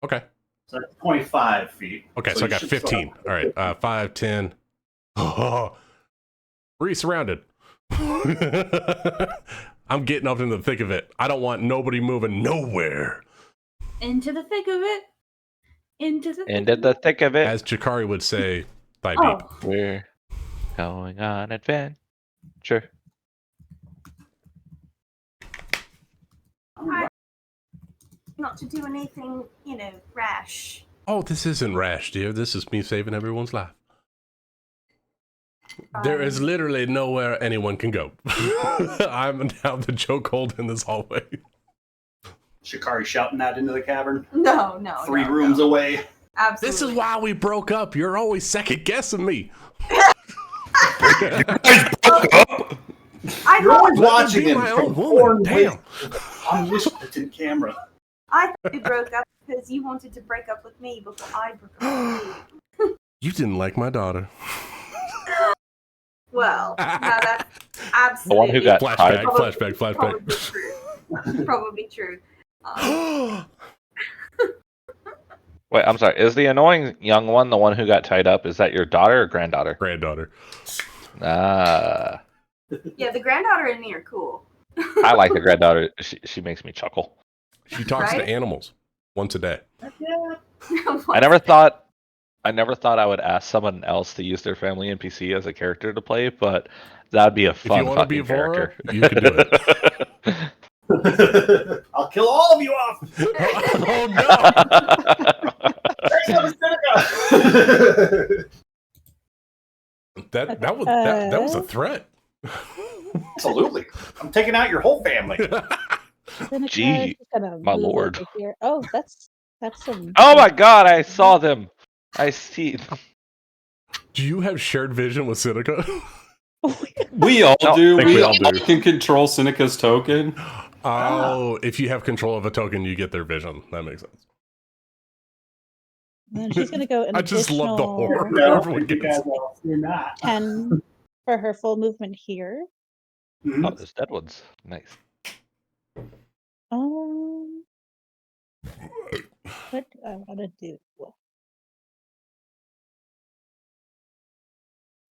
Okay. So that's 25 feet. Okay, so I got 15. All right, 5, 10. Oh, Bree surrounded. I'm getting up in the thick of it. I don't want nobody moving nowhere. Into the thick of it. Into the thick of it. As Chikari would say, thigh deep. We're going on adventure. Not to do anything, rash. Oh, this isn't rash, dear. This is me saving everyone's life. There is literally nowhere anyone can go. I'm now the chokehold in this hallway. Shikari shouting that into the cavern? No. 3 rooms away. Absolutely. This is why we broke up. You're always second guessing me. You're always watching him from foreign Damn. omnipotent camera. I thought we broke up because you wanted to break up with me before I broke up with you. You didn't like my daughter. Well, no, that's absolutely The one who got flashback. Probably true. Wait, I'm sorry. Is the annoying young one the one who got tied up? Is that your daughter or granddaughter? Granddaughter. Ah. Yeah, the granddaughter and me are cool. I like the granddaughter. She makes me chuckle. She talks to animals once a day. I never thought I would ask someone else to use their family NPC as a character to play, but that'd be a fun. If you want to be character. you can do it. I'll kill all of you off. Oh no! that was a threat. Absolutely. I'm taking out your whole family. Gee, my lord. Oh, that's some. Oh my god, I saw them. I see. Do you have shared vision with Seneca? We all do. We all can control Seneca's token. Oh, if you have control of a token, you get their vision. That makes sense. And she's gonna go. I just love the horror. No, Everyone gets you're not. 10 for her full movement here. Oh, there's dead ones. Nice. What do I want to do?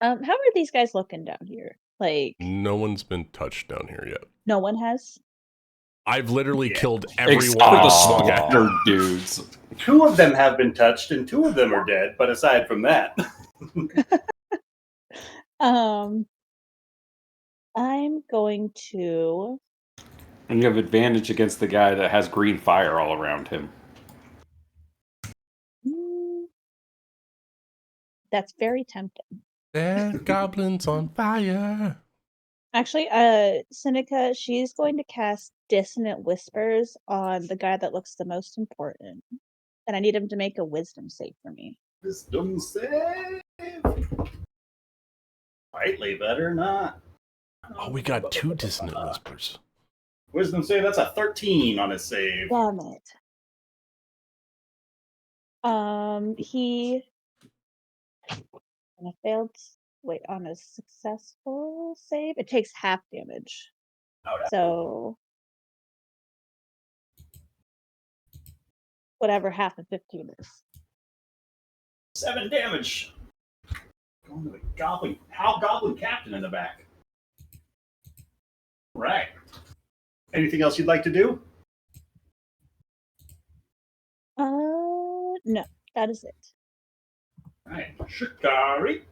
How are these guys looking down here? Like, no one's been touched down here yet. No one has. I've literally killed everyone. Except for the smaller dudes. 2 of them have been touched, and 2 of them are dead. But aside from that, I'm going to. And you have advantage against the guy that has green fire all around him. That's very tempting. That goblin's on fire. Actually, Seneca, she's going to cast Dissonant Whispers on the guy that looks the most important. And I need him to make a wisdom save for me. Wisdom save. Slightly better not. Oh, we got 2 dissonant whispers. Wisdom save, that's a 13 on his save. Damn it. He on a failed on a successful save, it takes half damage. So whatever half of 15 is. 7 damage. Going to the goblin captain in the back. Right. Anything else you'd like to do? No, that is it. Right. Shikari.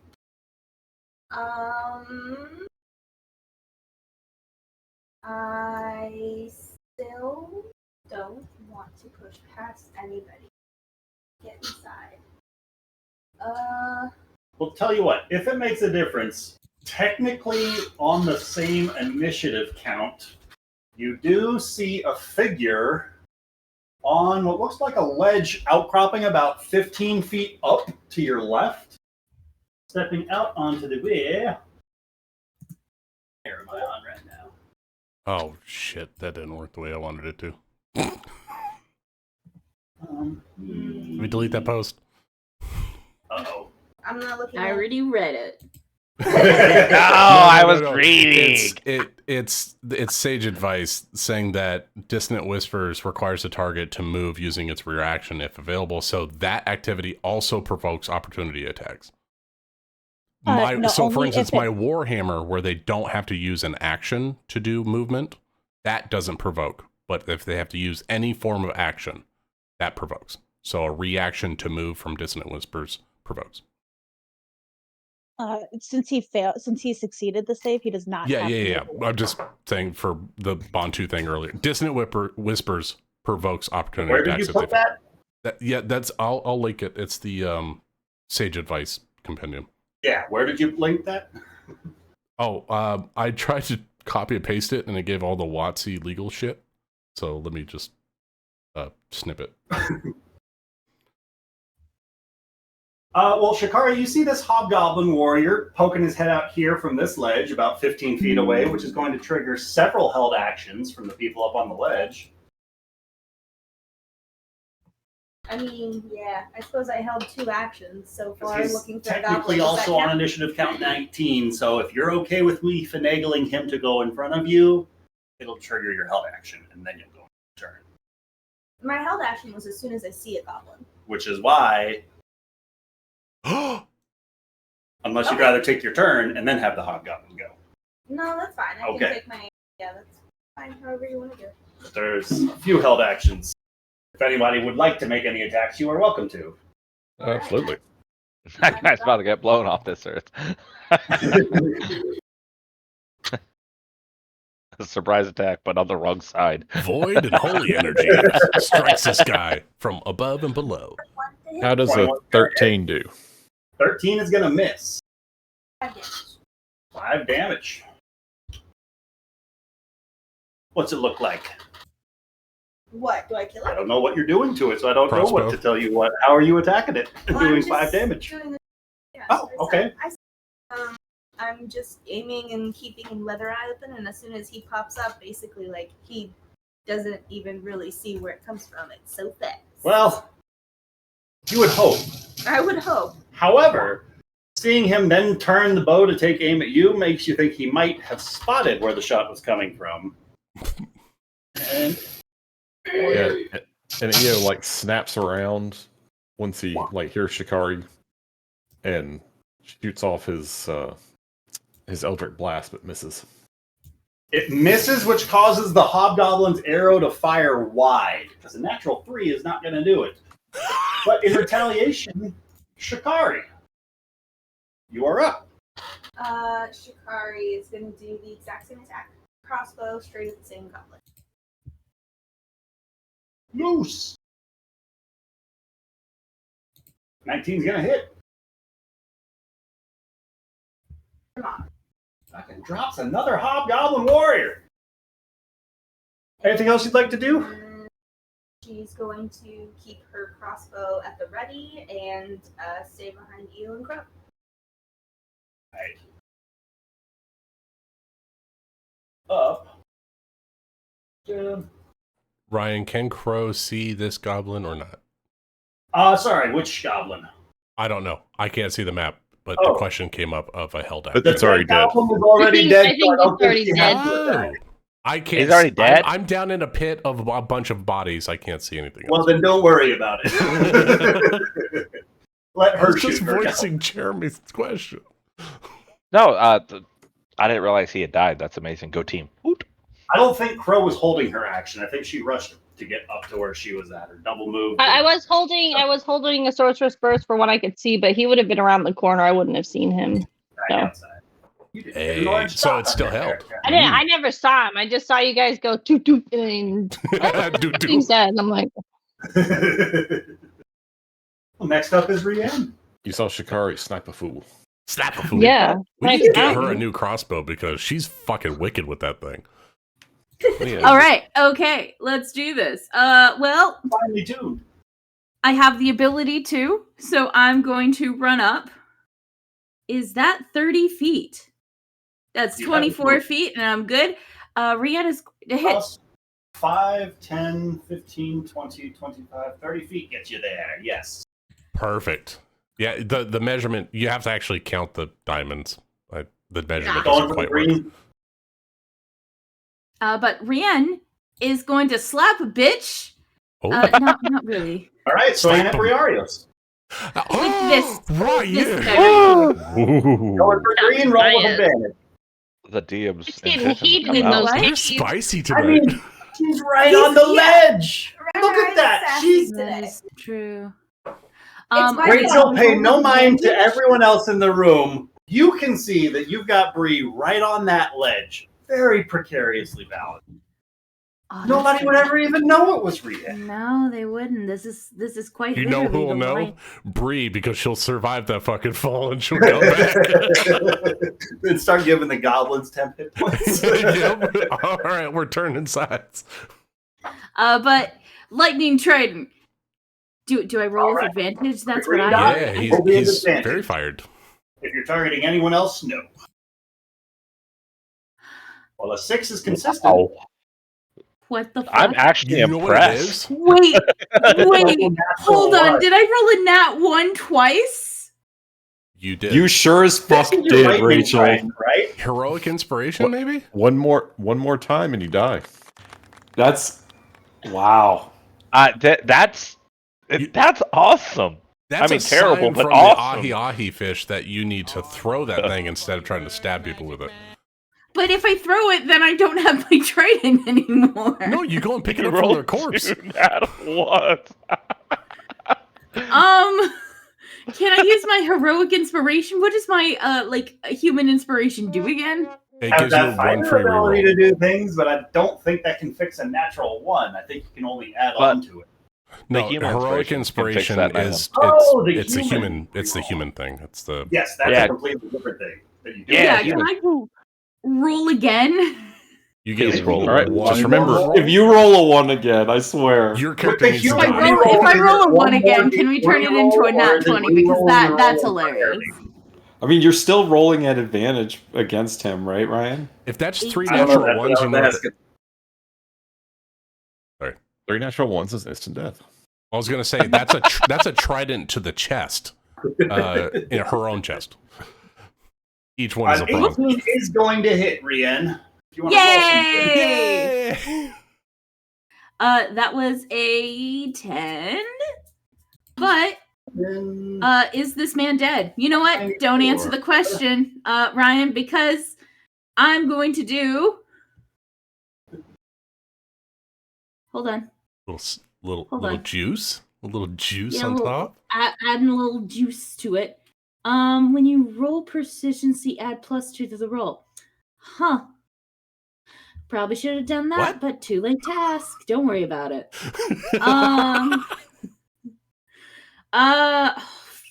I still don't want to push past anybody. Get inside. Well, tell you what, if it makes a difference, technically on the same initiative count, you do see a figure on what looks like a ledge outcropping about 15 feet up to your left, stepping out onto the way. Where am I on right now? Oh, shit. That didn't work the way I wanted it to. Let me delete that post. Uh-oh. I'm not looking I already read it. I was reading. It's sage advice saying that Dissonant Whispers requires the target to move using its reaction if available, so that activity also provokes opportunity attacks. For instance, my Warhammer, where they don't have to use an action to do movement, that doesn't provoke. But if they have to use any form of action, that provokes. So a reaction to move from Dissonant Whispers provokes. Since he succeeded the save, he does not have to Yeah. I'm just saying for the Bontu thing earlier. Dissonant Whispers provokes opportunity Where did attacks. you put that? I'll link it. It's the Sage Advice Compendium. Yeah, where did you link that? Oh, I tried to copy and paste it, and it gave all the WotC legal shit. So let me just snip it. Well, Shikari, you see this hobgoblin warrior poking his head out here from this ledge about 15 feet away, which is going to trigger several held actions from the people up on the ledge. I mean, yeah, I suppose I held 2 actions so far He's looking for technically goblins. also on initiative count 19, so if you're okay with me finagling him to go in front of you, it'll trigger your held action, and then you'll go turn. My held action was as soon as I see a goblin. Which is why, unless you'd rather take your turn and then have the hobgoblin go. No, that's fine. I Okay. can take my... Yeah, that's fine. However you want to do it. But there's a few held actions. If anybody would like to make any attacks, you are welcome to. Absolutely. That guy's about to get blown off this earth. A surprise attack, but on the wrong side. Void and holy energy strikes this guy from above and below. How does a 13 do? 13 is going to miss. 5 damage. 5 damage. What's it look like? What? Do I kill it? I don't know what you're doing to it, so I don't know Crossbow. what to tell you. How are you attacking it and Well, I'm doing just 5 damage? doing the- yeah, Oh, so okay. I'm just aiming and keeping him leather eye open, and as soon as he pops up, basically, like, he doesn't even really see where it comes from. It's so fast. Well, you would hope. I would hope. However, seeing him then turn the bow to take aim at you makes you think he might have spotted where the shot was coming from. And Yeah, and Io like snaps around once he hears Shikari and shoots off his Eldritch Blast, but misses. it misses, which causes the hobgoblin's arrow to fire wide, because a natural 3 is not going to do it. But in retaliation, Shikari, you are up. Shikari is going to do the exact same attack. Crossbow straight at the same goblin. Loose. 19's going to hit. Come on. Fucking drops another hobgoblin warrior. Anything else you'd like to do? She's going to keep her crossbow at the ready and stay behind Eel and Crow. Right. up. Ryan, can Crow see this goblin or not? Sorry, which goblin? I don't know. I can't see the map, but the question came up of a held out. But it's already dead. Goblin is already dead. I think it's already dead. Oh, I can't. He's already dead? I'm down in a pit of a bunch of bodies. I can't see anything Well, else. then don't worry about it. Let her shoot. Just voicing Jeremy's question. No, I didn't realize he had died. That's amazing. Go team. Hoot. I don't think Crow was holding her action. I think she rushed to get up to where she was at, or double moved. I was holding a sorcerer's burst for what I could see, but he would have been around the corner. I wouldn't have seen him. So. Hey, so it's still held. I never saw him. I just saw you guys go toot toot and he's dead. And I'm like, well, next up is Rianne. You saw Shikari snipe a fool. Snap a fool. yeah. We need to get her a new crossbow because she's fucking wicked with that thing. All right. Okay. Let's do this. Well, finally tuned. I have the ability to, so I'm going to run up. Is that 30 feet? That's 24 feet, and I'm good. Rihanna's to hit. Plus 5, 10, 15, 20, 25, 30 feet gets you there. Yes. Perfect. Yeah, the measurement, you have to actually count the diamonds. The measurement Going doesn't for the quite work. green. But Rianne is going to slap a bitch. Oh. Not really. All right, so Anna Briarios. With this. Right, this Going for green, roll with advantage. The DM's it's getting heated in What? those You're caves. spicy I tonight. mean, she's right on the ledge. Look at that. She's That is true. Rachel, pay no mind to everyone else in the room. You can see that you've got Bree right on that ledge. Very precariously balanced. Oh, Nobody would ever even know it was Rianne. No, they wouldn't. This is quite. You know who literally will the know? line. Bree, because she'll survive that fucking fall and she'll go back. Then start giving the goblins 10 hit points. Yep. All right, we're turning sides. But lightning trident. Do I roll All with right. advantage? That's Green what I dot. do. Yeah, Will be an he's advantage. very fired. If you're targeting anyone else, no. Well, a 6 is consistent. Wow. What the fuck? I'm actually You know what it impressed. is? Wait, hold on. What? Did I roll a nat 1 twice? You did. You sure as fuck This is your did, lightning Rachel. trident, right? Heroic inspiration, maybe? One more time and you die. That's wow. That's awesome. That's I mean, a terrible, sign but from awesome. the ahi-ahi fish that you need to throw that thing instead of trying to stab people with it. But if I throw it, then I don't have my trident anymore. No, you go and pick it You up from rolled their corpse. 2 nat what? Can I use my heroic inspiration? What does my human inspiration do again? It Have gives you that one fighter free ability reroll. to do things, but I don't think that can fix a natural 1. I think you can only add But- on to it. No, human heroic inspiration inspiration can fix that is Oh, the it's the human. human thing. It's the Yes, that's Yeah. a completely different thing that you do. Yeah, Can I roll again? you get Please to roll. roll. All right, one. just remember, If you roll a 1 again, I swear. Your With character the needs to human die. reroll, If I roll a is it 1 again, more can we turn it reroll, into a or nat is it 20? Because reroll, that's reroll, hilarious. I mean, you're still rolling at advantage against him, right, Ryan? If that's 3 I don't know, natural that's what ones, I you was know. asking. 3 natural ones is instant death. I was gonna say that's that's a trident to the chest, in her own chest. Each one is a An problem. 18 is going to hit, Rianne. If you want to roll some Yay! That was a 10. But is this man dead? You know what? Don't answer the question, Ryan, because I'm going to do. Hold on. Little juice, a little juice Yeah, on a little- top. Adding a little juice to it. When you roll proficiency, add +2 to the roll. Huh. Probably should have done that, What? but too late to ask. Don't worry about it.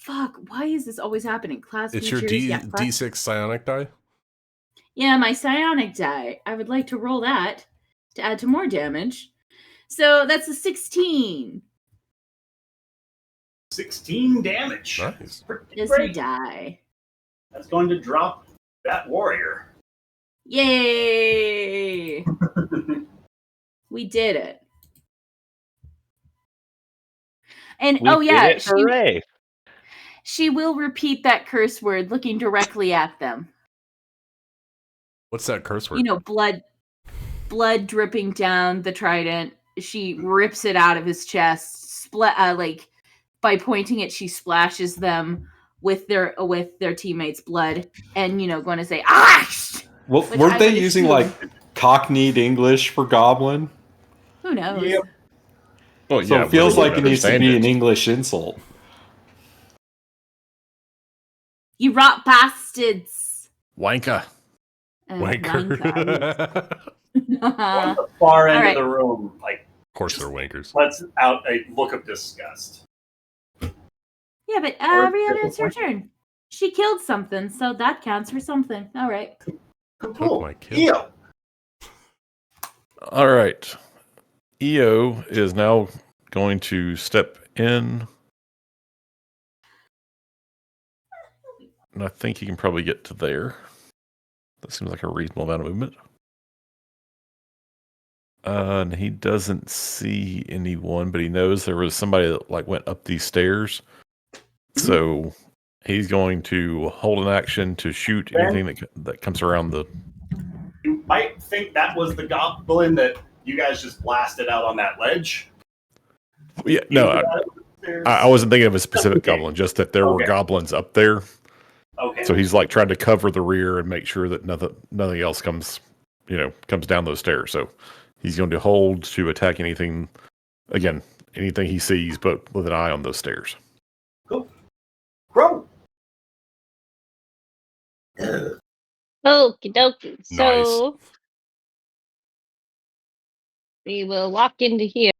Fuck. Why is this always happening? Class It's features. your class- D6 psionic die. Yeah, my psionic die. I would like to roll that to add to more damage. So that's a 16. 16 damage. Nice. Pretty Is he great. die? That's going to drop that warrior. Yay! We did it. And We did it. Hooray! She will repeat that curse word looking directly at them. What's that curse word? You know, blood dripping down the trident. She rips it out of his chest. By pointing it, she splashes them with their teammates' blood, and going to say, "Ah!" Well, weren't they using like Cockneyed English for goblin? Who knows? Yep. Well, So yeah, it feels we like it needs to be an English insult. You rot bastards. Wanker. Wanker. On the far end of the room, like. Of course, they're wankers. Let's out a look of disgust. Yeah, but Rihanna, it's her turn. She killed something, so that counts for something. All right. Took my kill. All right. EO is now going to step in. And I think he can probably get to there. That seems like a reasonable amount of movement. And he doesn't see anyone, but he knows there was somebody that went up these stairs. So he's going to hold an action to shoot anything that comes around the. You might think that was the goblin that you guys just blasted out on that ledge. Yeah, no, I wasn't thinking of a specific goblin, just that there were goblins up there. Okay. So he's trying to cover the rear and make sure that nothing else comes down those stairs. So he's going to hold to attack anything he sees, but with an eye on those stairs. Cool. Grow. Okie dokie. So we will walk into here.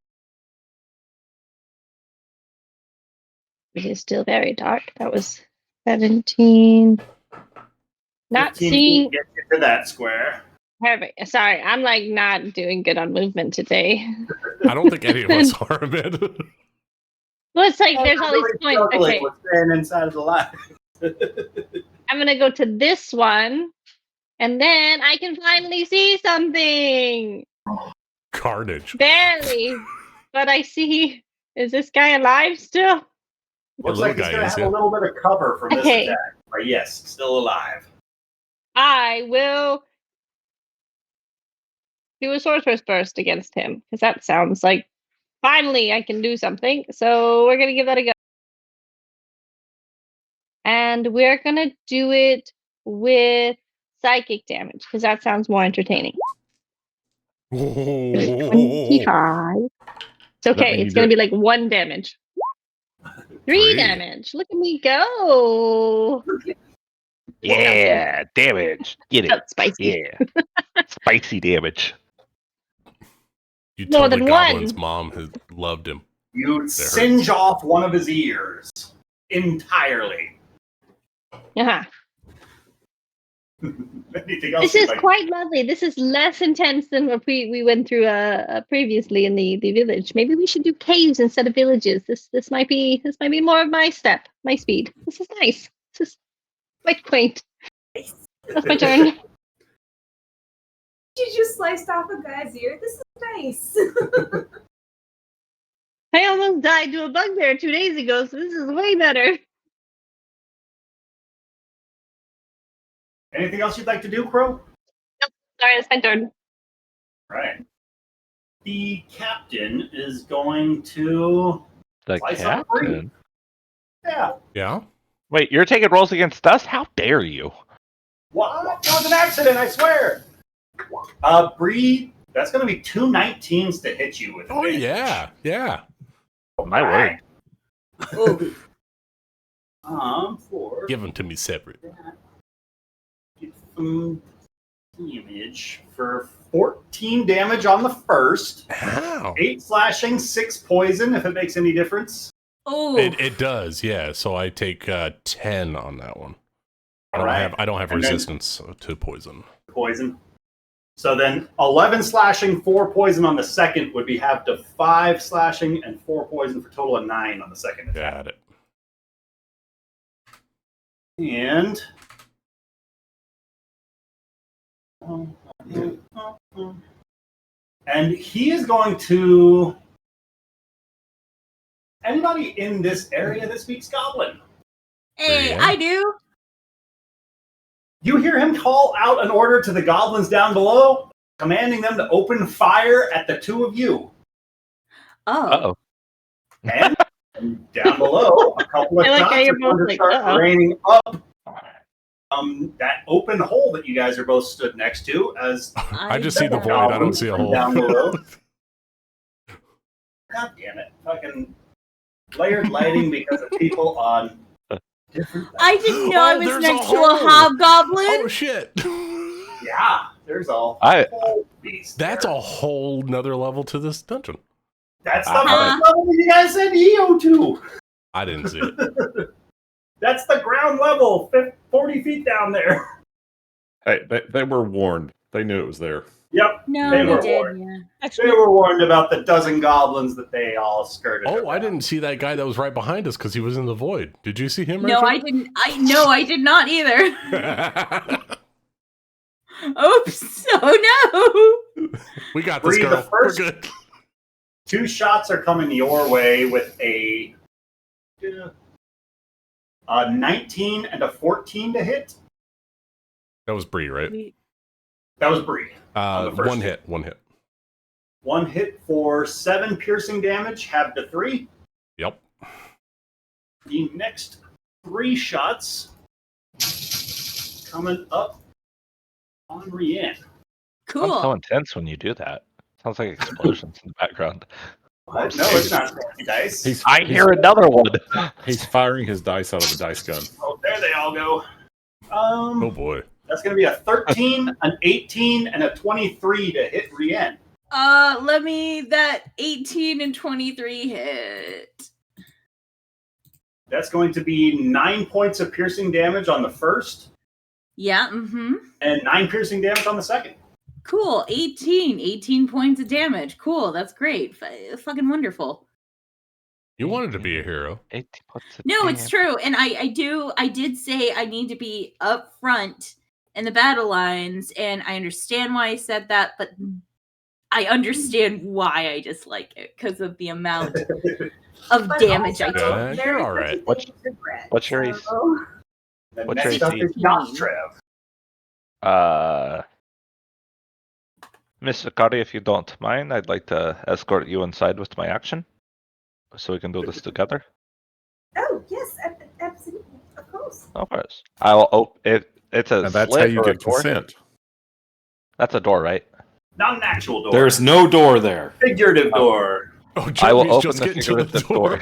It is still very dark. That was 17. Not seeing. Get you to that square. Perfect. Sorry, I'm not doing good on movement today. I don't think any of us are, Amanda. Well, it's like there's all these points. Okay. We're staying inside of the line. I'm gonna go to this one, and then I can finally see something. Carnage. Barely, but I see. Is this guy alive still? Looks like he's gonna have a little bit of cover from this attack. But yes, still alive. I will do a sorcerer's burst against him because that sounds like finally I can do something. So we're gonna give that a go. And we're going to do it with psychic damage because that sounds more entertaining. 25. It's okay. It's going to be like 1 damage. 3 damage. Look at me go. Yeah, damage. Get it. That's spicy. Yeah. Spicy damage. You told the goblin's mom has loved him. You singe off one of his ears entirely. Uh-huh. This is quite lovely. This is less intense than what we went through previously in the village. Maybe we should do caves instead of villages. This might be more of my speed. This is nice. This is quite quaint. That's my turn. You just sliced off a guy's ear. This is nice. I almost died to a bugbear 2 days ago, so this is way better. Anything else you'd like to do, Crow? Nope. Sorry, it's my turn. Right. The captain is going to. The captain? Yeah. Yeah? Wait, you're taking rolls against us? How dare you? What? That was an accident, I swear. Bree, that's going to be 2 19s to hit you with. Oh, yeah. Yeah. Oh, my word. For. Give them to me separate. Damage for 14 damage on the first. How? 8 slashing, 6 poison, if it makes any difference. Oh, it does, yeah. So I take 10 on that one. I don't have resistance to poison. Poison. So then 11 slashing, 4 poison on the second would be halved to 5 slashing and 4 poison for a total of 9 on the second attack. Got it. And And he is going to... Anybody in this area that speaks Goblin? Hey, I do. You hear him call out an order to the goblins down below, commanding them to open fire at the two of you. Uh-oh. And down below, a couple of shots are going to start raining up that open hole that you guys are both stood next to. As I just see the void. I don't see a hole. Down below. God damn it! Fucking layered lighting because of people on different. I didn't know I was next to a hobgoblin. Oh shit! Yeah, there's a whole beast. That's a whole nother level to this dungeon. That's the first level you guys said EO to. I didn't see it. That's the ground level, 40 feet down there. Hey, they were warned. They knew it was there. Yep. No, they were did. warned. Yeah. Actually, they were warned about the dozen goblins that they all skirted. Oh, I didn't see that guy that was right behind us because he was in the void. Did you see him? No, Rachel? I didn't. I did not either. Oops! Oh no! We got this, Bree, girl. the first We're good. 2 shots are coming your way with a 19 and a 14 to hit. That was Bree, right? That was Bree. One hit. One hit for 7 piercing damage, halved to 3. Yep. The next 3 shots coming up on Rianne. Cool. Sounds so intense when you do that. Sounds like explosions in the background. What? No, it's not dice. I hear another one. He's firing his dice out of the dice gun. Oh, there they all go. Oh boy. That's going to be a 13, an 18, and a 23 to hit Rianne. Let me that 18 and 23 hit. That's going to be 9 points of piercing damage on the first. Yeah, mm-hmm. And 9 piercing damage on the second. Cool. 18 points of damage. Cool. That's great. Fucking wonderful. You wanted to be a hero. 18 points of No, it's true. And I did say I need to be up front in the battle lines, and I understand why I said that, but I understand why I dislike it because of the amount of damage I took. You're all right. What's your AC? What's your AC? Not Trev. Miss Sakari, if you don't mind, I'd like to escort you inside with my action, so we can do this together. Oh yes, absolutely, of course. Of course. I will. It's a. And that's how you get consent. That's a door, right? Not an actual door. There's no door there. Figurative door. Oh, I will open the figurative door.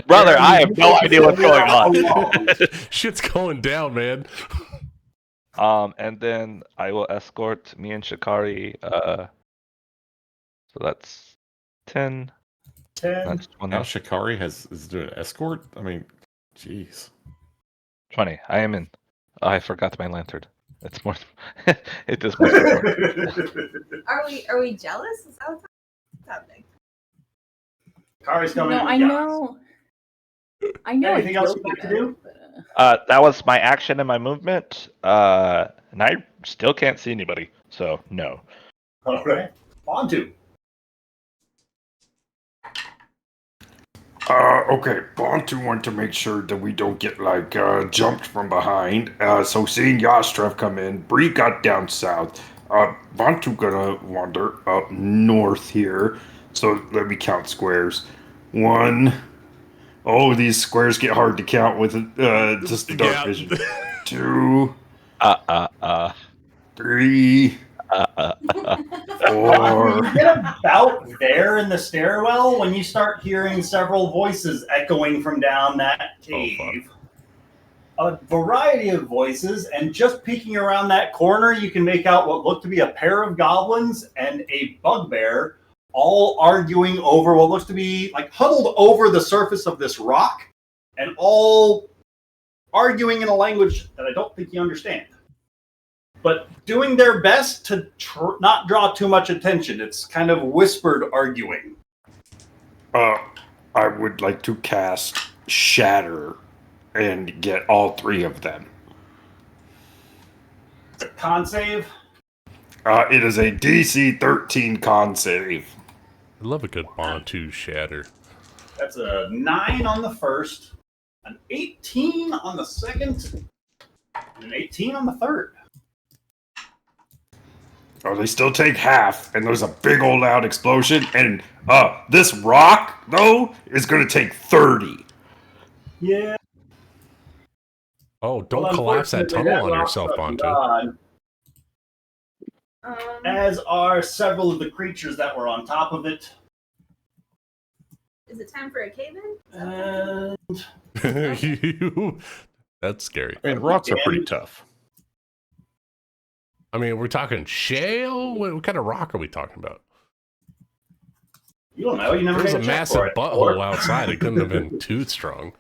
Brother, I have no idea what's going on. Shit's going down, man. And then I will escort me and Shikari. So that's 10. 10. That's 20. Now Shikari is doing an escort? I mean, jeez. 20. I am in. Oh, I forgot my lantern. It's more. It does more. Are we jealous? Is that what's happening? Kari's coming. No, I know. Anything else you'd like to do? That was my action and my movement. And I still can't see anybody, so no. All right. On to. Okay, Bontu want to make sure that we don't get, jumped from behind. So seeing Yastrev come in, Bree got down south. Bontu gonna wander up north here. So let me count squares. 1. Oh, these squares get hard to count with just the dark vision. 2. 3. 4. You get about there in the stairwell when you start hearing several voices echoing from down that cave. A variety of voices, and just peeking around that corner, you can make out what looked to be a pair of goblins and a bugbear, all arguing over what looks to be huddled over the surface of this rock, and all arguing in a language that I don't think you understand. But doing their best to not draw too much attention. It's kind of whispered arguing. I would like to cast Shatter and get all 3 of them. Con save? It is a DC 13 con save. I love a good Bantu shatter. That's a 9 on the first, an 18 on the second, and an 18 on the third. Oh, they still take half, and there's a big old loud explosion, and this rock, though, is going to take 30. Yeah. Oh, don't collapse that tunnel on yourself, Bantu. As are several of the creatures that were on top of it. Is it time for a cave-in? That's scary. I mean, rocks are pretty tough. I mean, we're talking shale? What kind of rock are we talking about? You don't know. You never There's made a a check massive for it. butthole outside. It couldn't have been too strong.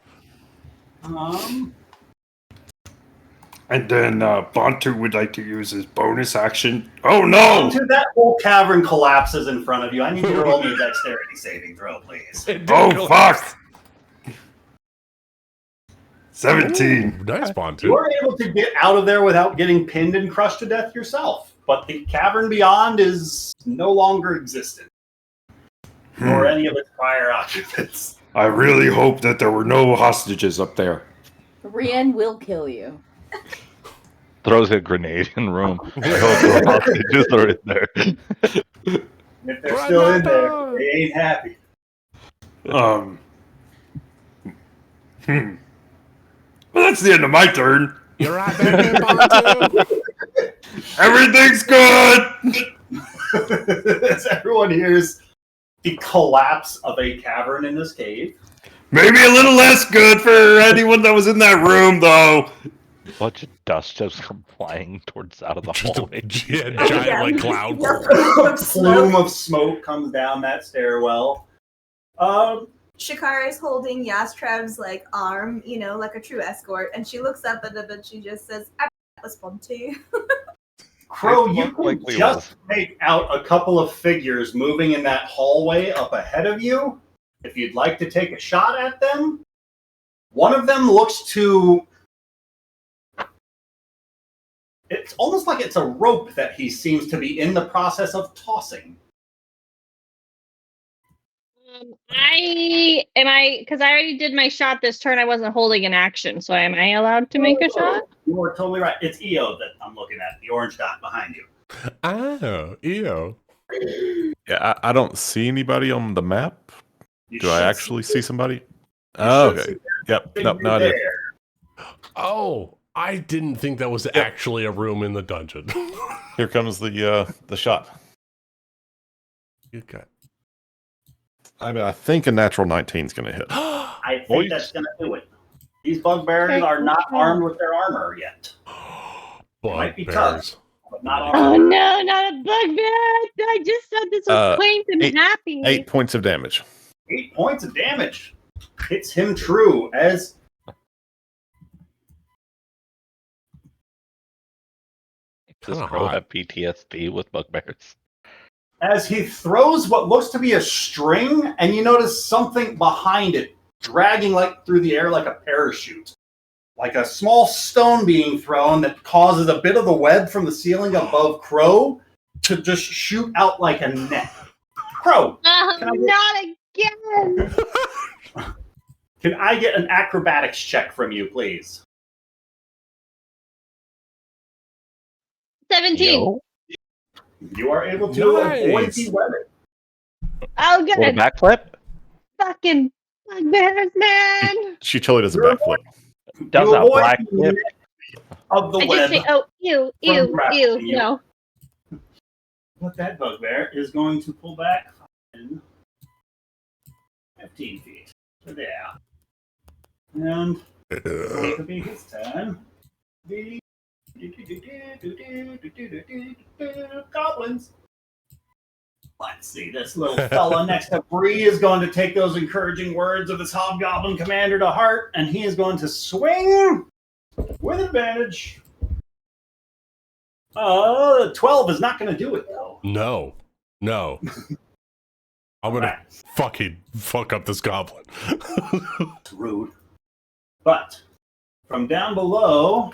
And then Bantu would like to use his bonus action. Oh no! Bantu, that whole cavern collapses in front of you. I need you to roll me a dexterity saving throw, please. Oh fuck! 17. Ooh, nice, Bantu. You were able to get out of there without getting pinned and crushed to death yourself, but the cavern beyond is no longer existent, nor any of its prior occupants. I really hope that there were no hostages up there. Rian will kill you. Throws a grenade in room. I hope the hostages are in there. If they're still in there, they ain't happy. Well, that's the end of my turn. You're right there, Bantu. Everything's good. As everyone hears the collapse of a cavern in this cave. Maybe a little less good for anyone that was in that room, though. A bunch of dust just come flying towards out of the hallway. Giant like cloud. A plume of smoke comes down that stairwell. Shikari's holding Yastrev's like arm, you know, like a true escort, and she looks up at him and she just says, "I respond to you." Crow, you can just make out a couple of figures moving in that hallway up ahead of you. If you'd like to take a shot at them, one of them looks to. It's almost like it's a rope that he seems to be in the process of tossing. Because I already did my shot this turn. I wasn't holding an action, so am I allowed to make a shot? You are totally right. It's EO that I'm looking at, the orange dot behind you. Oh, EO. Yeah, I don't see anybody on the map. Do I actually see somebody? Oh, okay. Yep. Nope, not it. Oh, I didn't think that was actually a room in the dungeon. Here comes the shot. You got. I mean, I think a natural 19 is going to hit. I think that's going to do it. These bugbears are not armed with their armor yet. Might be tough, but not armed. Oh no, not a bugbear! I just said this was quaint and happy. 8 points of damage. 8 points of damage. Hits him true as. Does Crow have PTSD with bugbears? As he throws what looks to be a string, and you notice something behind it dragging like through the air like a parachute. Like a small stone being thrown that causes a bit of the web from the ceiling above Crow to just shoot out like a net. Crow! Not again! Can I get an acrobatics check from you, please? 17. Yo. You are able to avoid the webbing. Oh, good. Little backflip? Fucking bugbears, man! She totally does a backflip. Does a black flip of the I web. just say, oh, ew, no. But that bugbear is going to pull back 15 feet. So there. And it'll be his turn. The goblins. Let's see, this little fella next to Bree is going to take those encouraging words of his hobgoblin commander to heart, and he is going to swing with advantage. 12 is not going to do it, though. No. I'm going to fucking fuck up this goblin. It's rude. But from down below,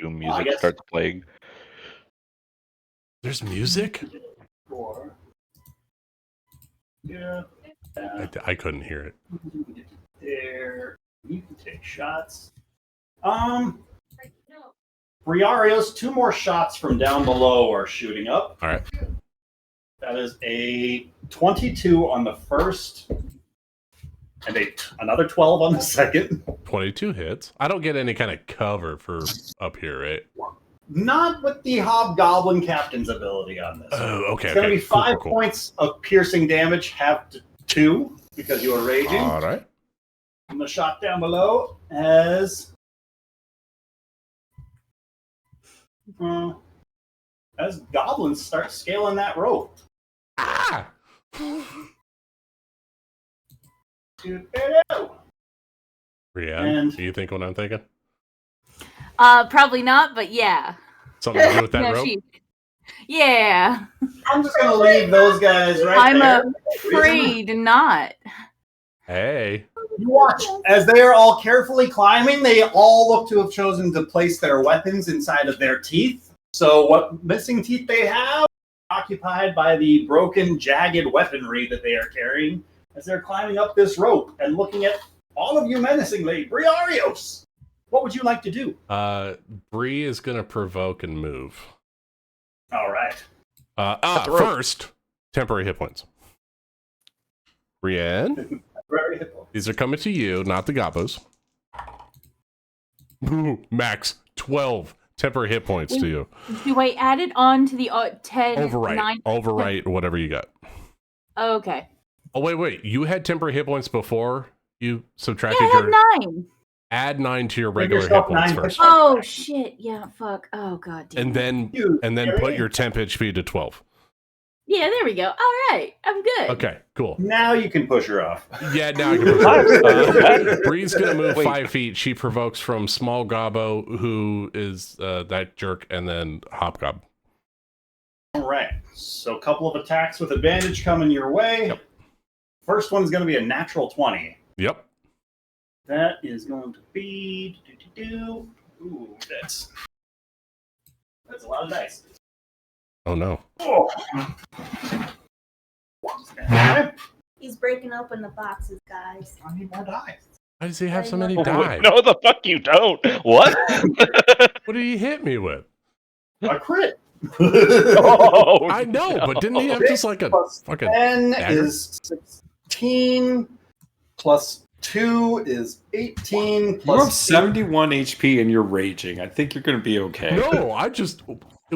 Doom music starts playing. There's music? 4. Yeah. I couldn't hear it. There. You can take shots. Briario's 2 more shots from down below are shooting up. All right. That is a 22 on the first, and another 12 on the second. 22 hits. I don't get any kind of cover for up here, right? Not with the Hobgoblin Captain's ability on this. Oh, okay. It's going to be 5 points of piercing damage, half to 2, because you are raging. All right. And the shot down below as goblins start scaling that rope. Ah! Brienne, do you think what I'm thinking? Probably not, but yeah. Something to do with that rope? Yeah. I'm just gonna leave those guys there. I'm afraid not. Hey. You watch as they are all carefully climbing. They all look to have chosen to place their weapons inside of their teeth. So what missing teeth they have occupied by the broken, jagged weaponry that they are carrying as they're climbing up this rope and looking at all of you menacingly. Briarios, what would you like to do? Bree is going to provoke and move. All right. First, temporary hit points. Brienne, these are coming to you, not the Gobos. Max 12 temporary hit points to you. Do I add it on to the 10? Overwrite. 9? Overwrite whatever you got. Okay. Oh, wait. You had temporary hit points before you subtracted I had 9. Add 9 to your regular hit points first. Oh, shit. Yeah, fuck. Oh, god damn. And then put your temp HP to 12. Yeah, there we go. All right. I'm good. Okay, cool. Now you can push her off. Yeah, now I can push her off. Bree's going to move 5 feet. She provokes from Small Gobbo, who is that jerk, and then Hobgob. All right. So a couple of attacks with advantage coming your way. Yep. First one's going to be a natural 20. Yep. That is going to be... Ooh, that's a lot of dice. Oh, no. Oh. He's breaking open the boxes, guys. I need more dice. Why does he have so many dice? No, the fuck you don't. What? What did he hit me with? A crit. Oh, I know, but didn't he have just like a fucking 10 dagger? is 16 plus 2 is 18 You plus have 71 HP and you're raging. I think you're going to be okay. No,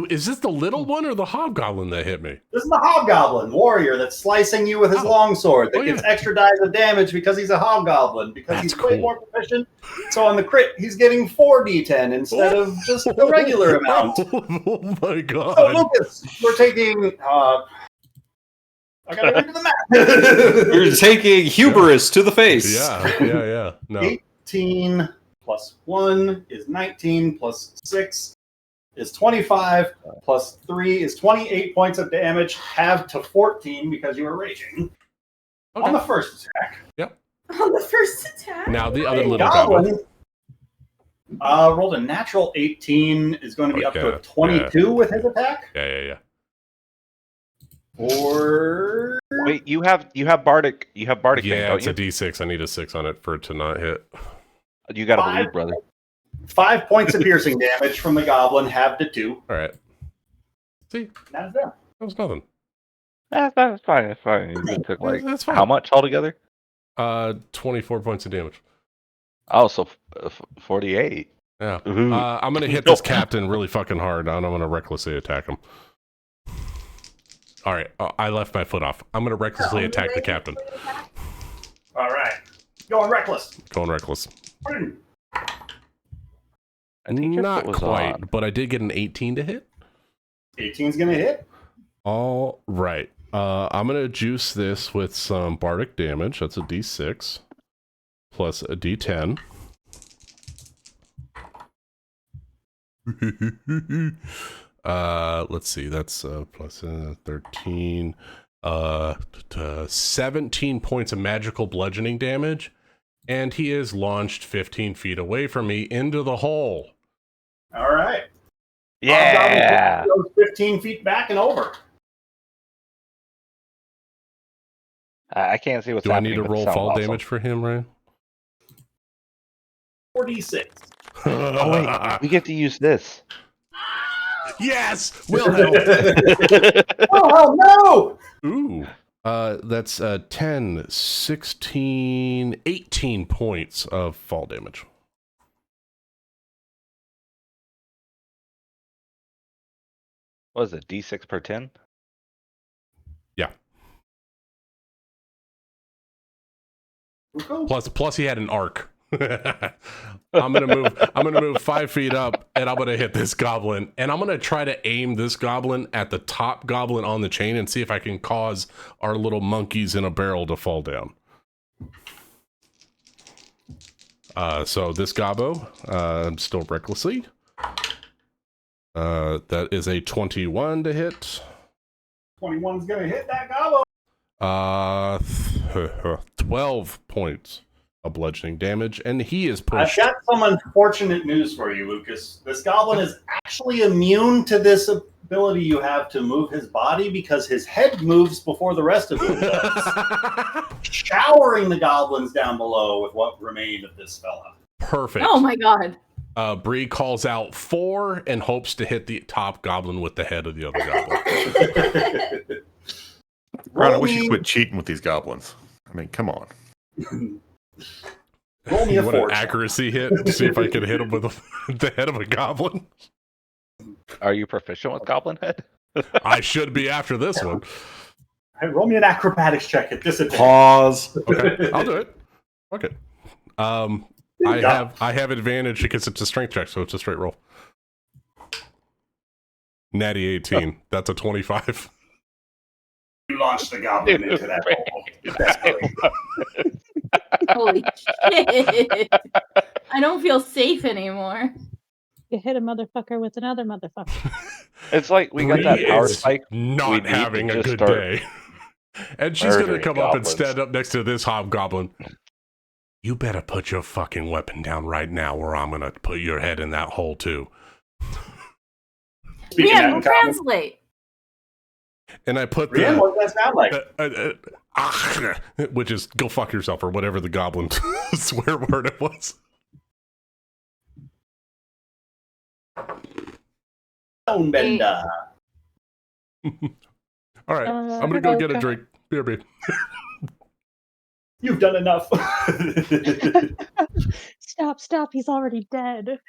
is this the little one or the hobgoblin that hit me? This is the hobgoblin warrior that's slicing you with his longsword that gets extra dice of damage because he's a hobgoblin, because he's way more proficient. So on the crit, he's getting 4d10 instead of just the regular amount. Oh my god. So Lucas, we're taking... I gotta redo the math. You're taking hubris to the face. Yeah. No. 18 plus 1 is 19 plus 6 is 25 plus 3 is 28 points of damage, halved to 14 because you were raging. Okay. On the first attack. Yep. On the first attack. Now the other little goblin rolled a natural 18, is going to be up to a 22 with his attack. Yeah. Or wait, you have bardic. You have bardic. Yeah, thing, it's a D6. I need a 6 on it for it to not hit. You got to believe, brother. 5 points of piercing damage from the goblin, halved to 2. All right. See, that's that. That was nothing. That's fine. That's fine. You took like that's fine. How much altogether? 24 points of damage. Oh, so 48. Yeah. I'm gonna hit this captain really fucking hard, and I'm gonna recklessly attack him. All right, I left my foot off. I'm gonna recklessly attack the captain. All right, going reckless. Going reckless. I think not quite, but I did get an 18 to hit. 18's gonna hit. All right. I'm gonna juice this with some bardic damage. That's a D6 plus a D10. Let's see. That's plus 13. 17 points of magical bludgeoning damage, and he is launched 15 feet away from me into the hole. All right. Yeah. Goes 15 feet back and over. I can't see what's Do I happening. need to but it roll sounds fall awesome. damage for him, Ryan? 46. Oh wait, we get to use this. Yes, will help. Oh no! Ooh, that's 10, 16, 18 points of fall damage. What is it? D6 per 10? Yeah. Plus he had an arc. I'm gonna move 5 feet up, and I'm gonna hit this goblin, and I'm gonna try to aim this goblin at the top goblin on the chain and see if I can cause our little monkeys in a barrel to fall down. So this gobbo, still recklessly. That is a 21 to hit. 21's gonna hit that gobbo. 12 points of bludgeoning damage, and he is pushed. I've got some unfortunate news for you, Lucas. This goblin is actually immune to this ability you have to move his body because his head moves before the rest of him does, showering the goblins down below with what remained of this fella. Perfect. Oh my god. Bree calls out 4 and hopes to hit the top goblin with the head of the other goblin. Ron, I wish you quit cheating with these goblins. I mean, come on. Roll me a what an 4. accuracy hit to see if I could hit him with the head of a goblin. Are you proficient with Goblin Head? I should be after this one. Hey, roll me an acrobatics check at disadvantage. Pause. Okay, I'll do it. Okay. I have advantage because it's a strength check, so it's a straight roll. Natty 18. That's a 25. You launched the goblin into that hole. Holy shit. I don't feel safe anymore. You hit a motherfucker with another motherfucker. It's like we got that power spike. Not having a good day. And she's going to come up and stand up next to this hobgoblin. You better put your fucking weapon down right now, or I'm going to put your head in that hole too. Brienne, translate. And I put Brienne, what does that sound like? Which is go fuck yourself, or whatever the goblin swear word it was. Stonebender. All right, I'm gonna go get a drink. BRB. You've done enough. Stop, he's already dead.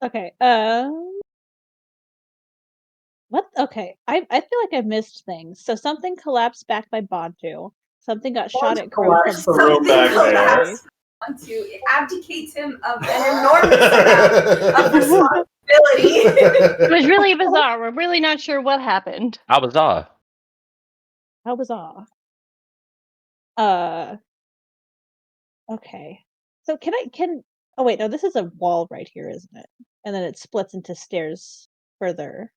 Okay, what? Okay, I feel like I missed things. So something collapsed back by Bontu. Something got shot at Crow from the room back there. It abdicates him of an enormous amount of responsibility. It was really bizarre. We're really not sure what happened. How bizarre. How bizarre. Okay. So oh wait, no, this is a wall right here, isn't it? And then it splits into stairs further.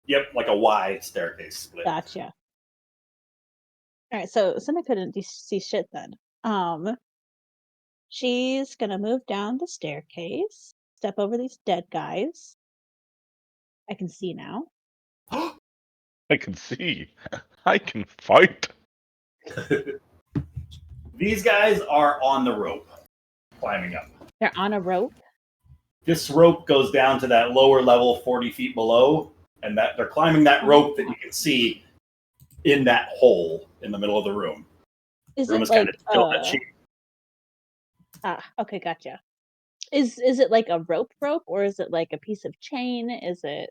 Yep, like a wide staircase split. Gotcha. Alright, so Cinna couldn't see shit then. She's gonna move down the staircase, step over these dead guys. I can see now. I can see. I can fight. These guys are on the rope, climbing up. They're on a rope? This rope goes down to that lower level 40 feet below, and that they're climbing that rope that you can see in that hole in the middle of the room. Is the room it is like kind of built at shape. Okay, gotcha. Is it like a rope, or is it like a piece of chain? Is it?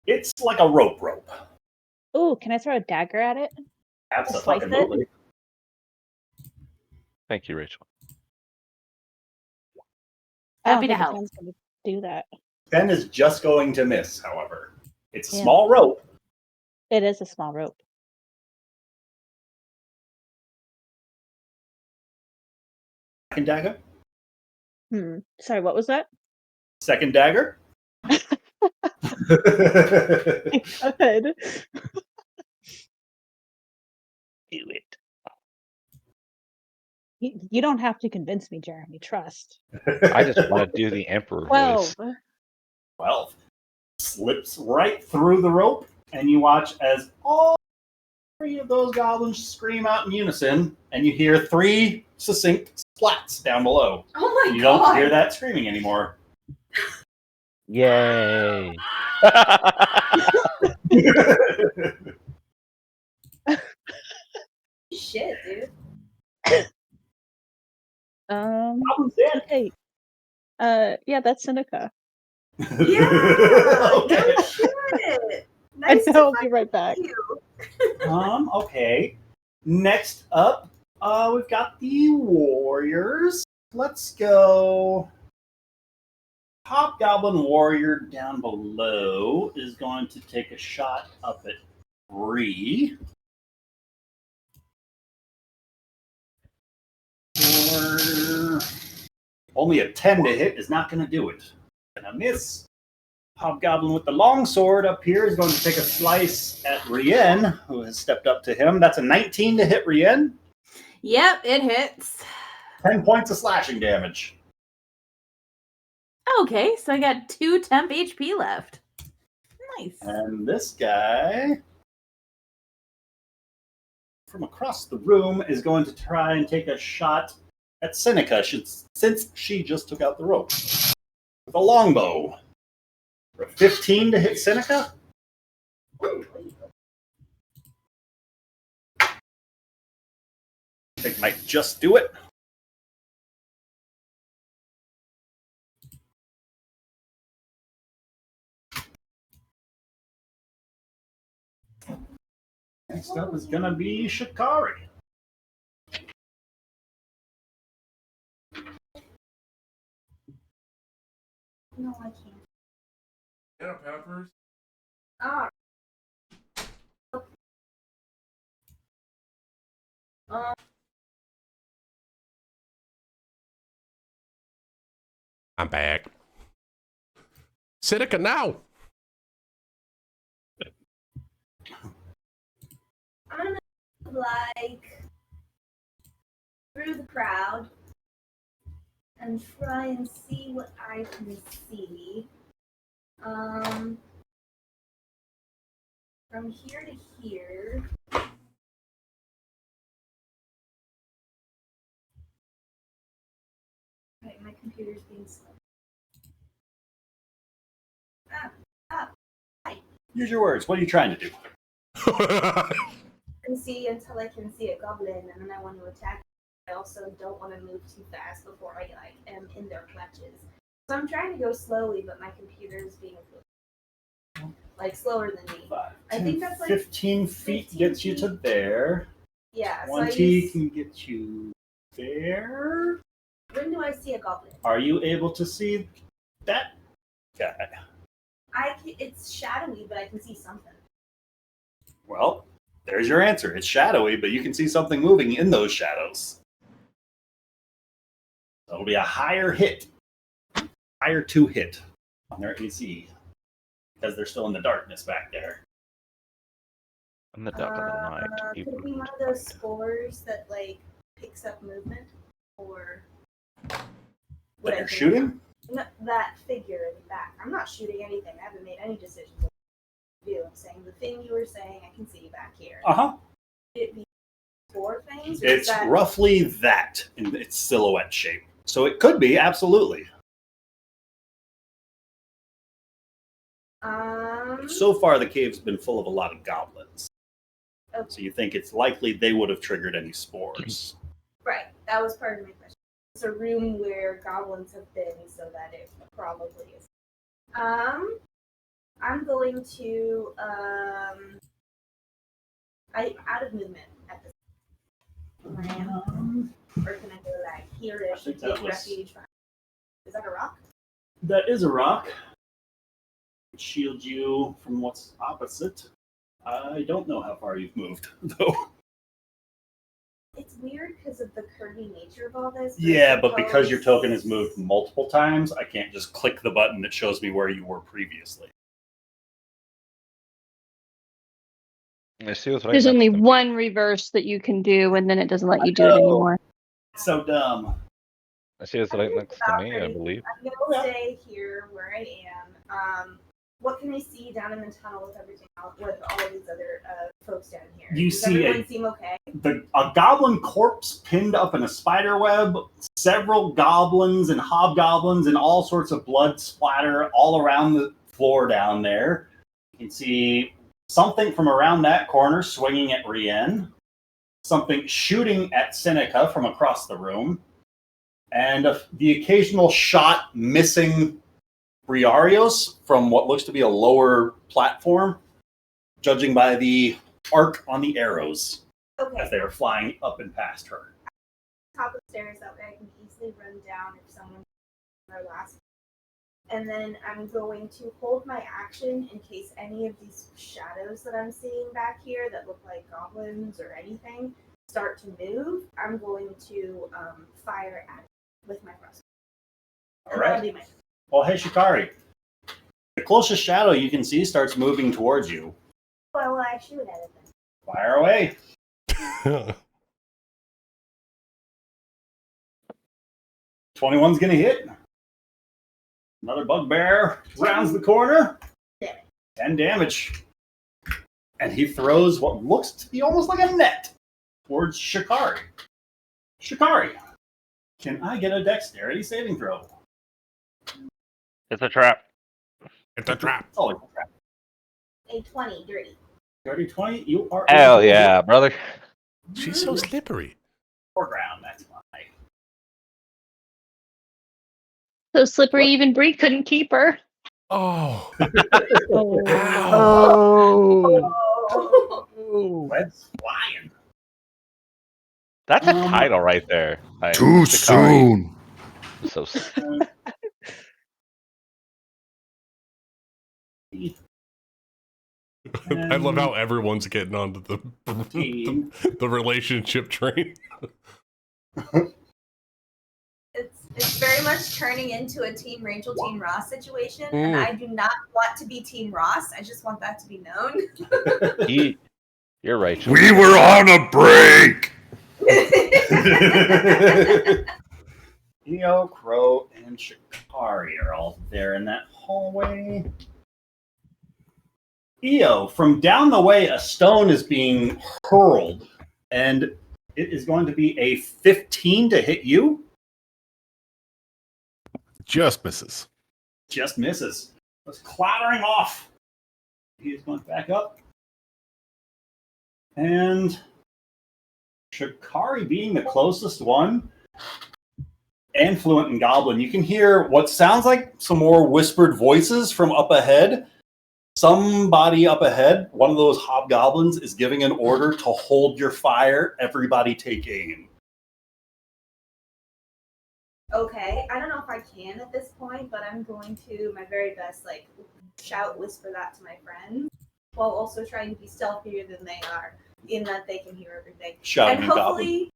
It's like a rope. Ooh, can I throw a dagger at it? Absolutely. Thank you, Rachel. Happy to help. Ben's gonna do that. Ben is just going to miss, however. It's a small rope. It is a small rope. Second dagger? Sorry, what was that? Second dagger? Good. Do it. You don't have to convince me, Jeremy. Trust. I just want to do the Emperor 12. voice. 12 slips right through the rope, and you watch as all 3 of those goblins scream out in unison, and you hear 3 succinct splats down below. Oh my You god! don't hear that screaming anymore. Yay! Shit, dude. Okay. Yeah, that's Seneca. Yeah! Okay. No shit! Nice I to will be right back. you. Okay. Next up, we've got the warriors. Let's go. Hobgoblin warrior down below is going to take a shot up at 3. Only a 10 to hit is not going to do it. Gonna miss. Hobgoblin with the longsword up here is going to take a slice at Rien, who has stepped up to him. That's a 19 to hit Rien. Yep, it hits. 10 points of slashing damage. Okay, so I got 2 temp HP left. Nice. And this guy from across the room is going to try and take a shot at Seneca since she just took out the rope with a longbow. For a 15 to hit Seneca. I think might just do it. Next up is going to be Shikari. No, I can't. Yeah, peppers. Ah. I'm back. Seneca now. I'm gonna move, like, through the crowd and try and see what I can see. From here to here. Right, my computer's being slow. Use your words. What are you trying to do? I can see until I can see a goblin, and then I want to attack. I also don't want to move too fast before I am in their clutches. So I'm trying to go slowly, but my computer is being slower than me. 5, 10, I think that's 15 feet gets you to there. Yeah. 20 can get you there. When do I see a goblin? Are you able to see that guy? It's shadowy, but I can see something. Well, there's your answer. It's shadowy, but you can see something moving in those shadows. So it'll be a higher 2 hit on their AC because they're still in the darkness back there. In the dark of the night. Could it be one of those spores that picks up movement, or that you're shooting? No, that figure in the back. I'm not shooting anything. I haven't made any decisions. I'm saying the thing you were saying I can see back here. It be 4 things? It's roughly that in its silhouette shape. So it could be, absolutely. So far, the cave's been full of a lot of goblins. Okay. So you think it's likely they would have triggered any spores. Right. That was part of my question. It's a room where goblins have been, so that it probably is. I'm going to I'm out of movement at this point. Or can I go here-ish and take refuge behind? Is that a rock? That is a rock. It shields you from what's opposite. I don't know how far you've moved, though. It's weird because of the curvy nature of all this. Yeah, but because your token has moved multiple times, I can't just click the button that shows me where you were previously. I see what's right. There's only one reverse that you can do, and then it doesn't let you do it anymore. So dumb. She is right next to me, I believe. I'm gonna stay here where I am. What can I see down in the tunnel with everything else, with all of these other folks down here? Does everyone seem okay? A goblin corpse pinned up in a spider web, several goblins and hobgoblins, and all sorts of blood splatter all around the floor down there. You can see something from around that corner swinging at Rien, something shooting at Seneca from across the room, and the occasional shot missing Briarios from what looks to be a lower platform, judging by the arc on the arrows as they are flying up and past her. Top of the stairs, that way I can easily run down if someone's their last. And then I'm going to hold my action in case any of these shadows that I'm seeing back here that look like goblins or anything start to move. I'm going to fire at it with my crossbow. All right. Well, hey, Shikari. The closest shadow you can see starts moving towards you. Well, I shoot at it then. Fire away. 21's gonna hit. Another bugbear rounds the corner. 10 damage. And he throws what looks to be almost like a net towards Shikari. Shikari, can I get a dexterity saving throw? It's a trap. It's a trap. It's always a trap. A 20, dirty. Dirty 20, you are... Hell yeah, brother. She's so slippery. Foreground, that's why. So slippery, even Bree couldn't keep her. Oh. Oh. Red's flying. That's a title right there. Too soon. So I love how everyone's getting onto the relationship train. It's very much turning into a Team Rachel, Team Ross situation, and I do not want to be Team Ross. I just want that to be known. You're right. We were on a break. Eo, Crow, and Shikari are all there in that hallway. Eo, from down the way, a stone is being hurled, and it is going to be a 15 to hit you. Just misses. Just misses. It's clattering off. He is going back up. And Shikari being the closest one, and fluent in Goblin, you can hear what sounds like some more whispered voices from up ahead. Somebody up ahead, one of those hobgoblins, is giving an order to hold your fire. Everybody take aim. Okay, I don't know if I can at this point, but I'm going to my very best, like, shout, whisper that to my friends, while also trying to be stealthier than they are, in that they can hear everything. Shouting and hopefully,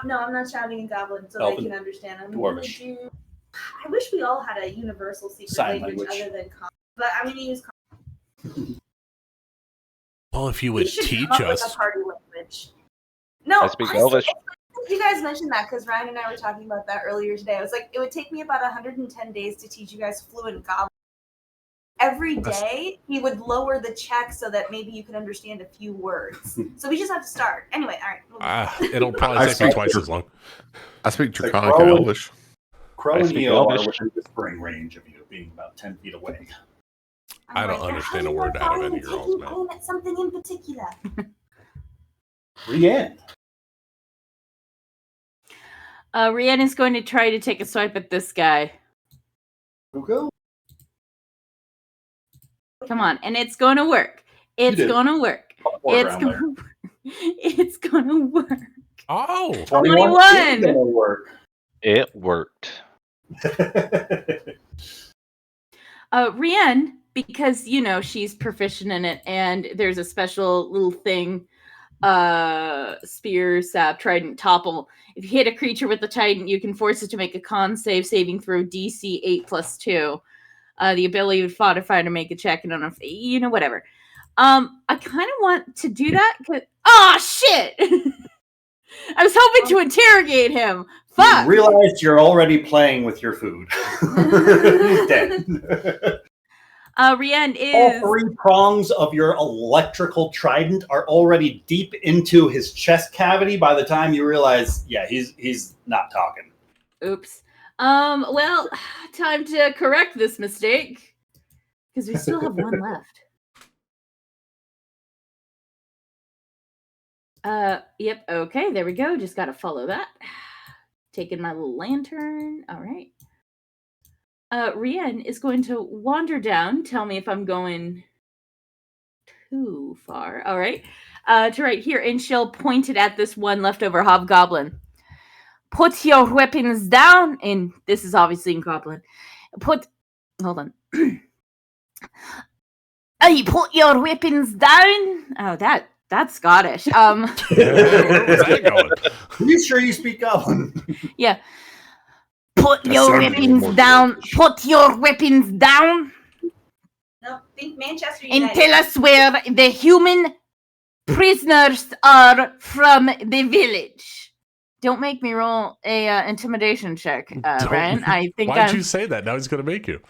no, I'm not shouting in Goblin, so they can understand. I'm going to do. I wish we all had a universal secret language other than common, but I'm going to use common. Well, if you would teach us. Like a party language. No, I speak Elvish. You guys mentioned that because Ryan and I were talking about that earlier today. I was like, it would take me about 110 days to teach you guys fluent Goblin. Every day, he would lower the check so that maybe you could understand a few words. So we just have to start. Anyway, all right. It'll probably take me twice as long. I speak Draconic and Elvish. Crow and Eo are within whispering range of you, being about 10 feet away. I don't understand a word out of any of your all's mouth. At something in particular. Rien. Rien is going to try to take a swipe at this guy. Go. Come on, and it's going to work. It's going to work. It's going to work. Oh, 21. It worked. Rien, because she's proficient in it, and there's a special little thing. Spear, sap, trident, topple. If you hit a creature with the trident, you can force it to make a con saving throw DC 8+2. The ability of fortify to make a check. I don't know if whatever. I kind of want to do that because shit. I was hoping to interrogate him. Fuck! You realized you're already playing with your food. He's dead. Rien is... All 3 prongs of your electrical trident are already deep into his chest cavity by the time you realize, yeah, he's not talking. Oops. Well, time to correct this mistake. Because we still have 1 left. Yep, okay, there we go. Just gotta follow that. Taking my little lantern. All right. Rien is going to wander down. Tell me if I'm going too far. All right. To right here, and she'll point it at this one leftover hobgoblin. Put your weapons down, and this is obviously in Goblin. Hold on. Hey, put your weapons down. Oh, that's Scottish. Where was that going? Are you sure you speak Goblin? Yeah. Put your weapons down. Put your weapons down. No, think Manchester And United. tell us where the human prisoners are from the village. Don't make me roll a intimidation check, Ryan. I think Why'd you say that? Now he's going to make you.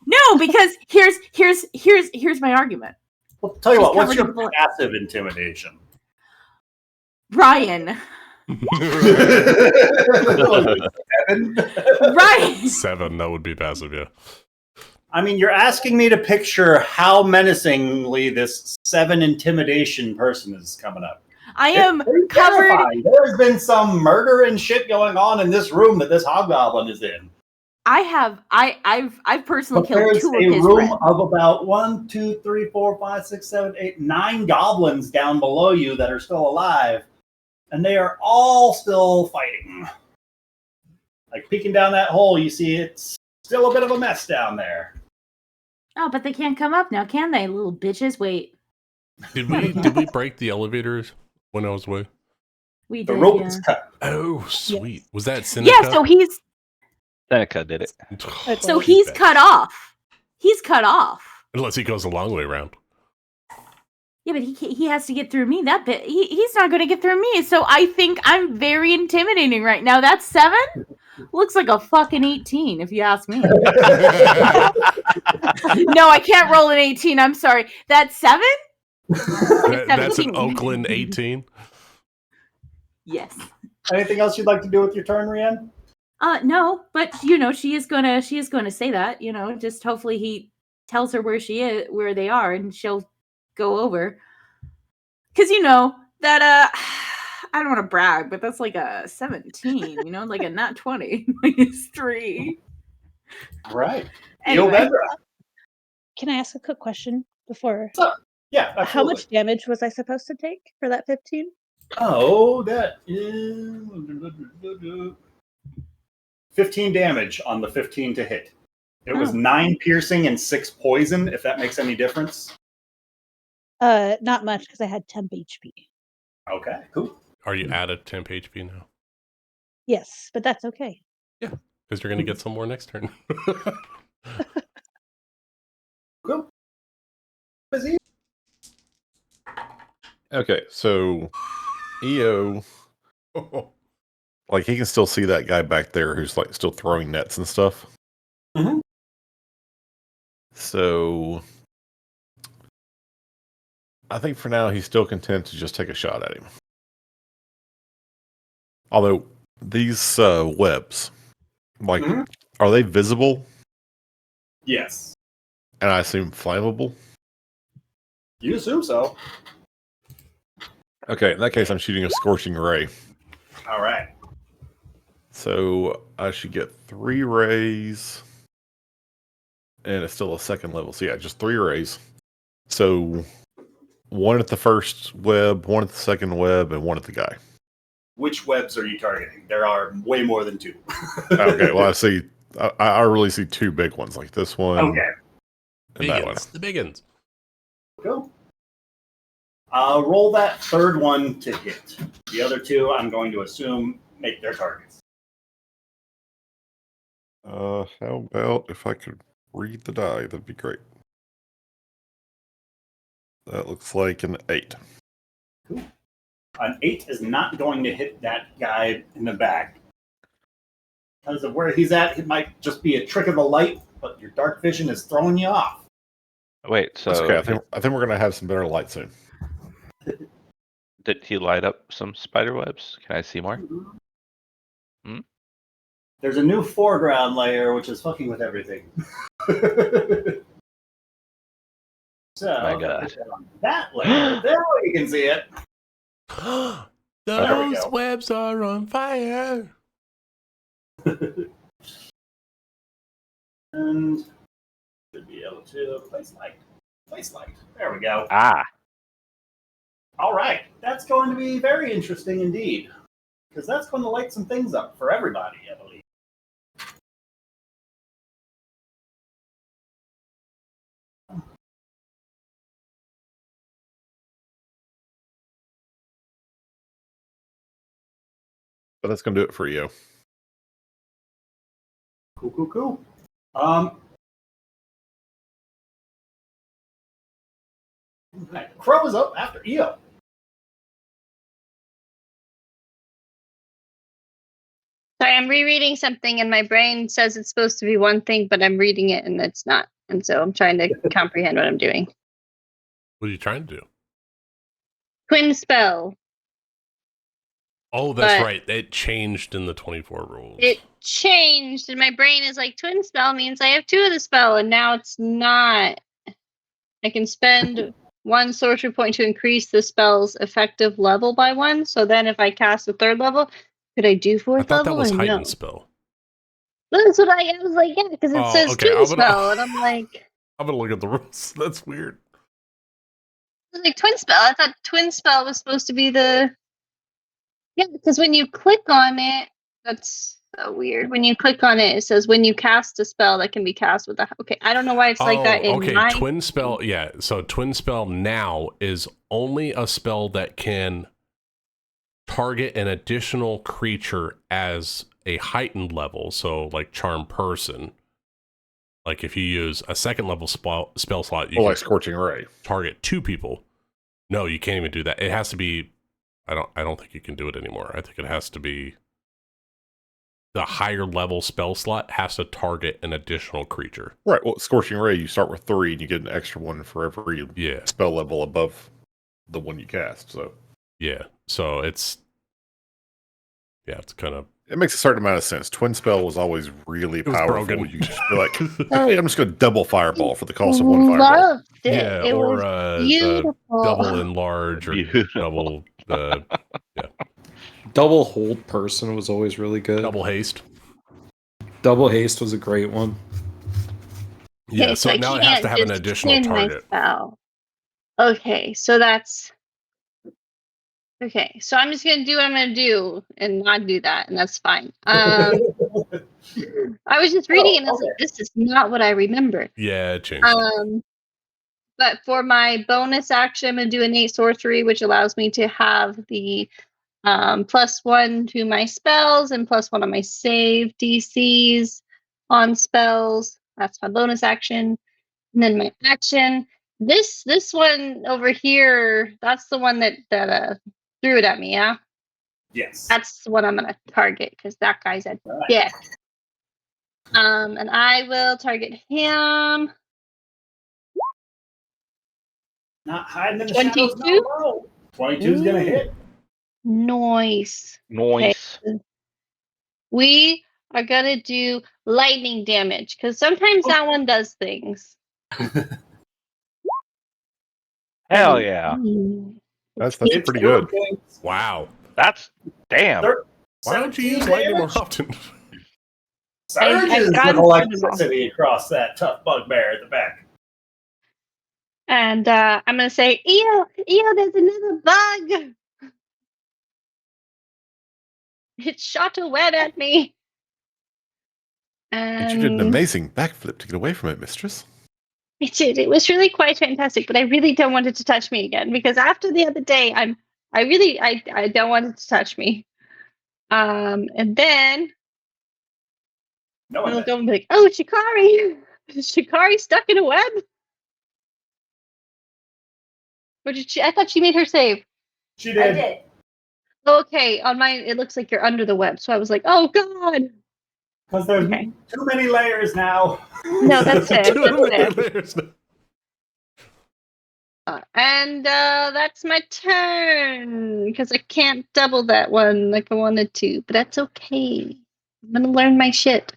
No, because here's my argument. Well, tell you She's what, what's covered your in passive intimidation? Ryan. Ryan. 7, that would be passive, yeah. I mean, you're asking me to picture how menacingly this 7 intimidation person is coming up. I am It's covered. terrifying. There's been some murder and shit going on in this room that this hobgoblin is in. I've personally killed There's 2 of a his room friends. of about 1, 2, 3, 4, 5, 6, 7, 8, 9 goblins down below you that are still alive, and they are all still fighting. Like peeking down that hole, you see it's still a bit of a mess down there. Oh, but they can't come up now, can they, little bitches? Wait. Did we break the elevators when I was away? We did. The rope is cut. Oh, sweet. Was that Seneca? Yeah, so he's Seneca did it. so he's cut off. He's cut off. Unless he goes a long way around. Yeah, but he has to get through me. That bit he's not going to get through me. So I think I'm very intimidating right now. That's 7. Looks like a fucking 18, if you ask me. No, I can't roll an 18. I'm sorry. That's 7. That's an Oakland 18. Yes. Anything else you'd like to do with your turn, Rian? No, but she is gonna say that. Just hopefully he tells her where she is, where they are, and she'll go over. Because that I don't want to brag, but that's like a 17. Like a not 20. It's 3. Right. Anyway, can I ask a quick question before? Yeah, absolutely. How much damage was I supposed to take for that 15? Oh, that is 15 damage on the 15 to hit. It was 9 piercing and 6 poison, if that makes any difference. Not much, because I had temp HP. Okay, cool. Are you out of temp HP now? Yes, but that's okay. Yeah, because you're going to get some more next turn. Cool. Busy. Okay, so EO, like he can still see that guy back there who's like still throwing nets and stuff. Mm-hmm. So I think for now he's still content to just take a shot at him. Although these webs, like, are they visible? Yes. And I assume flammable? You assume so. Okay, in that case, I'm shooting a scorching ray. All right. So I should get 3 rays. And it's still a 2nd level. So yeah, just 3 rays. So 1 at the first web, 1 at the 2nd web, and 1 at the guy. Which webs are you targeting? There are way more than 2. Okay, well, I see. I really see 2 big ones, like this one. Okay. And that one. The big ones. Cool. Roll that 3rd one to hit. The other 2, I'm going to assume, make their targets. How about if I could read the die? That'd be great. That looks like an 8. Cool. An 8 is not going to hit that guy in the back. Because of where he's at, it might just be a trick of the light, but your dark vision is throwing you off. Wait, so That's okay. I think we're gonna have some better light soon. did he light up some spider webs? Can I see more? Hmm? There's a new foreground layer, which is fucking with everything. So, My God. on that layer, there you can see it. Those webs are on fire. And should be able to place light. Place light. There we go. Ah. All right. That's going to be very interesting indeed. Because that's going to light some things up for everybody, I believe. But that's gonna do it for you. Cool. Crow is up after Eo. Sorry, I'm rereading something and my brain says it's supposed to be one thing, but I'm reading it and it's not. And so I'm trying to comprehend what I'm doing. What are you trying to do? Twin spell. Oh, that's right. It changed in the 24 rules. It changed, and my brain is like, twin spell means I have 2 of the spell, and now it's not. I can spend 1 sorcery point to increase the spell's effective level by 1. So then if I cast a 3rd level, could I do 4th level? I thought that was heightened no? spell. That's what I was like, yeah, because it says okay. twin spell, and I'm like... I'm going to look at the rules. That's weird. I was like, twin spell? I thought twin spell was supposed to be the... Yeah, because when you click on it, that's so weird. When you click on it, it says when you cast a spell that can be cast with a... Okay, I don't know why it's like that in my... Twin spell, yeah. So twin spell now is only a spell that can target an additional creature as a heightened level. So like charm person. Like if you use a 2nd level spell slot, you can like Scorching Ray. Target 2 people. No, you can't even do that. It has to be... I don't think you can do it anymore. I think it has to be the higher level spell slot has to target an additional creature. Right. Well, Scorching Ray, you start with 3 and you get an extra one for every spell level above the one you cast. So so it's kind of... It makes a certain amount of sense. Twin spell was always really powerful. Broken. You just be like, hey, I'm just going to double fireball for the cost of 1 fireball. Loved it. Yeah, it or was beautiful. Double enlarge or double Double hold person was always really good. Double haste. Double haste was a great one. Yeah, Okay, so now it has to have an additional target. Okay, so that's... Okay, so I'm just going to do what I'm going to do and not do that, and that's fine. I was just reading it and I was like, this is not what I remember. Yeah, it changed. But for my bonus action, I'm going to do innate sorcery, which allows me to have the +1 to my spells and +1 on my save DCs on spells. That's my bonus action. And then my action. This one over here, that's the one that threw it at me, yeah? Yes. That's the one I'm going to target, because that guy's a dick. And I will target him. Not hiding in the 22? shadows. 22 is going to hit. Nice. Okay. We are going to do lightning damage, because sometimes that one does things. Hell yeah. That's pretty good. Wow. That's damn. Why don't you use lightning more often? Surges with electricity across that tough bugbear at the back. And I'm going to say, Eo, there's another bug. It shot a web at me. And you did an amazing backflip to get away from it, mistress. It did. It was really quite fantastic, but I really don't want it to touch me again, because after the other day, I don't want it to touch me. And then I'll go and be like, oh, Shikari! Is Shikari stuck in a web? Or did she? I thought she made her save. She did. Okay, on mine it looks like you're under the web, so I was like, oh god. Because there's too many layers now. No, that's fair. Too That's many fair. layers now. And that's my turn because I can't double that one like I wanted to, but that's okay. I'm gonna learn my shit.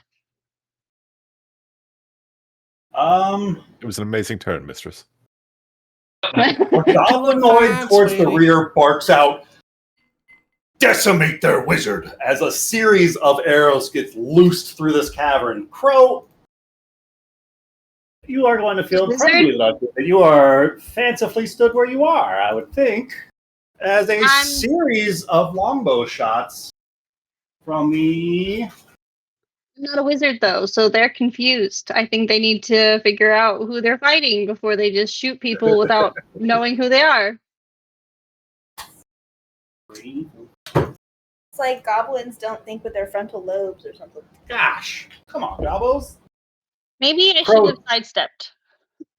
It was an amazing turn, mistress. A goblinoid towards the rear barks out, "Decimate their wizard!" as a series of arrows gets loosed through this cavern. Crow, you are going to feel incredibly lucky that you are fancifully stood where you are, I would think, as a series of longbow shots from the... I'm not a wizard though, so they're confused. I think they need to figure out who they're fighting before they just shoot people without knowing who they are. It's like goblins don't think with their frontal lobes or something. Gosh, come on, Gobbos. Maybe I should have sidestepped.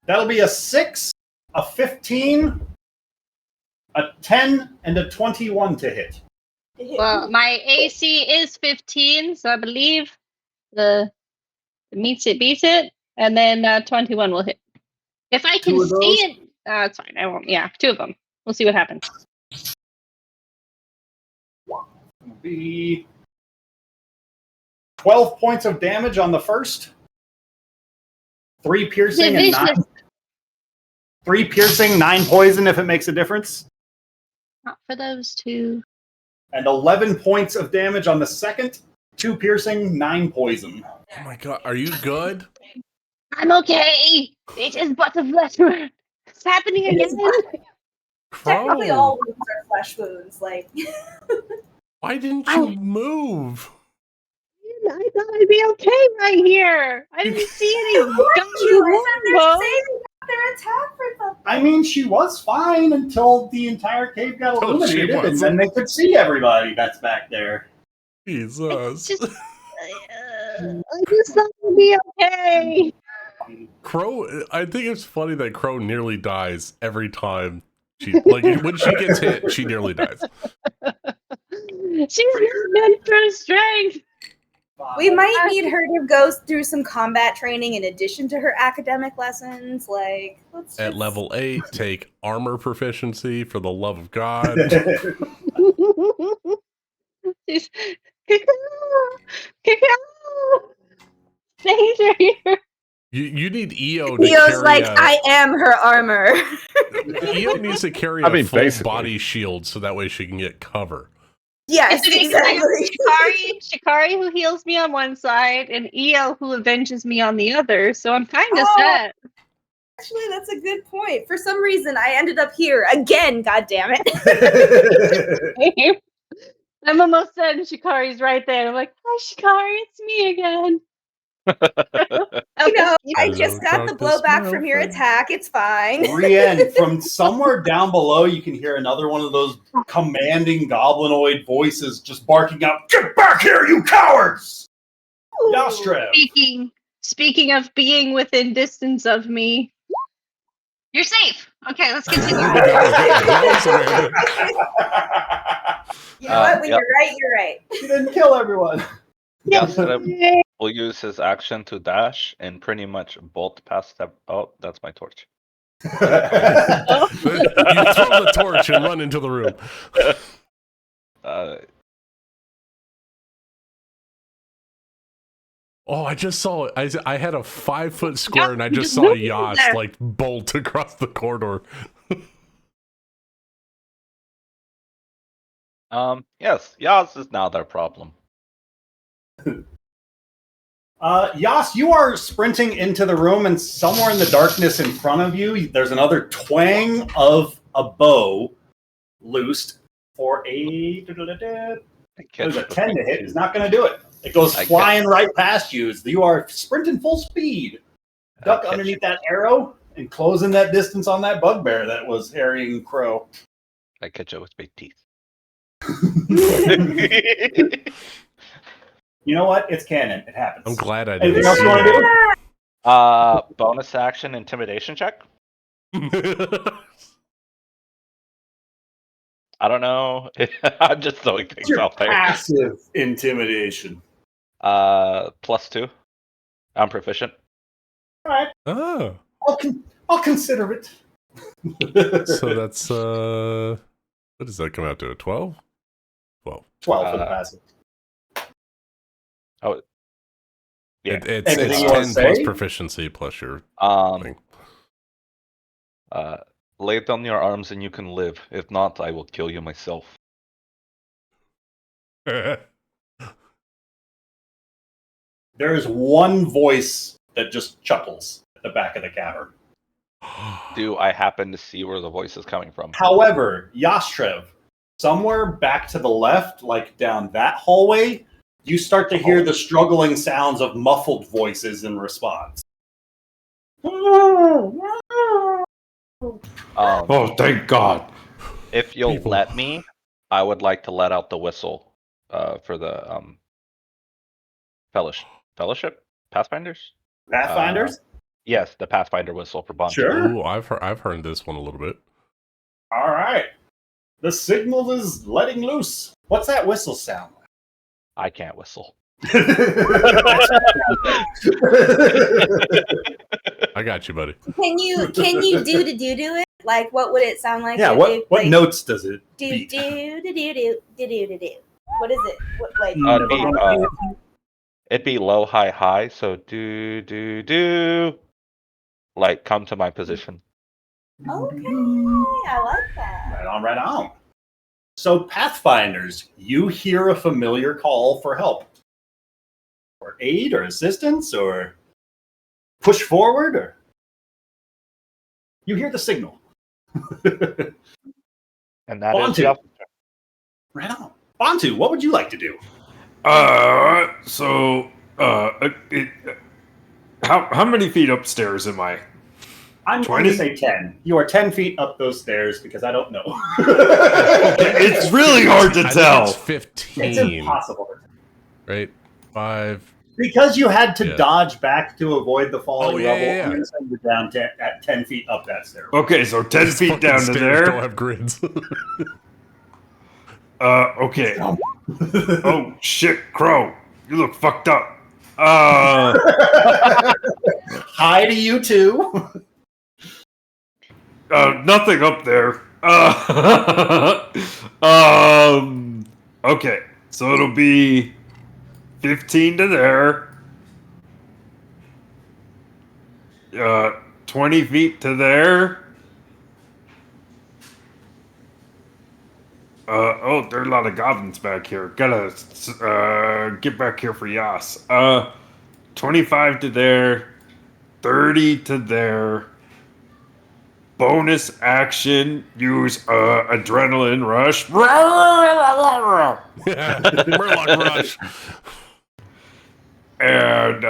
That'll be a 6, a 15, a 10, and a 21 to hit. Well, my AC is 15, so I believe the meets it beats it, and then 21 will hit. If I can see it, it's fine. I won't. Yeah, 2 of them. We'll see what happens. It'll be 12 points of damage on the first. 3 piercing and 9. 3 piercing, 9 poison if it makes a difference. Not for those 2. And 11 points of damage on the second. 2 piercing, 9 poison. Oh my god, are you good? I'm okay. It is but a flesh wound. It's happening again. Technically, all wounds are flesh wounds. Like, why didn't you move? I thought I'd be okay right here. I didn't see any their attack for something. I mean, she was fine until the entire cave got illuminated, and then they could see everybody that's back there. Jesus. I just thought it'd be okay. Crow, I think it's funny that Crow nearly dies every time. When she gets hit, she nearly dies. She's meant for strength. We might need her to go through some combat training in addition to her academic lessons. Like, at level 8, take armor proficiency for the love of God. You need EO to Eo's like, I am her armor. EO needs to carry a full body shield so that way she can get cover. Yes, exactly. Shikari who heals me on one side, and EO who avenges me on the other, so I'm kind of set. Actually, that's a good point. For some reason, I ended up here again, god damn it. I'm almost dead, and Shikari's right there. I'm like, hi, Shikari, it's me again. I just got the blowback from your attack. It's fine. Brienne, from somewhere down below, you can hear another one of those commanding goblinoid voices just barking out, "Get back here, you cowards!" Yastrev. Speaking of being within distance of me, you're safe. Okay, let's continue. You know what? When you're right, you're right. You didn't kill everyone. Yastrev will use his action to dash and pretty much bolt past them. Oh, that's my torch. You throw the torch and run into the room. I just saw it. I had a 5-foot square, and I just saw Yas like bolt across the corridor. Yes, Yas is now their problem. Yas, you are sprinting into the room, and somewhere in the darkness in front of you, there's another twang of a bow loosed for a... There's a 10 to hit. It's not going to do it. It goes flying right past you as you are sprinting full speed. Duck underneath that arrow and closing that distance on that bugbear that was harrying Crow. I catch it with my teeth. You know what? It's canon. It happens. I'm glad I did. Anything else you want to do? Bonus action intimidation check. I don't know. I'm just throwing things Your out there. passive intimidation. +2. I'm proficient. All right. Oh. I'll consider it. So that's what does that come out to? A 12? 12. 12 for the passive. Oh, yeah. It's 10 plus proficiency plus your thing. Lay down your arms and you can live. If not, I will kill you myself. There is one voice that just chuckles at the back of the cavern. Do I happen to see where the voice is coming from? However, Yastrev, somewhere back to the left, like down that hallway, you start to hear the struggling sounds of muffled voices in response. Oh, thank God. If you'll let me, I would like to let out the whistle for the fellowship? Pathfinders? Pathfinders? Yes, the Pathfinder whistle for Bontu. Sure. Ooh, I've heard this one a little bit. All right. The signal is letting loose. What's that whistle sound like? I can't whistle. I got you, buddy. Can you do it? Like, what would it sound like? Yeah, what notes does it do beat? do do do do do do do? What is it? What, like It'd be low, high, high. So do do do. Like, come to my position. Okay, I like that. Right on. So, Pathfinders, you hear a familiar call for help, or aid, or assistance, or push forward, or you hear the signal. And that is Bontu. Right on. Bontu, what would you like to do? How many feet upstairs am I? I'm going to say 10. You are 10 feet up those stairs because I don't know. It's really hard to tell. It's 15. It's impossible. Right? 5. Because you had to dodge back to avoid the falling rubble, yeah. I'm going to say you're down at 10 feet up that stair. Okay, so 10 feet down to there. Don't have grids. Okay. Oh, shit, Crow. You look fucked up. Hi to you, too. Nothing up there. Okay, so it'll be 15 to there. 20 feet to there. Oh, there are a lot of goblins back here. Gotta get back here for Yas. 25 to there. 30 to there. Bonus action, use adrenaline rush. Murloc rush. And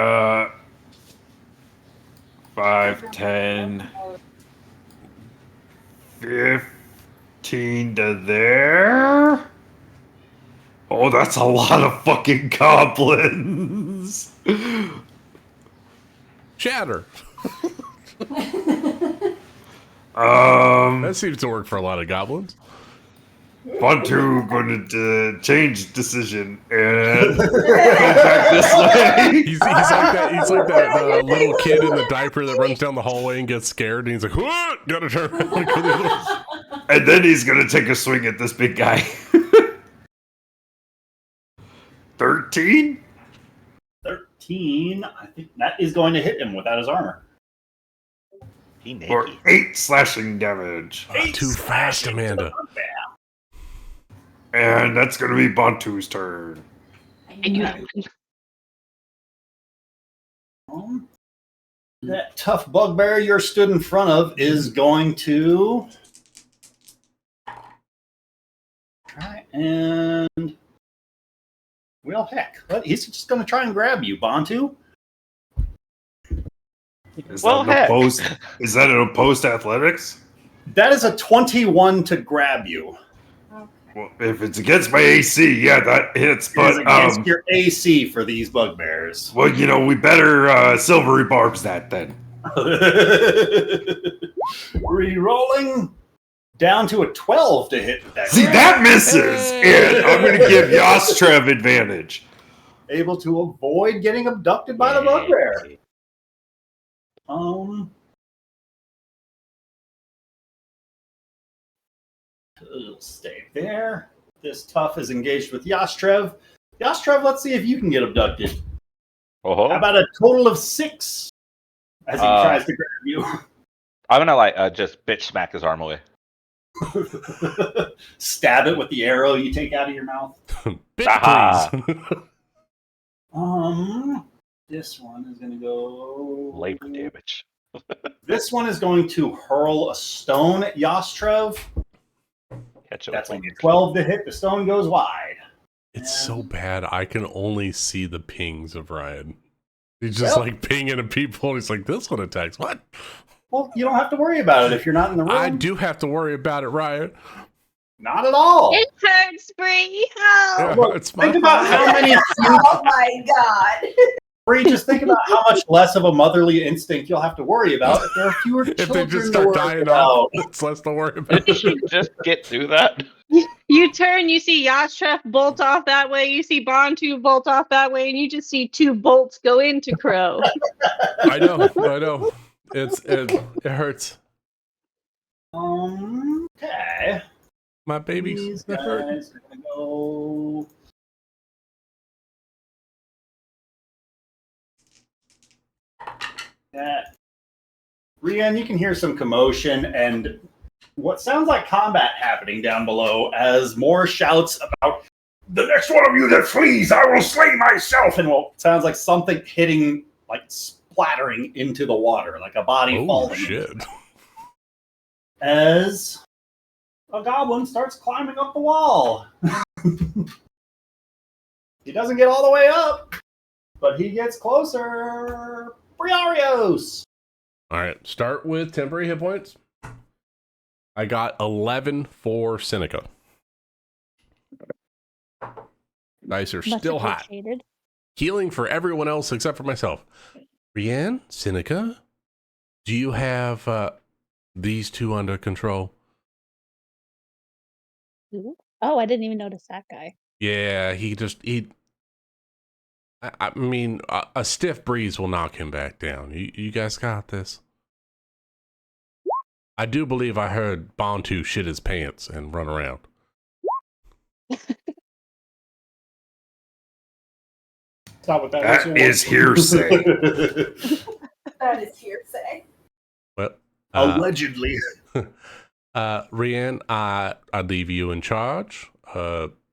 5, 10, 15 to there. Oh, that's a lot of fucking goblins. Shatter. That seems to work for a lot of goblins. Bontu going to change decision and go back this way. He's like that little kid in the diaper that runs down the hallway and gets scared, and he's like, "What? Gotta turn around and go the other way." And then he's going to take a swing at this big guy. 13? 13. I think that is going to hit him without his armor. For 8 slashing damage. Too fast, Amanda. And that's going to be Bontu's turn. That tough bugbear you're stood in front of is going to try and... Well, heck. He's just going to try and grab you, Bontu. Is that an opposed athletics? That is a 21 to grab you. Well, if it's against my AC, yeah, that hits. But against your AC for these bugbears. Well, we better silvery barbs that then. Re-rolling. down to a 12 to hit that. See, that misses! And I'm going to give Yostrev advantage. Able to avoid getting abducted by the bugbear. It'll stay there. This tough is engaged with Yostrev. Yostrev, let's see if you can get abducted. Oh. How about a total of 6 as he tries to grab you? I'm gonna just bitch smack his arm away. Stab it with the arrow you take out of your mouth. Bitch, please. This one is gonna go labor damage. This one is going to hurl a stone at Yostrev. That's only 12 to hit. The stone goes wide. It's so bad. I can only see the pings of Ryan. He's just like pinging at people. And he's like, this one attacks. What? Well, you don't have to worry about it if you're not in the room. I do have to worry about it, Ryan. Not at all. It hurts, Bree. Help. Well, think about how many. Oh my god. Bree, just think about how much less of a motherly instinct you'll have to worry about if there are fewer children. If they just to start worry dying about. off, it's less to worry about. Did you just get through that? You turn, you see Yostrev bolt off that way, you see Bontu bolt off that way, and you just see 2 bolts go into Crow. I know. It hurts. Okay. My babies. These guys are gonna go. Rian, you can hear some commotion and what sounds like combat happening down below as more shouts about the next one of you that flees, I will slay myself. And well, it sounds like something hitting, like splattering into the water, like a body falling. Oh, shit. As a goblin starts climbing up the wall. He doesn't get all the way up, but he gets closer. Briarios! Alright, start with temporary hit points. I got 11 for Seneca. Dice are still hot. Healing for everyone else except for myself. Brienne, Seneca, do you have these 2 under control? Oh, I didn't even notice that guy. Yeah, I mean, a stiff breeze will knock him back down. You guys got this. I do believe I heard Bontu shit his pants and run around. That is hearsay. That is hearsay. Well, allegedly. Rianne, I leave you in charge.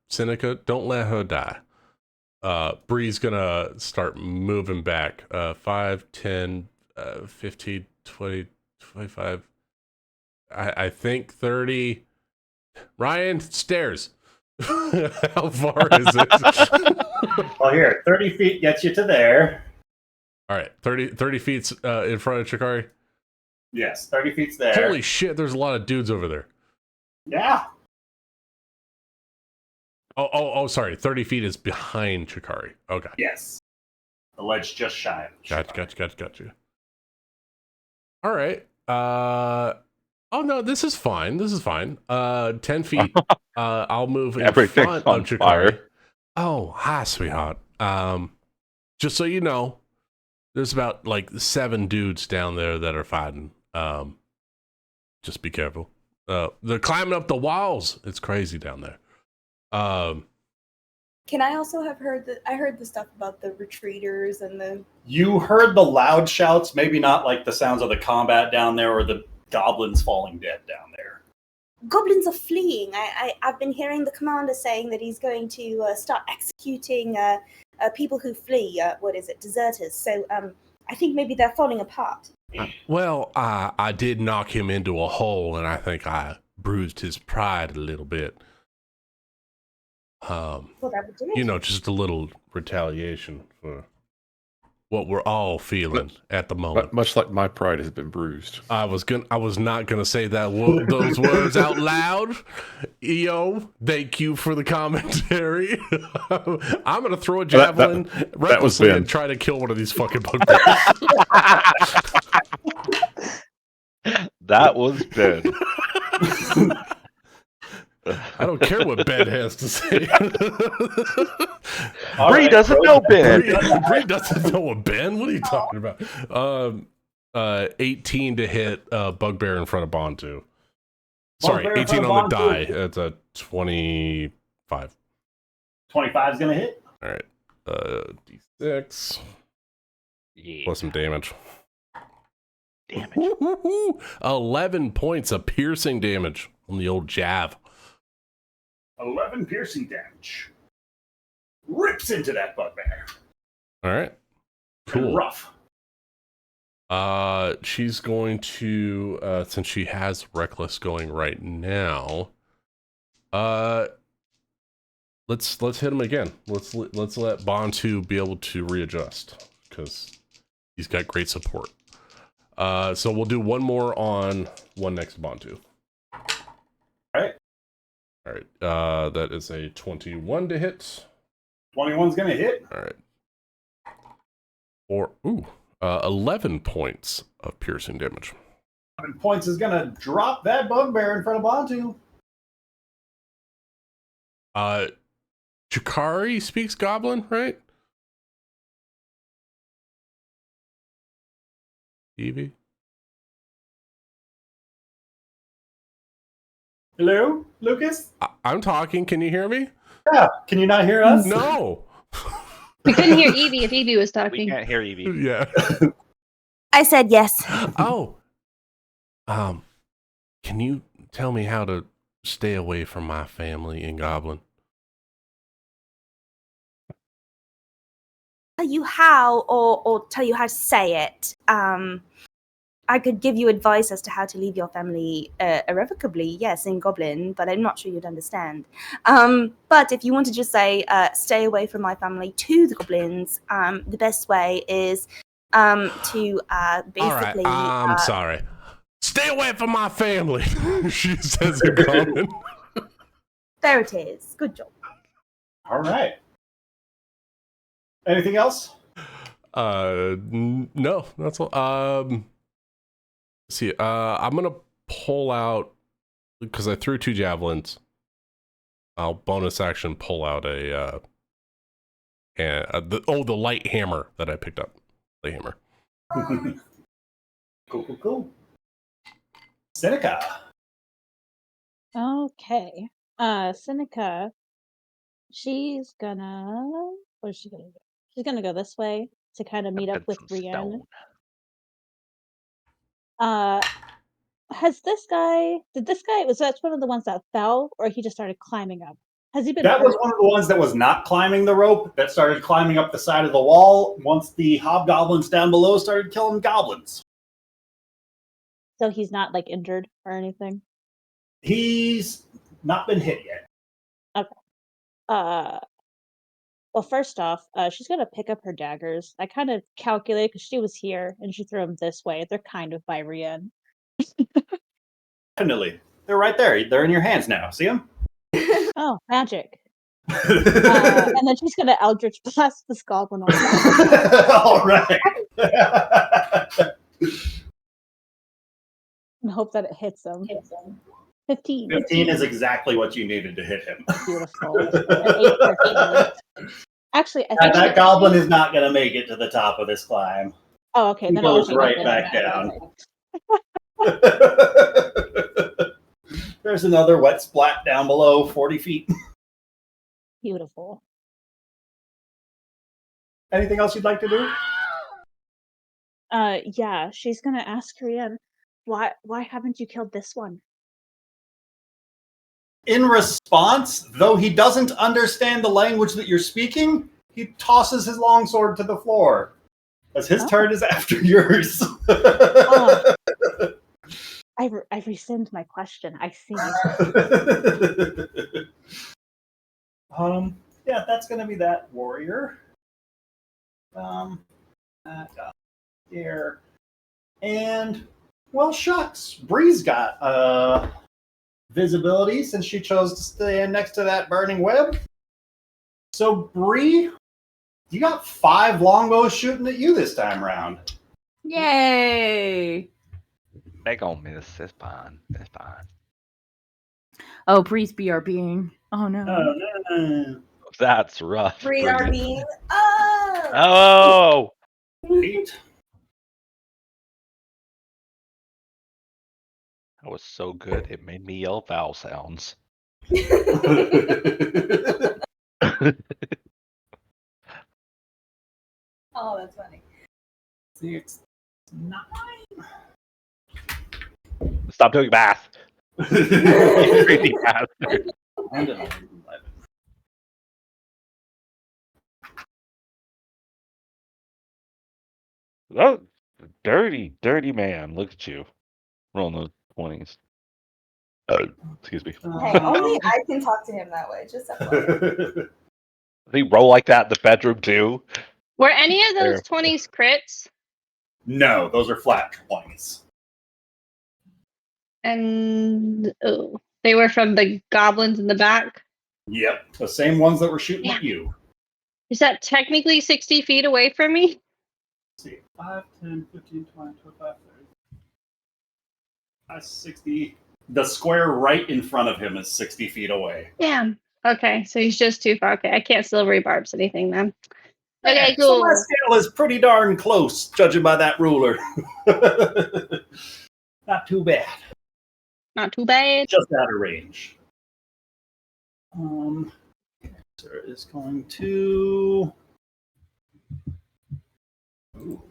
Seneca, don't let her die. Bree's gonna start moving back. 5, 10, 15, 20, 25. I think 30. Ryan, stairs. How far is it? Well, here, 30 feet gets you to there. All right, 30 feet's in front of Chikari? Yes, 30 feet's there. Holy shit, there's a lot of dudes over there. Yeah. Oh, sorry. 30 feet is behind Chikari. Okay. Yes. The ledge just shy of Chikari. Gotcha. All right. Oh, no, this is fine. 10 feet. I'll move in front of Chikari. Fire. Oh, hi, sweetheart. Just so you know, there's about like 7 dudes down there that are fighting. Just be careful. They're climbing up the walls. It's crazy down there. Can I also have heard that? I heard the stuff about the retreaters and the. You heard the loud shouts, maybe not like the sounds of the combat down there or the goblins falling dead down there. Goblins are fleeing. I've been hearing the commander saying that he's going to start executing people who flee. What is it? Deserters. So I think maybe they're falling apart. Well, I did knock him into a hole, and I think I bruised his pride a little bit. Well, that would do it. You know, just a little retaliation for what we're all feeling at the moment. Much like my pride has been bruised. I was not gonna say those words out loud. EO, thank you for the commentary. I'm gonna throw a javelin recklessly and try to kill one of these fucking bugbears. That was Ben. I don't care what Ben has to say. Bree doesn't know Ben. Bree doesn't know a Ben. What are you talking about? 18 to hit Bugbear in front of Bontu. Sorry, 18 on the die. It's a 25. 25 is gonna hit. All right. D6. Yeah. Plus some damage. 11 points of piercing damage on the old jab. 11 piercing damage. Rips into that bugbear. All right. Cool. And rough. She's going to since she has reckless going right now. Let's hit him again. Let's let Bontu be able to readjust because he's got great support. So we'll do one more on one next to Bontu. All right. That is a 21 to hit. 21's gonna hit. All right. 11 points of piercing damage. 11 points is gonna drop that bugbear in front of Bontu. Chikari speaks Goblin, right? Evie? Hello, Lucas? I'm talking. Can you hear me? Yeah. Can you not hear us? No. We couldn't hear Evie if Evie was talking. We can't hear Evie. Yeah. I said yes. Oh. Can you tell me how to stay away from my family in Goblin? Tell you how, or tell you how to say it. I could give you advice as to how to leave your family irrevocably, yes, in Goblin, but I'm not sure you'd understand. But if you want to just say, stay away from my family to the Goblins, the best way is to basically... All right, I'm sorry. Stay away from my family, she says in Goblin. There it is. Good job. All right. Anything else? No, that's all. Let's see, I'm gonna pull out because I threw 2 javelins. I'll bonus action pull out the light hammer that I picked up. Light hammer. Cool. Seneca. Okay. Seneca, she's gonna... What is she gonna do? She's gonna go this way to kind of meet up with Brienne. Was that one of the ones that fell, or he just started climbing up? Has he been That hurt? was one of the ones that was not climbing the rope, that started climbing up the side of the wall once the hobgoblins down below started killing goblins. So he's not like injured or anything? He's not been hit yet. Okay. Well, first off, she's gonna pick up her daggers. I kind of calculated because she was here and she threw them this way. They're kind of by Brienne. Definitely. They're right there. They're in your hands now. See them? Oh, magic. And then she's gonna Eldritch Blast this goblin on the All right. and hope that it hits him. 15. 15 is exactly what you needed to hit him. Beautiful. An 8 Actually, I think that goblin is not going to make it to the top of this climb. Oh, okay. He Then goes right back down. There's another wet splat down below, 40 feet. Beautiful. Anything else you'd like to do? Yeah, she's gonna ask Brienne, why haven't you killed this one? In response, though he doesn't understand the language that you're speaking, he tosses his longsword to the floor. As his turn is after yours. I rescind my question. I see. Yeah, that's gonna be that warrior. Here. And well, shucks. Bree's got visibility since she chose to stand next to that burning web. So Bree, you got 5 longbows shooting at you this time around. Yay! They gonna miss. It's fine. It's fine. Oh, please be our being. Oh no. Oh, no. That's rough. Free Bree. our being. Oh. Oh. Eight. That was so good. It made me yell vowel sounds. Oh, that's funny. 6, 9. Stop doing math. Crazy math. And 11. Oh, dirty, dirty man. Look at you. Rolling those 20s. Excuse me. Hey, only I can talk to him that way. Just Does he roll like that in the bedroom too? Were any of those There. 20s crits? No, those are flat 20s. And they were from the goblins in the back? Yep, the same ones that were shooting at you. Is that technically 60 feet away from me? Let's see, 5, 10, 15, 20, 25, 30. 60. The square right in front of him is 60 feet away. Damn. Okay, so he's just too far. Okay, I can't silvery barbs anything then. Okay, cool. Celestial is pretty darn close, judging by that ruler. Not too bad. Not too bad. Just out of range. Sarah is going to. Ooh.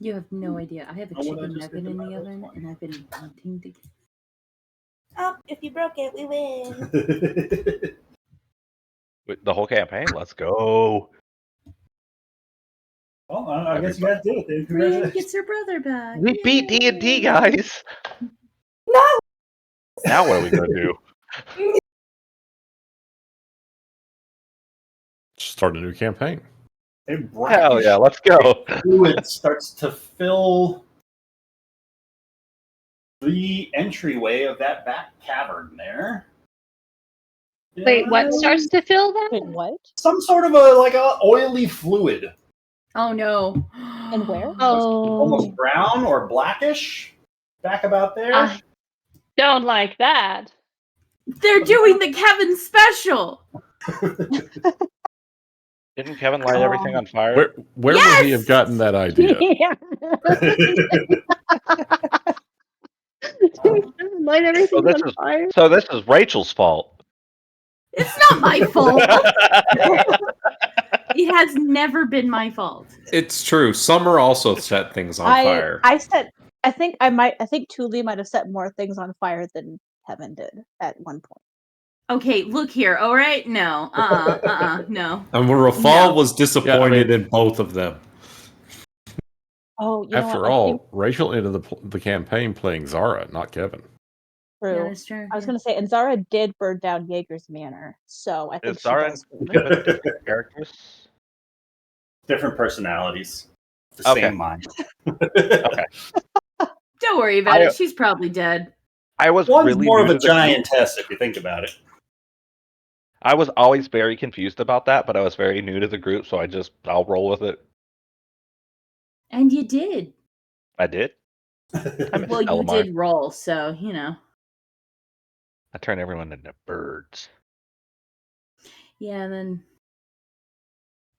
You have no idea. I have a Oh, what I chicken just nugget did in to the my oven, left and I've been wanting to. Oh, if you broke it, we win. Wait, the whole campaign? Let's go. Well, I guess you guys did it then. Brienne Congratulations. gets her brother back. We beat D&D, guys. No. Now what are we gonna do? Start a new campaign. A Hell yeah, let's go. Fluid starts to fill the entryway of that back cavern there. Wait, what starts to fill that? Wait, what? Some sort of a oily fluid. Oh no. And where? Almost Oh, brown or blackish. Back about there. I don't like that. They're doing the Kevin special. Didn't Kevin light everything on fire? Where would he have gotten that idea? Light everything on fire. So this is Rachel's fault. It's not my fault. It has never been my fault. It's true. Summer also set things on fire. I think Thule might have set more things on fire than Kevin did at one point. Okay, look here. All right, no, no. And Rafal No. was disappointed in both of them. Oh, After all, Rachel ended the campaign playing Zara, not Kevin. True. Yeah, that's true. I was going to say, and Zara did burn down Jaeger's manor, so I think Is Zara does. and Kevin different characters? Different personalities. The Okay. same mind. Okay. Don't worry about it. She's probably dead. I was One's really more of new a to the group. giantess if you think about it. I was always very confused about that, but I was very new to the group, so I'll roll with it. And you did. I did. Well, you did roll, so you know. I turned everyone into birds. Yeah, and then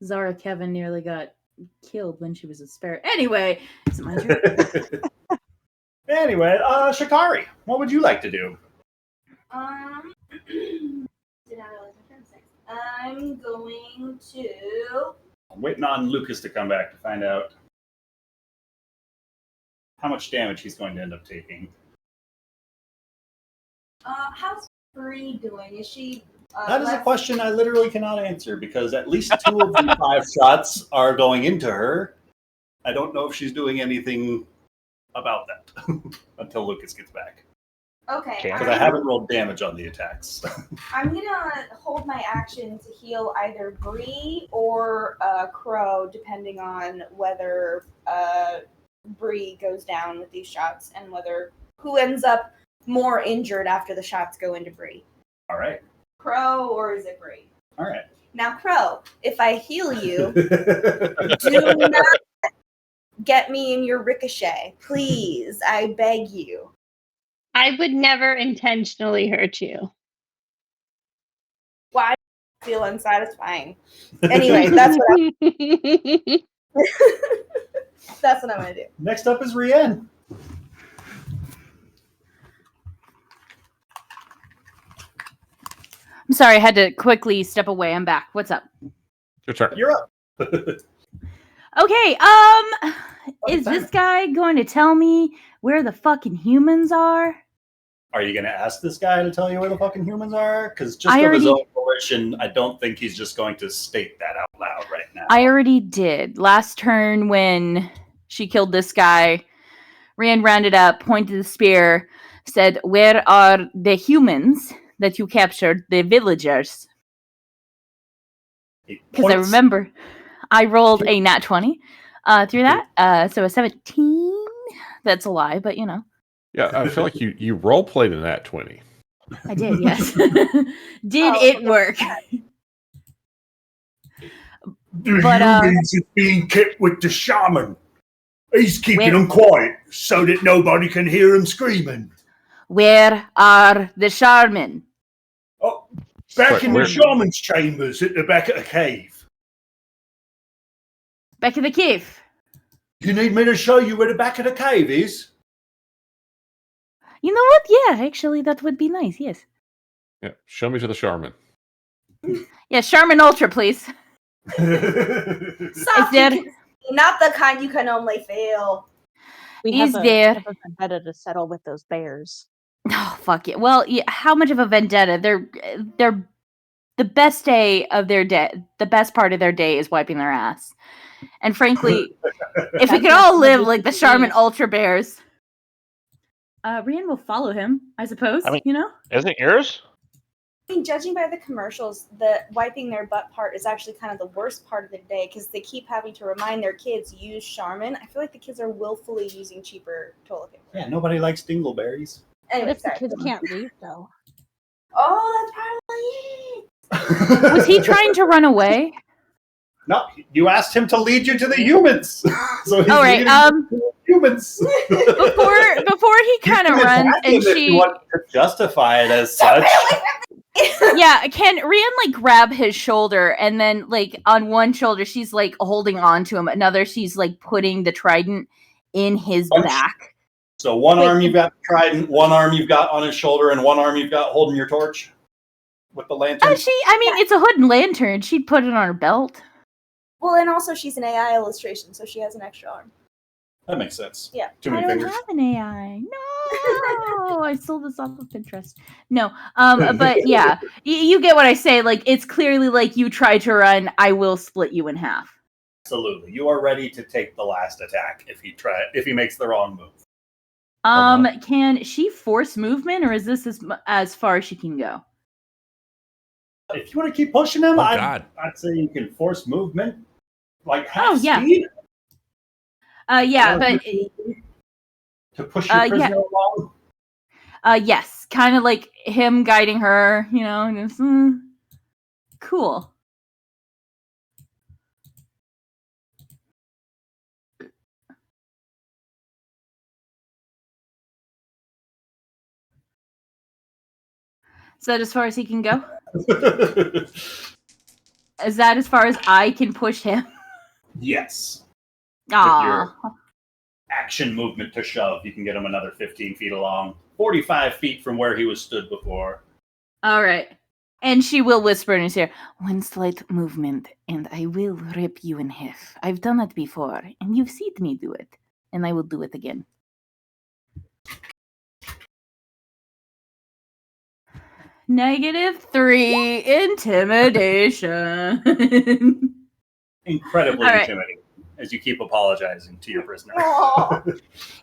Zara Kevin nearly got killed when she was a sparrow. Anyway, is it my turn? Anyway, Shikari, what would you like to do? I'm going to. I'm waiting on Lucas to come back to find out how much damage he's going to end up taking. How's Bree doing? Is she? That is a question I literally cannot answer because at least 2 of the 5 shots are going into her. I don't know if she's doing anything about that until Lucas gets back. Okay. Because I haven't rolled damage on the attacks. I'm gonna hold my action to heal either Bree or Crow, depending on whether Bree goes down with these shots and who ends up more injured after the shots go into Bree. All right. Crow or is it Bree? All right. Now, Crow, if I heal you, do not get me in your ricochet. Please, I beg you. I would never intentionally hurt you. Why do I feel unsatisfying? Anyway, that's what that's what I'm gonna do. Next up is Rienne. I'm sorry, I had to quickly step away. I'm back. What's up? Your turn. You're up. Okay, is this guy going to tell me where the fucking humans are? Are you going to ask this guy to tell you where the fucking humans are? Because just I of his already- own volition, I don't think he's just going to state that out loud right now. I already did. Last turn when she killed this guy, Rand rounded up, pointed the spear, said, "Where are the humans that you captured, the villagers?" Because I remember I rolled a nat 20 through that. So a 17. That's a lie, but you know. Yeah, I feel like you role played in that 20. I did, yes. Did it work? The But, humans is being kept with the shaman. He's keeping Where- them quiet so that nobody can hear him screaming. Where are the Charmin? Oh, back But in the where- shaman's chambers at the back of the cave. Back in the cave. You need me to show you where the back of the cave is? You know what? Yeah, actually, that would be nice, yes. Yeah, show me to the Charmin. Yeah, Charmin Ultra, please. Soft, there- not the kind you can only feel. We Is have there- a vendetta to settle with those bears. Oh, fuck it. Well, yeah, how much of a vendetta? They're the best day of their day. The best part of their day is wiping their ass. And frankly, if we could all live like the Charmin Ultra Bears, Rian will follow him, I suppose. I mean, you know? Isn't yours? I mean, judging by the commercials, the wiping their butt part is actually kind of the worst part of the day because they keep having to remind their kids use Charmin. I feel like the kids are willfully using cheaper toilet paper. Yeah, nobody likes dingleberries. Anyway, What if the sorry. kids can't read, though? Oh, that's probably it. Was he trying to run away? No, you asked him to lead you to the humans. So he's All right. leading you to the humans. Before he kind of runs and If you she want to justify it as such. yeah, can Rian like grab his shoulder and then like on one shoulder she's like holding on to him, another she's like putting the trident in his back. So one arm you've got trident, one arm you've got on his shoulder, and one arm you've got holding your torch with the lantern. I mean, it's a hood and lantern. She'd put it on her belt. Well, and also she's an AI illustration, so she has an extra arm. That makes sense. Yeah. Too I many don't fingers. have an AI. No, I stole this off of Pinterest. No, but yeah, you get what I say. Like, it's clearly like you try to run, I will split you in half. Absolutely. You are ready to take the last attack if he makes the wrong move. Can she force movement, or is this as far as she can go? If you want to keep pushing him, God. I'd say you can force movement. Like Oh, half yeah. speed Yeah, but to push your prisoner along. yes, kind of like him guiding her, you know. And it's, cool. Is that as far as he can go? Is that as far as I can push him? Yes. Aww. Action movement to shove, you can get him another 15 feet along, 45 feet from where he was stood before. All right. And she will whisper in his ear, "One slight movement, and I will rip you in half. I've done it before, and you've seen me do it, and I will do it again." -3 intimidation. Incredibly All right. intimidating as you keep apologizing to your prisoner.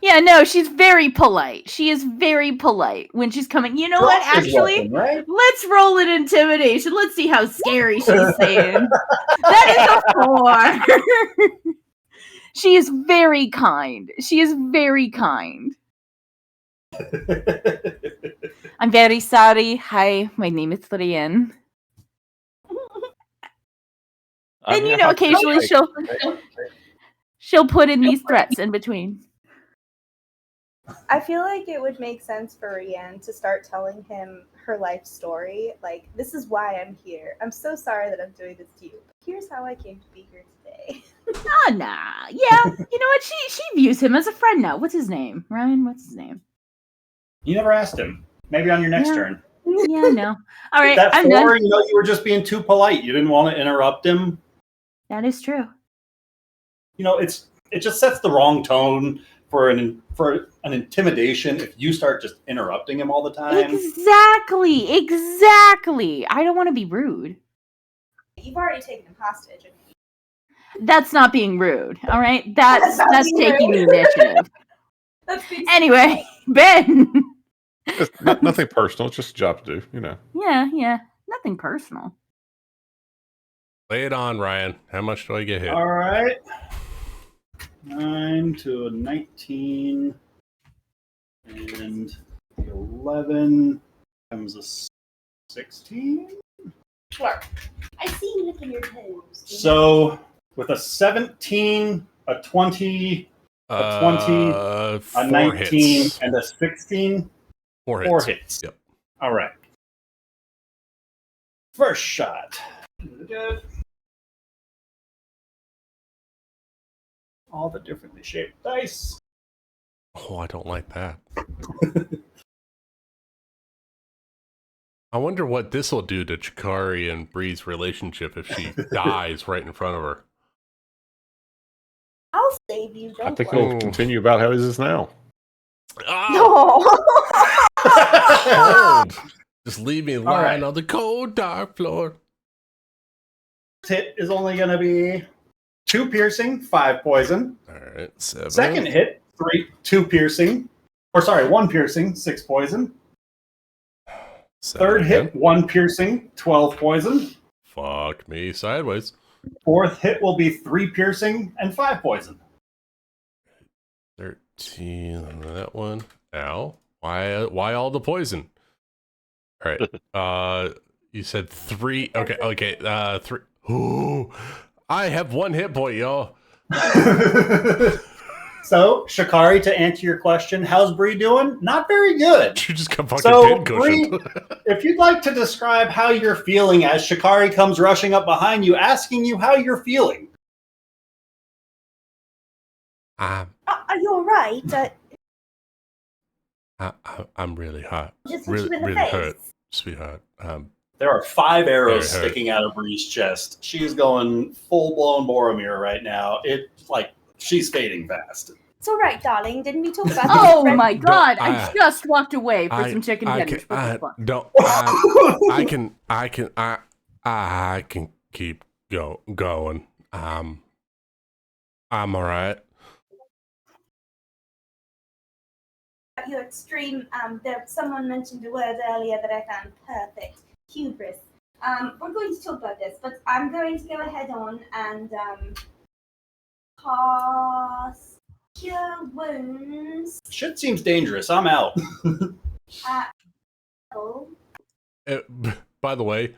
Yeah, no, she's very polite. She is very polite when she's coming. You know what? Trust is Actually, welcome, right? let's roll an intimidation. Let's see how scary she's saying. That is a 4. She is very kind. She is very kind. I'm very sorry. Hi, my name is Rian. And you know, occasionally she'll put in these threats in between. I feel like it would make sense for Rianne to start telling him her life story. Like, this is why I'm here. I'm so sorry that I'm doing this to you. But here's how I came to be here today. Oh, nah. Yeah. You know what? She views him as a friend now. What's his name? Ryan, what's his name? You never asked him. Maybe on your next turn. Yeah, I know. All right, That I'm done. you know, you were just being too polite. You didn't want to interrupt him. That is true. You know, it just sets the wrong tone for an intimidation if you start just interrupting him all the time. Exactly. I don't want to be rude. You've already taken him hostage. That's not being rude. All right, that's taking the initiative. Anyway, Ben. It's nothing personal. It's just a job to do. You know. Yeah. Nothing personal. Lay it on, Ryan. How much do I get hit? All right. 9 to a 19. And 11 becomes a 16. Clark, I see you licking your toes. So with a 17, a 20, a 20, a 19, hits. and a 16. 4 hits. Yep. All right. First shot. Good. All the differently shaped dice. Oh, I don't like that. I wonder what this will do to Chikari and Bree's relationship if she dies right in front of her. I'll save you. Don't I think worry. he'll continue about how it is now. Cold. Just leave me lying on the cold, dark floor. Hit is only going to be 2 piercing, 5 poison. All right, 7. Second hit, 2 piercing. 1 piercing, 6 poison. 7 Third again. hit, 1 piercing, 12 poison. Fuck me sideways. Fourth hit will be 3 piercing and 5 poison. 13 on that one. Ow. Why all the poison? All right. You said 3. Okay. 3. Ooh. I have 1 hit point, y'all. So, Shikari, to answer your question, how's Bree doing? Not very good. You just got fucking So, pincushion. Bree, if you'd like to describe how you're feeling as Shikari comes rushing up behind you, asking you how you're feeling. Are you alright? I'm really hot. Just hit you in the really face. hurt, sweetheart. There are 5 arrows Very hurt. sticking out of Bree's chest. She's going full-blown Boromir right now. It's like she's fading fast. It's alright, darling. Didn't we talk about this? Oh my god! I just walked away for some chicken tenders. I can keep going. I'm all right. Your extreme, someone mentioned a word earlier that I found perfect. Hubris. We're going to talk about this, but I'm going to go ahead on and cast Cure Wounds. Shit seems dangerous. I'm out. By the way,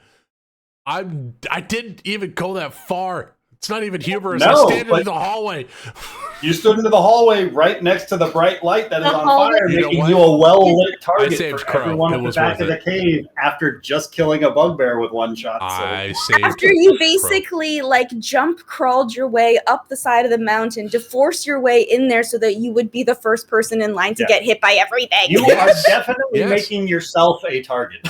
I didn't even go that far. It's not even humorous. No, I stand in the hallway. You stood into the hallway right next to the bright light that is on fire, You know making what? you a well-lit target saved for Crow. everyone It at the was back worth of the cave after just killing a bugbear with 1 shot. I saved After you basically jump crawled your way up the side of the mountain to force your way in there so that you would be the first person in line to get hit by everything. You are definitely making yourself a target.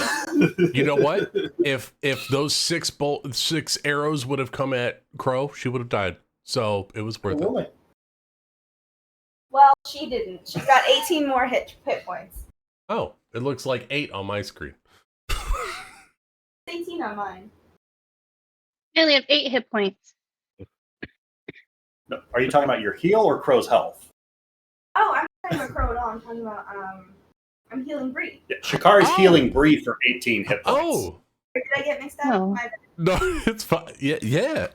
You know what? If those 6 arrows would have come at Crow, she would have died. So it was worth it. Well, she didn't. She's got 18 more hit points. Oh, it looks like 8 on my screen. 18 on mine. I only have 8 hit points. No, are you talking about your heal or Crow's health? Oh, I'm talking about Crow at all. I'm talking about I'm healing Bree. Yeah, Shikari's healing Bree for 18 hit points. Oh. Did I get mixed up? My bad. No, it's fine. Yeah.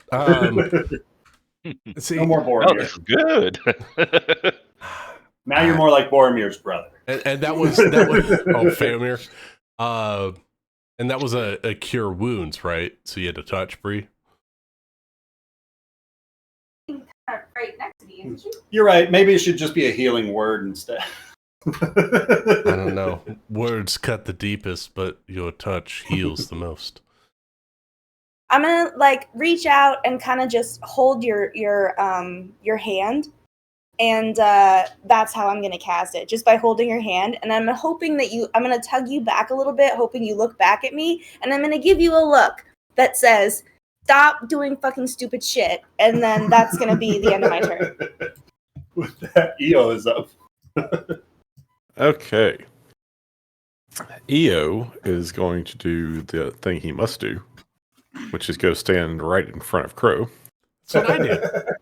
See, no more Boromir. Oh, this is good. Now you're more like Boromir's brother. And that was oh, Faramir. And that was a cure wounds, right? So you had to touch Bree. You're right. Maybe it should just be a healing word instead. I don't know. Words cut the deepest, but your touch heals the most. I'm gonna like reach out and kind of just hold your hand, and that's how I'm gonna cast it, just by holding your hand. And I'm hoping that I'm gonna tug you back a little bit, hoping you look back at me, and I'm gonna give you a look that says, "Stop doing fucking stupid shit," and then that's gonna be the end of my turn. With that, EO is up. Okay. EO is going to do the thing he must do, which is go stand right in front of Crow. That's what I did.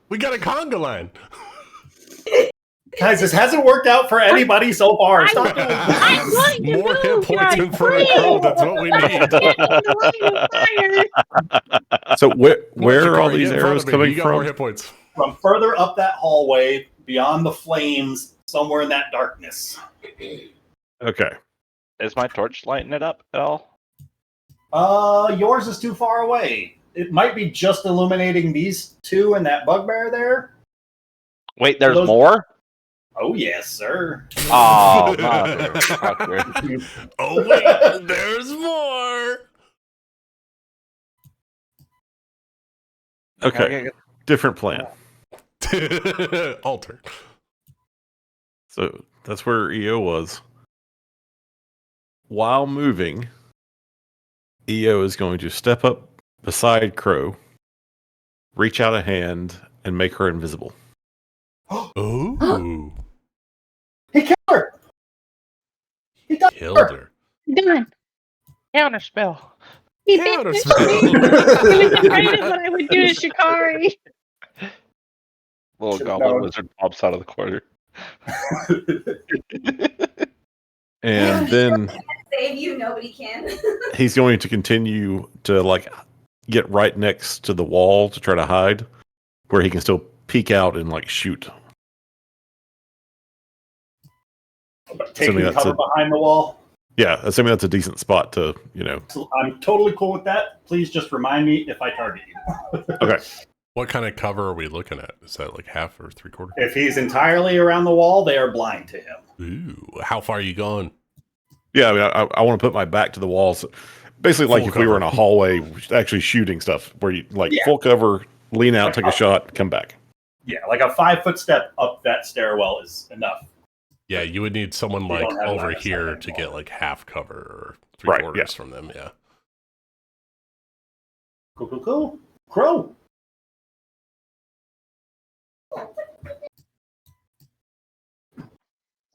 We got a conga line. Guys, this hasn't worked out for anybody so far. Stop doing More hit points in front of Crow. That's what we need. So where are all these arrows coming from? More hit points. From further up that hallway, beyond the flames, somewhere in that darkness. Okay. Is my torch lighting it up at all? Yours is too far away. It might be just illuminating these two and that bugbear there. Wait, there's more? Oh, yes, sir. Oh, motherfucker. Oh, wait, there's more. Okay. Different plan. Alter. So that's where EO was. While moving, EO is going to step up beside Crow, reach out a hand, and make her invisible. Ooh. He killed her! He killed her. Done. Counter spell. He did Counter it. spell. I was afraid of what I would do to Shikari. Little goblin wizard pops out of the corner. And then Save you, nobody can. he's going to continue to get right next to the wall to try to hide, where he can still peek out and shoot. Taking cover behind the wall. Yeah, assuming that's a decent spot to, So I'm totally cool with that. Please just remind me if I target you. Okay. What kind of cover are we looking at? Is that half or 3/4? If he's entirely around the wall, they are blind to him. Ooh, how far are you going? Yeah, I mean, I want to put my back to the wall. So basically, Full if we were in a hallway, actually shooting stuff, where you full cover, lean out, take a shot, come back. Yeah, like a 5-foot step up that stairwell is enough. Yeah, you would need someone over here to get half cover or 3/4 from them. Yeah. Cool. Crow.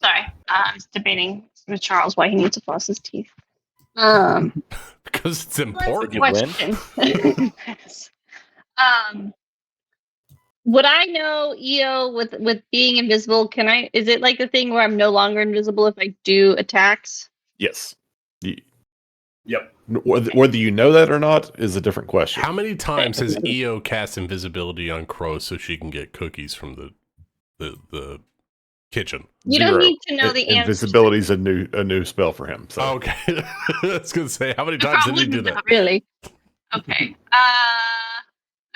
Sorry, I was debating with Charles why he needs to floss his teeth. Because it's important. Did you win? Yes. Would I know EO with being invisible? Can I? Is it like the thing where I'm no longer invisible if I do attacks? Yes. Yep. Whether you know that or not is a different question. How many times has EO cast invisibility on Crow so she can get cookies from the kitchen? You don't need to know the answer. Invisibility is a new spell for him. So. Okay. I was gonna say, how many times did he do that? Really? Okay.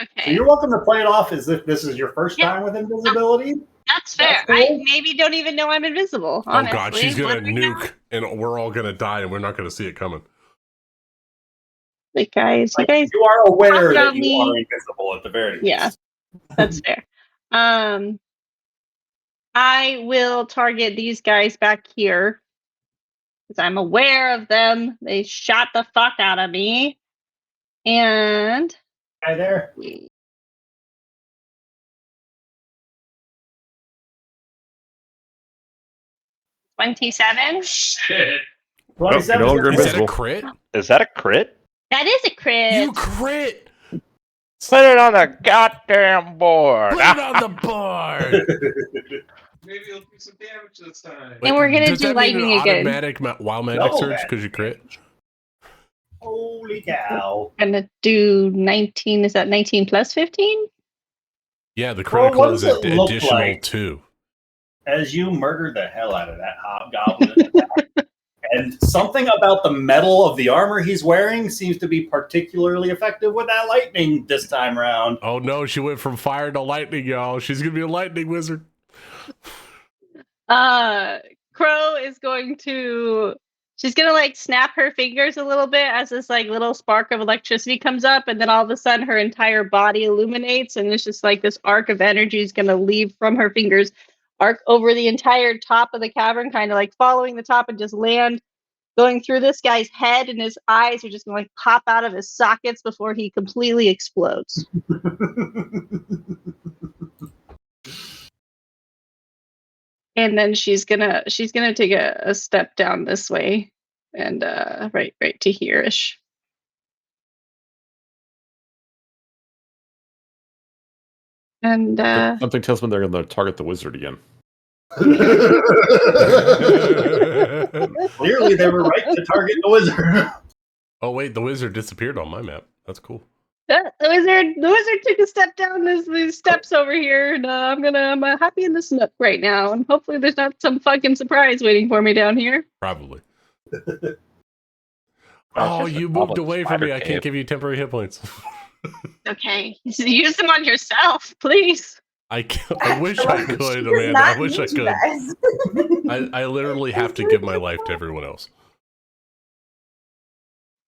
Okay. So you're welcome to play it off as if this is your first time with invisibility. That's fair. That's cool. I maybe don't even know I'm invisible. Honestly. Oh god, she's gonna nuke, and we're all gonna die, and we're not gonna see it coming. Like guys, you are aware that you are invisible at the very least. Yeah, that's fair. I will target these guys back here because I'm aware of them. They shot the fuck out of me, and hi there. 27. Shit. 27. Is that a crit? Is that a crit? That is a crit. You crit. Put it on the goddamn board. Put it on the board. Maybe you'll do some damage this time. And we're gonna Does do that lightning mean an again. automatic wild magic surge because you crit? Holy cow. Gonna do 19. Is that 19 plus 15? Yeah, the critical is does it look additional like 2. As you murdered the hell out of that hobgoblin in the back, And something about the metal of the armor he's wearing seems to be particularly effective with that lightning this time around. Oh no, she went from fire to lightning, y'all. She's gonna be a lightning wizard. Crow is going to. She's gonna like snap her fingers a little bit as this like little spark of electricity comes up, and then all of a sudden her entire body illuminates, and it's just like this arc of energy is gonna leave from her fingers, arc over the entire top of the cavern, kind of like following the top and just land, going through this guy's head, and his eyes are just gonna like pop out of his sockets before he completely explodes. And then she's gonna take a step down this way, and right to here-ish. And something tells me they're going to target the wizard again. Clearly, they were right to target the wizard. Oh wait, the wizard disappeared on my map. That's cool. The wizard took a step down these steps over here, and I'm happy in this nook right now, and hopefully there's not some fucking surprise waiting for me down here. Probably. Oh, you moved away from me. I can't give you temporary hit points. Okay, so use them on yourself, please. I wish I could, Amanda. I wish I could. I literally have to give my life to everyone else.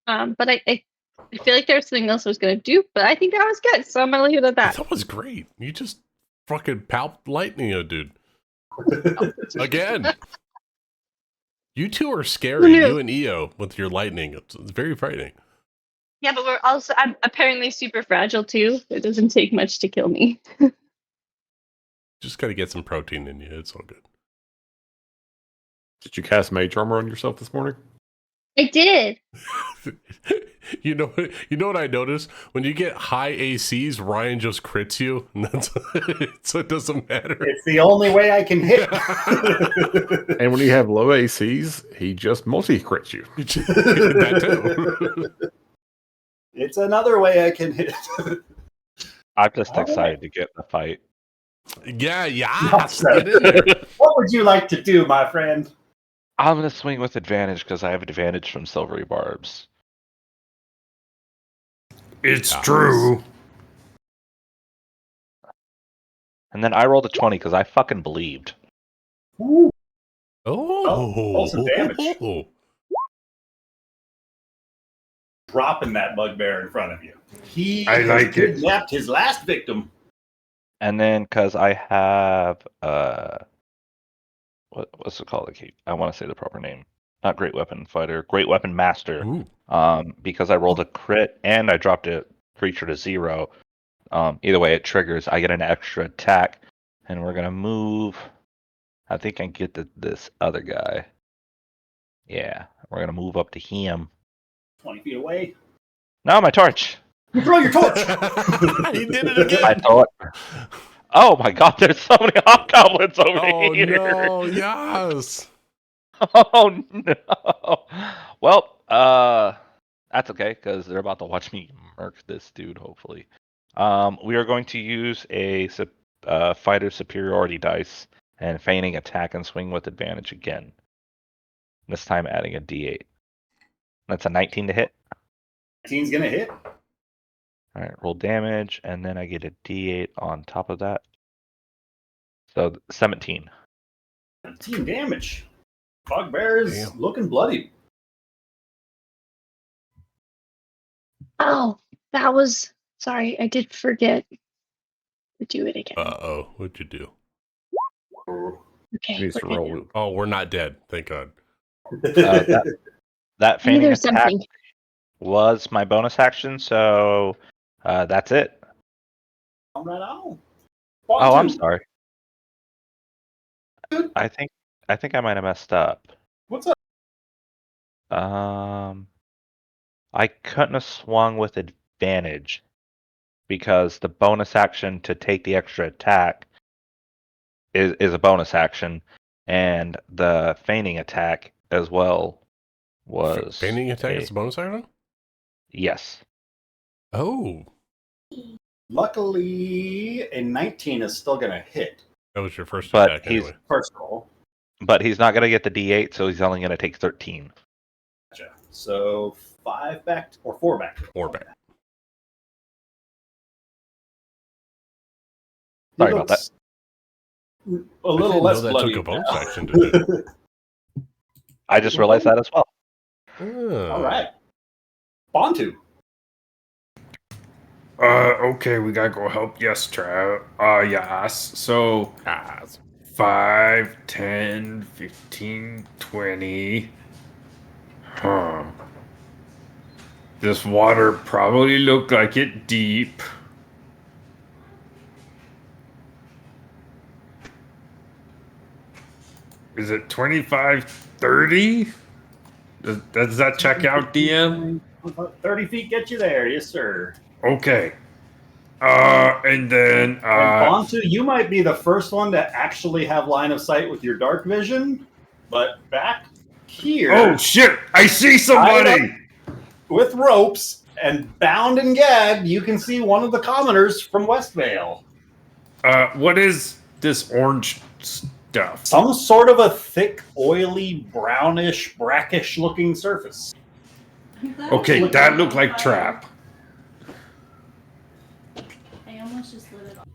But I feel like there was something else I was going to do, but I think that was good, so I'm going to leave it at that. That was great. You just fucking palped lightning, dude. Again. You two are scary, you and EO, with your lightning. It's very frightening. Yeah, but I'm apparently super fragile, too. It doesn't take much to kill me. Just got to get some protein in you. It's all good. Did you cast Mage Armor on yourself this morning? I did. You know what I noticed? When you get high ACs, Ryan just crits you, and so it doesn't matter. It's the only way I can hit. And when you have low ACs, he just multi-crits you. That too. It's another way I can hit. I'm just excited to get in the fight. Yeah. Get in there. What would you like to do, my friend? I'm going to swing with advantage because I have advantage from Silvery Barbs. It's true. And then I rolled a 20 because I fucking believed. Ooh. Oh, some damage. Dropping that bugbear in front of you. He kidnapped his last victim. And then because I have what's it called? I want to say the proper name. Not Great Weapon Fighter, Great Weapon Master. Ooh. Because I rolled a crit and I dropped a creature to 0. Either way, it triggers. I get an extra attack, and we're gonna move. I think I get this other guy. Yeah, we're gonna move up to him. 20 feet away. No, my torch. You throw your torch. He did it again. I thought. Oh my god, there's so many hobgoblins over here. Oh no, yes. Oh no. Well, that's okay because they're about to watch me murk this dude. Hopefully, we are going to use a fighter superiority dice and feigning attack and swing with advantage again. This time, adding a D8. That's a 19 to hit. 19's gonna hit. All right, roll damage, and then I get a D8 on top of that. So 17. 17 damage. Bugbear is looking bloody. Oh, that was... Sorry, I did forget to do it again. Uh-oh, what'd you do? Okay. Needs to roll. Oh, we're not dead. Thank God. That feigning attack something. was my bonus action, so that's it. Right on. Oh, I'm sorry. I think I might have messed up. What's up? I couldn't have swung with advantage because the bonus action to take the extra attack is a bonus action, and the feigning attack as well was feigning attack is a bonus action? Yes. Oh. Luckily, a 19 is still gonna hit. That was your first But attack he's anyway. First roll. But he's not going to get the D8, so he's only going to take 13. Gotcha. So 5 back or 4 back. 4 back. Sorry about that. A little less that bloody. took a bonus action to do. I just realized that as well. All right. Bontu. Okay, we gotta go help. Yes, Trav. Yes. So, 5, 10, 15, 20. Huh. This water probably looked like it deep. Is it 25, 30? Does that check out, DM? 30 feet get you there. Yes, sir. Okay. And then... and Bontu, you might be the first one to actually have line of sight with your dark vision, but back here... Oh, shit! I see somebody! With ropes and bound and gagged, you can see one of the commoners from Westvale. What is this orange stuff? Some sort of a thick, oily, brownish, brackish-looking surface. Okay, that looked like trap. I almost just lit it off.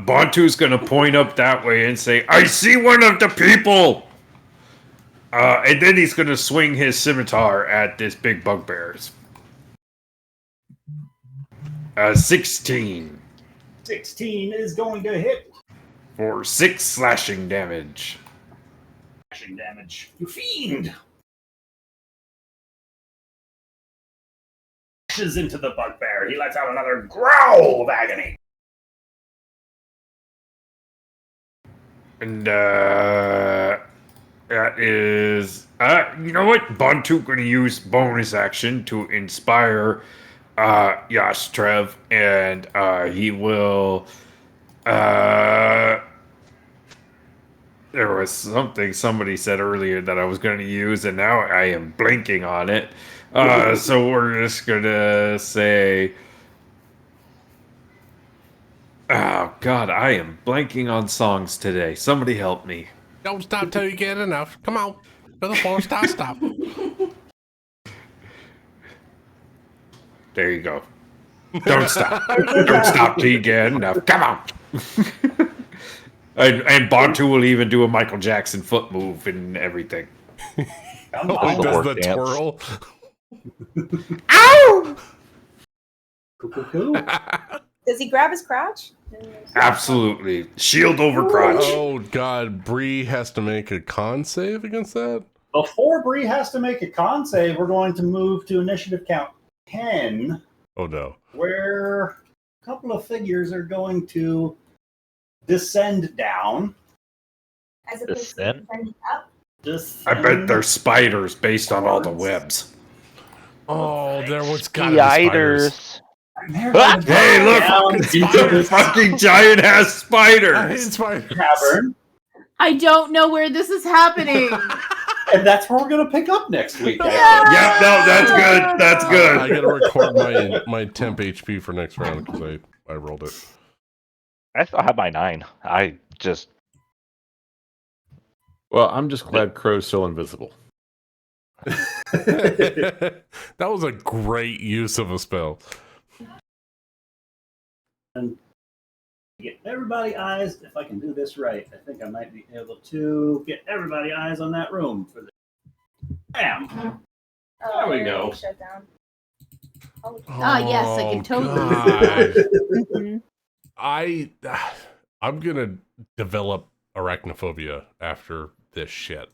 Bontu's gonna point up that way and say, I see one of the people! And then he's gonna swing his scimitar at this big bugbears. 16. 16 is going to hit. For 6 slashing damage. Slashing damage. You fiend! Dashes into the bugbear. He lets out another growl of agony. And, that is... you know what? Bontu gonna use bonus action to inspire, Yashtrev, and, he will, there was something somebody said earlier that I was gonna use, and now I am blanking on it. So we're just gonna say... Oh, God, I am blanking on songs today. Somebody help me. Don't stop till you get enough. Come on. To the floor, stop. There you go. Don't stop. Don't stop till you get enough. Come on. and Bontu will even do a Michael Jackson foot move and everything. Oh, he does the twirl. Ow! Does he grab his crotch? Absolutely. Shield over crotch. Oh, God. Bree has to make a con save against that? Before Bree has to make a con save, we're going to move to initiative count 10. Oh, no. Where a couple of figures are going to descend down. As opposed to descending up? I bet they're spiders based on all the webs. Oh, there was gotta be spiders. Hey, look! The fucking giant has spiders! Cavern. I don't know where this is happening. And that's where we're going to pick up next week. Yep, no, that's good. That's good. I gotta record my temp HP for next round because I rolled it. I still have my 9. Well, I'm just glad Crow's still invisible. That was a great use of a spell. And get everybody eyes. If I can do this right, I think I might be able to get everybody eyes on that room for this. Bam! There we go. Shut down. Yes, I can totally. I'm gonna develop arachnophobia after this shit.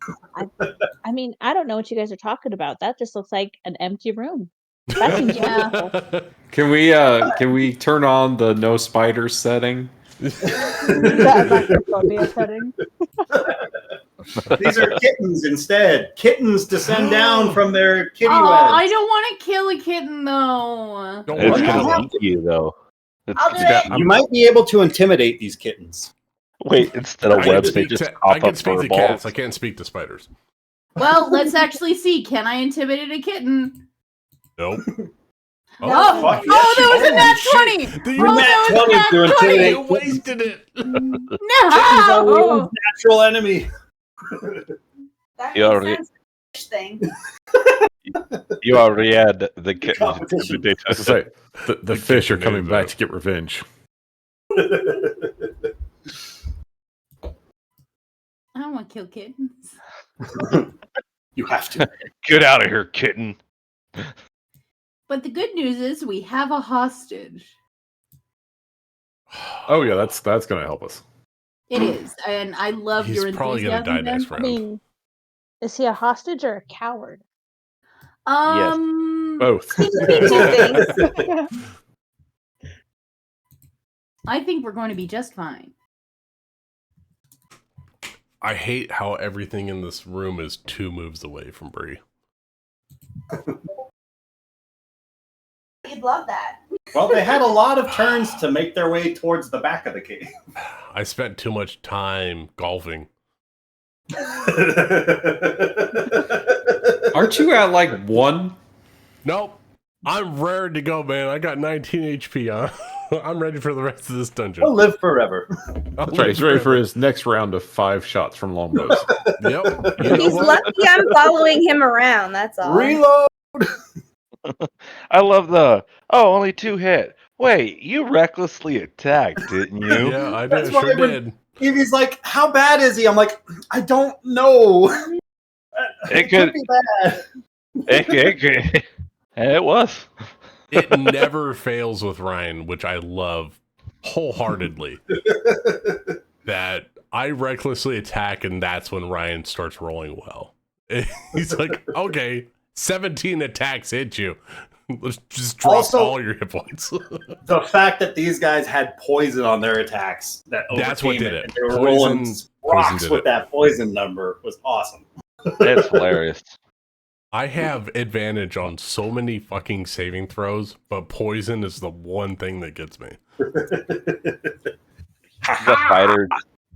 I mean, I don't know what you guys are talking about. That just looks like an empty room. That seems awful. Can we turn on the no spiders setting? Arachnophobia setting. These are kittens instead. Kittens descend down from their kitty webs. I don't want to kill a kitten though. It's going to eat you, though. You might be able to intimidate these kittens. Wait, instead of webs, they just I pop can up speak to balls. cats. I can't speak to spiders. Well, let's actually see. Can I intimidate a kitten? Nope. Oh, that was a nat 20! You nat 20 to intimidate. You wasted it. Kitten's our No! natural enemy. That You makes already- sense. Thing. You already had the kitten competition. intimidated. I was gonna say, the fish are coming knows back that. to get revenge. I don't want to kill kittens. You have to. Get out of here, kitten. But the good news is we have a hostage. Oh yeah, that's gonna help us. It is, and I love He's your probably gonna enthusiasm. die next Ben. I mean, is he a hostage or a coward? Both. Seems to be two things. I think we're going to be just fine. I hate how everything in this room is 2 moves away from Bree. You'd love that. Well, they had a lot of turns to make their way towards the back of the cave. I spent too much time golfing. Aren't you at like 1? Nope. I'm raring to go, man. I got 19 HP on. I'm ready for the rest of this dungeon. We'll live forever. That's right. He's ready for his next round of 5 shots from longbows. Yep. You know He's what? lucky I'm following him around, that's all. Reload! I love only 2 hit. Wait, you recklessly attacked, didn't you? Yeah, I That's did. why Sure when did. Evie's like, how bad is he? I'm like, I don't know. It could be bad. It was. It never fails with Ryan, which I love wholeheartedly. That I recklessly attack, and that's when Ryan starts rolling well. He's like, okay, 17 attacks hit you. Let's just drop Also, all your hit points. The fact that these guys had poison on their attacks, That's what did it. They were Poison rolling rocks did with it. that poison number was awesome. It's hilarious. I have advantage on so many fucking saving throws, but poison is the one thing that gets me.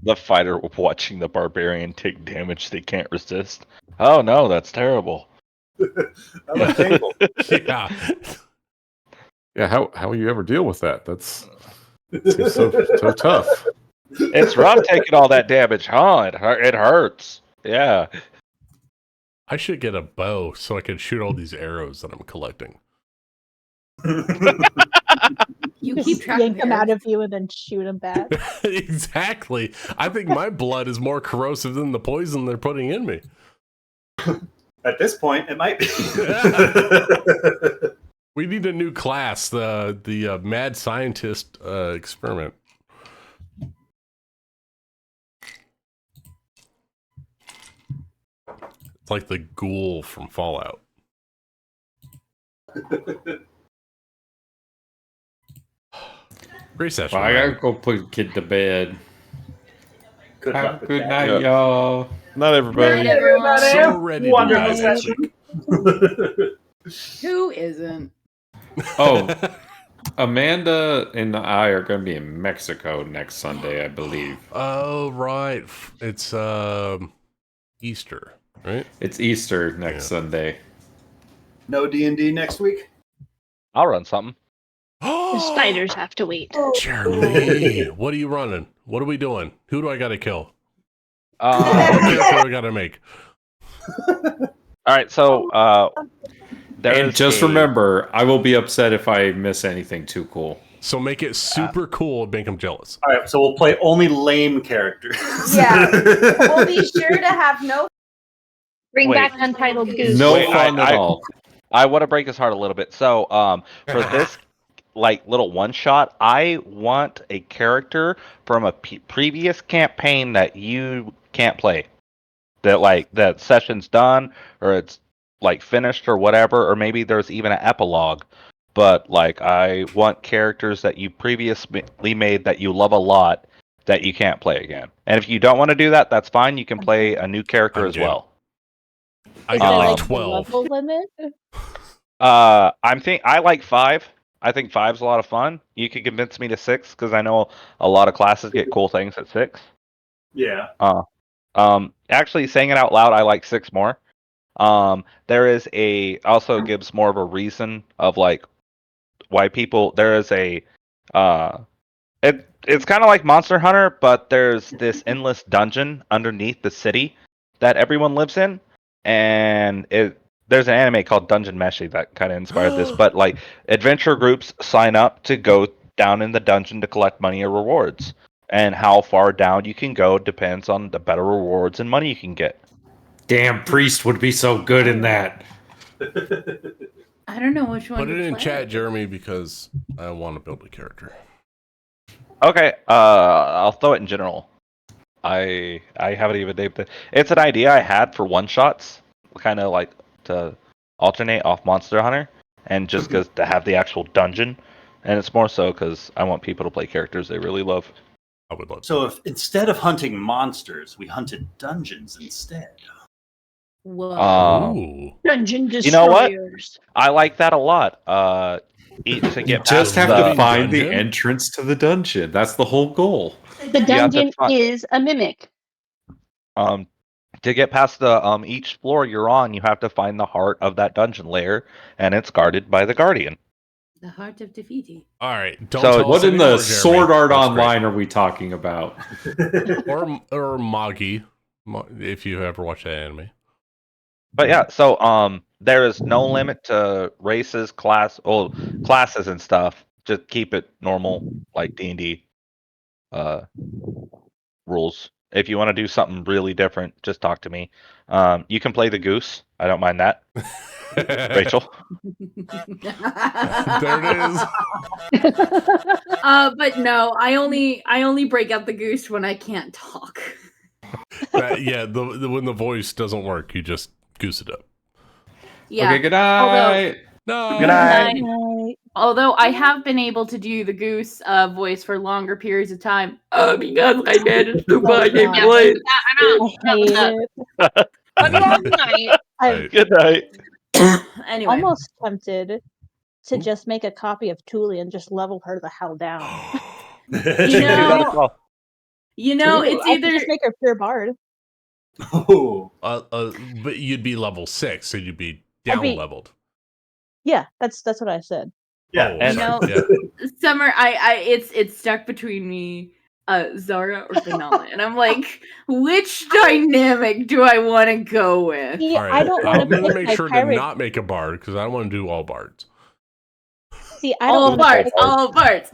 The fighter watching the barbarian take damage they can't resist. Oh no, that's terrible. That was painful. Yeah. Yeah, how you ever deal with that? That's seems so tough. It's rough taking all that damage, huh? It hurts. Yeah. I should get a bow so I can shoot all these arrows that I'm collecting. You Just keep track yank of him out yours. of you and then shoot him back. Exactly. I think my blood is more corrosive than the poison they're putting in me. At this point, it might be. We need a new class, the mad scientist experiment. It's like the ghoul from Fallout. Great session. Well, I man. gotta go put kid to bed. Good Have luck a with good that. night, Yep. y'all. Not everybody. Night, everyone. So ready to Wonderful die next session. week. Who isn't? Oh, Amanda and I are going to be in Mexico next Sunday, I believe. Oh, right. It's Easter, right? It's Easter next Sunday. No D&D next week? I'll run something. The spiders have to wait. Jeremy, what are you running? What are we doing? Who do I got to kill? Uh, What character do I got to make? Alright, so And just remember, I will be upset if I miss anything too cool. So make it super cool and make them jealous. All right, so we'll play only lame characters. Yeah. We'll be sure to have no. Bring Wait. back Untitled Goose. No Wait, fun at all. I want to break his heart a little bit. So, for this little one shot, I want a character from a previous campaign that you can't play. That that session's done or it's finished or whatever, or maybe there's even an epilogue. But I want characters that you previously made that you love a lot that you can't play again. And if you don't want to do that, that's fine. You can play a new character as well. I Is got there like like a 12. level limit? I like 5. I think 5's a lot of fun. You could convince me to 6 because I know a lot of classes get cool things at 6. Yeah. Actually, saying it out loud, I like 6 more. There is also gives more of a reason of why people there is a it's kind of like Monster Hunter, but there's this endless dungeon underneath the city that everyone lives in, and there's an anime called Dungeon Meshi that kind of inspired this. But like adventure groups sign up to go down in the dungeon to collect money or rewards, and how far down you can go depends on the better rewards and money you can get. Damn, Priest would be so good in that. I don't know which one. Put it to in play. chat, Jeremy, because I want to build a character. Okay, I'll throw it in general. I haven't even named it. It's an idea I had for one shots, kind of like to alternate off Monster Hunter, and just because to have the actual dungeon, and it's more so because I want people to play characters they really love. I would love. So if instead of hunting monsters, we hunted dungeons instead. Whoa. Dungeon destroyers. You know what? I like that a lot. To You get just past have the to find the dungeon? entrance to the dungeon. That's the whole goal. The dungeon is a mimic. To get past the each floor you're on, you have to find the heart of that dungeon lair, and it's guarded by the guardian. The heart of Defeaty. All right. Don't So tell what us in the anymore, Sword Jeremy. Art That's Online are we talking about? great. or Magi, if you ever watch that anime. But yeah, so there is no limit to races, classes and stuff. Just keep it normal, like D&D rules. If you want to do something really different, just talk to me. You can play the goose. I don't mind that. Rachel. There it is. But no, I only break out the goose when I can't talk. When the voice doesn't work, you just goose it up. Yeah. Okay, good night. No. Good night. Although I have been able to do the goose voice for longer periods of time because I managed to find a place. Good night. Anyway, Almost tempted to just make a copy of Thule and just level her the hell down. You know, it's I could either just make her pure bard. But you'd be level 6, so you'd be down leveled. Yeah, that's what I said. Yeah, you know, Summer, it's stuck between me, Zara or Banana, and I'm like, which dynamic do I want to go with? See, All right, I don't want I'm gonna make my sure pirate. to not make a bard because I don't want to do all bards. See, I don't want all bards.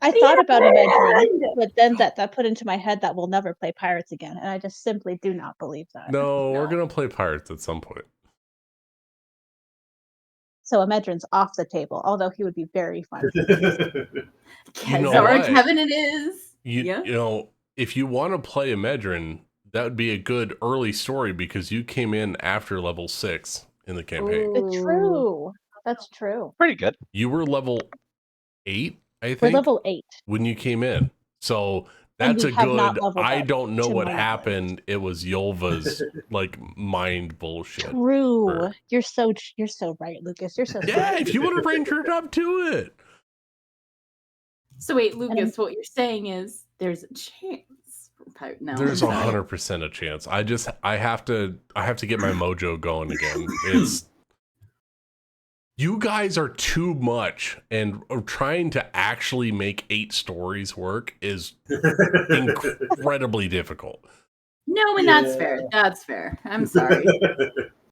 I thought about a veteran, but then that put into my head that we'll never play pirates again, and I just simply do not believe that. No, we're gonna play pirates at some point. So a Medrin's off the table, although he would be very fun. You know Zara, what? Kevin, it is. You know, if you want to play a Medrin, that would be a good early story because you came in after level 6 in the campaign. True. That's true. Pretty good. You were level 8, I think. We're level 8 when you came in. So And that's we a have not good. leveled I up don't know to what my happened. It was Yolva's like mind bullshit. True. You're so right, Lucas. You're so Yeah, smart. if you would have rangered up to it. So wait, Lucas, what you're saying is there's a chance for pirate. No, There's I'm sorry. 100% a chance. I have to get my mojo going again. It's you guys are too much, and trying to actually make 8 stories work is incredibly difficult. No, and that's fair. That's fair. I'm sorry.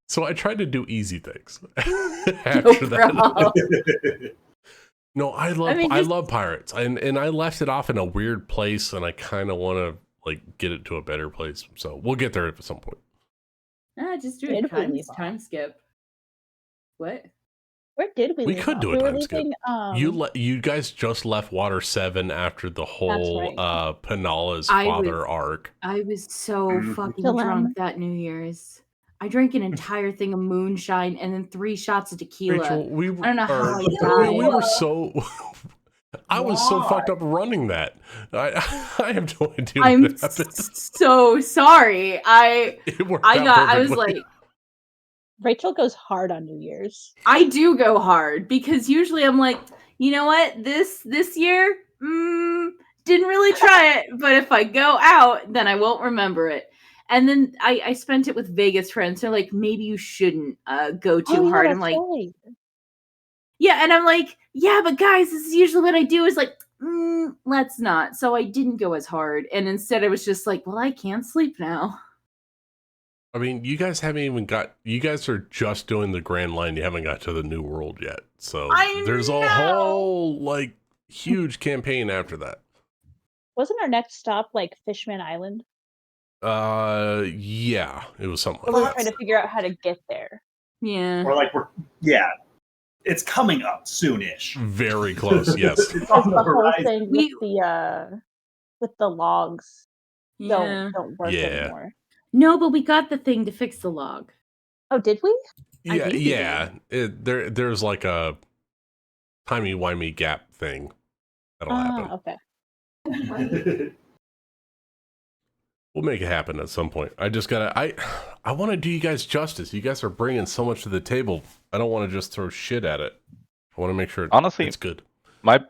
So I tried to do easy things. No After problem. that. No, I just- love pirates, and I left it off in a weird place, and I kind of want to like get it to a better place. So we'll get there at some point. Just do Did a we leave time skip. What? Where did we We leave could off? do a We were time skip. leaving, You guys just left Water 7 after the whole Penala's father arc. I was so fucking Dilemma. drunk that New Year's. I drank an entire thing of moonshine and then 3 shots of tequila. Rachel, I don't know how I died. we were so. I was so fucked up running that. I have no idea I'm what happened. so sorry. It worked out I was perfectly. like, Rachel goes hard on New Year's. I do go hard because usually I'm like, you know what? This year, didn't really try it, but if I go out, then I won't remember it. And then I spent it with Vegas friends. They're like, maybe you shouldn't go too hard. I'm like, Yeah, and I'm like, yeah, but guys, this is usually what I do is like, let's not. So I didn't go as hard. And instead I was just like, well, I can't sleep now. I mean, you guys haven't even you guys are just doing the Grand Line. You haven't got to the New World yet. So there's a whole, like, huge campaign after that. Wasn't our next stop, like, Fishman Island? Yeah, it was something Or like we're that. trying to figure out how to get there. Yeah. Or like it's coming up soonish. Very close, yes. It's on the The whole horizon. thing with the logs don't work Yeah. anymore. No, but we got the thing to fix the log. Oh, did we? Yeah, yeah. There's like a timey-wimey gap thing that'll happen. Okay. We'll make it happen at some point. I just gotta, I want to do you guys justice. You guys are bringing so much to the table. I don't want to just throw shit at it. I want to make sure Honestly, it's good. My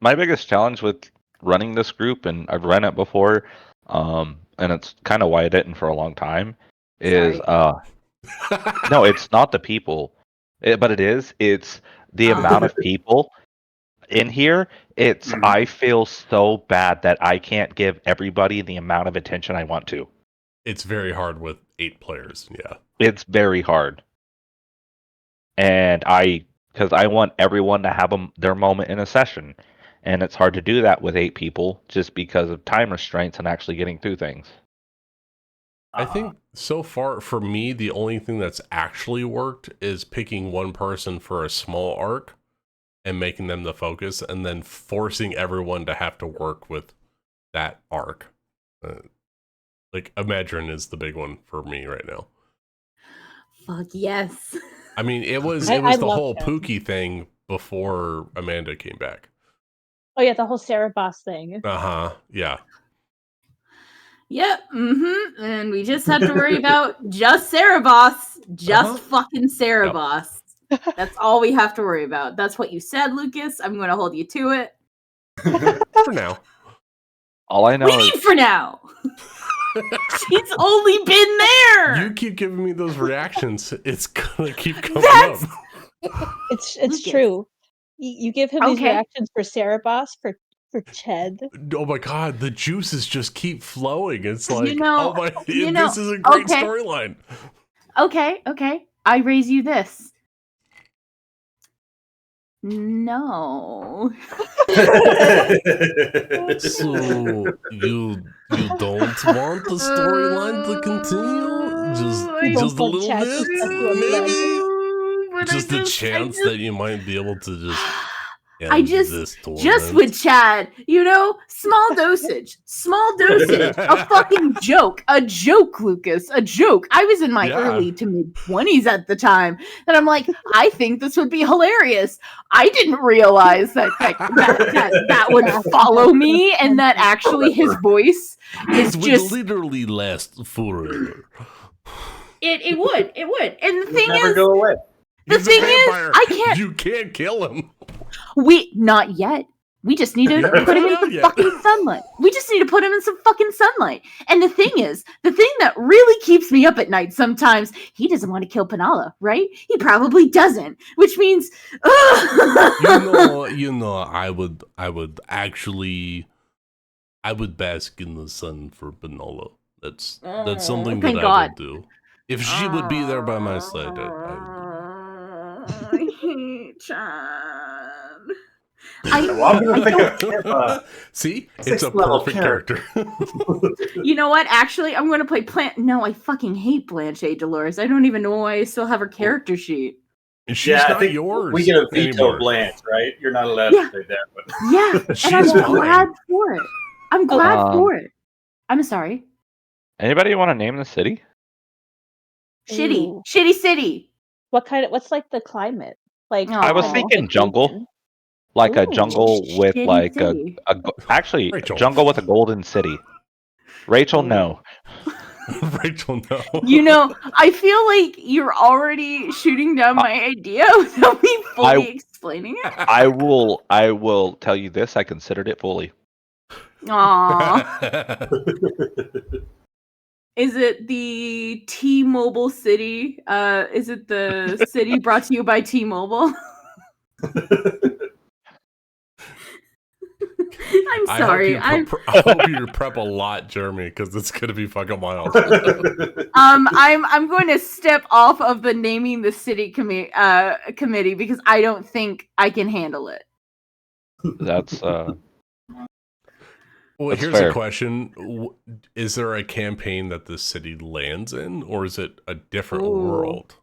biggest challenge with running this group, and I've run it before, and it's kind of why I didn't for a long time, is no, it's not the people, but it is. It's the amount of people in here. It's I feel so bad that I can't give everybody the amount of attention I want to. It's very hard with 8 players. Yeah, it's very hard, and because I want everyone to have their moment in a session, and it's hard to do that with 8 people just because of time restraints and actually getting through things. I think so far for me, the only thing that's actually worked is picking one person for a small arc and making them the focus, and then forcing everyone to have to work with that arc. Like Imagine is the big one for me right now. Fuck yes. I mean, it was I the love whole him. Pookie thing before Amanda came back. Oh yeah, the whole Sarah Boss thing. Yeah. Yep. And we just have to worry about just Sarah Boss. Just fucking Sarah Boss. That's all we have to worry about. That's what you said, Lucas. I'm going to hold you to it. For now. All I know What do you mean for now? She's only been there. You keep giving me those reactions. It's gonna keep coming up. It's true. You give him these reactions for Sarah Boss, for Ched. Oh my god, the juices just keep flowing. It's like, this this is a great storyline. Okay. I raise you this. No. So you don't want the storyline to continue? Just a little bit? Maybe? Just a chance that you might be able to just just with Chad, small dosage, a fucking joke, Lucas, a joke. I was in my early to mid 20s at the time, and I'm like, I think this would be hilarious. I didn't realize that would follow me, and that actually his voice is just literally last forever. It would, and the thing never is, go away. The thing is, You can't kill him. Not yet. We just need to put him in some fucking sunlight. And the thing that really keeps me up at night sometimes, he doesn't want to kill Penala, right? He probably doesn't, which means, I would bask in the sun for Penala. That's something that I would do. If she would be there by my side, I hate Chad. See, it's a perfect character. You know what? Actually, I'm going to play No, I fucking hate Blanche Dolores. I don't even know why I still have her character sheet. She's not yours. We get a veto anymore. Blanche, right? You're not allowed to stay there. But and I'm glad for it. I'm glad for it. I'm sorry. Anybody want to name the city? Shitty city. What's like the climate? Like I was thinking jungle. Like a jungle with like actually jungle with a golden city. Rachel, no. Rachel, no. I feel like you're already shooting down my idea without me fully explaining it. I will tell you this. I considered it fully. Aww. Is it the T-Mobile city? Is it the city brought to you by T-Mobile? I'm sorry. I hope you prep a lot, Jeremy, because it's gonna be fucking wild. I'm going to step off of the naming the city committee because I don't think I can handle it. That's Well, that's here's fair. a question: is there a campaign that the city lands in, or is it a different world?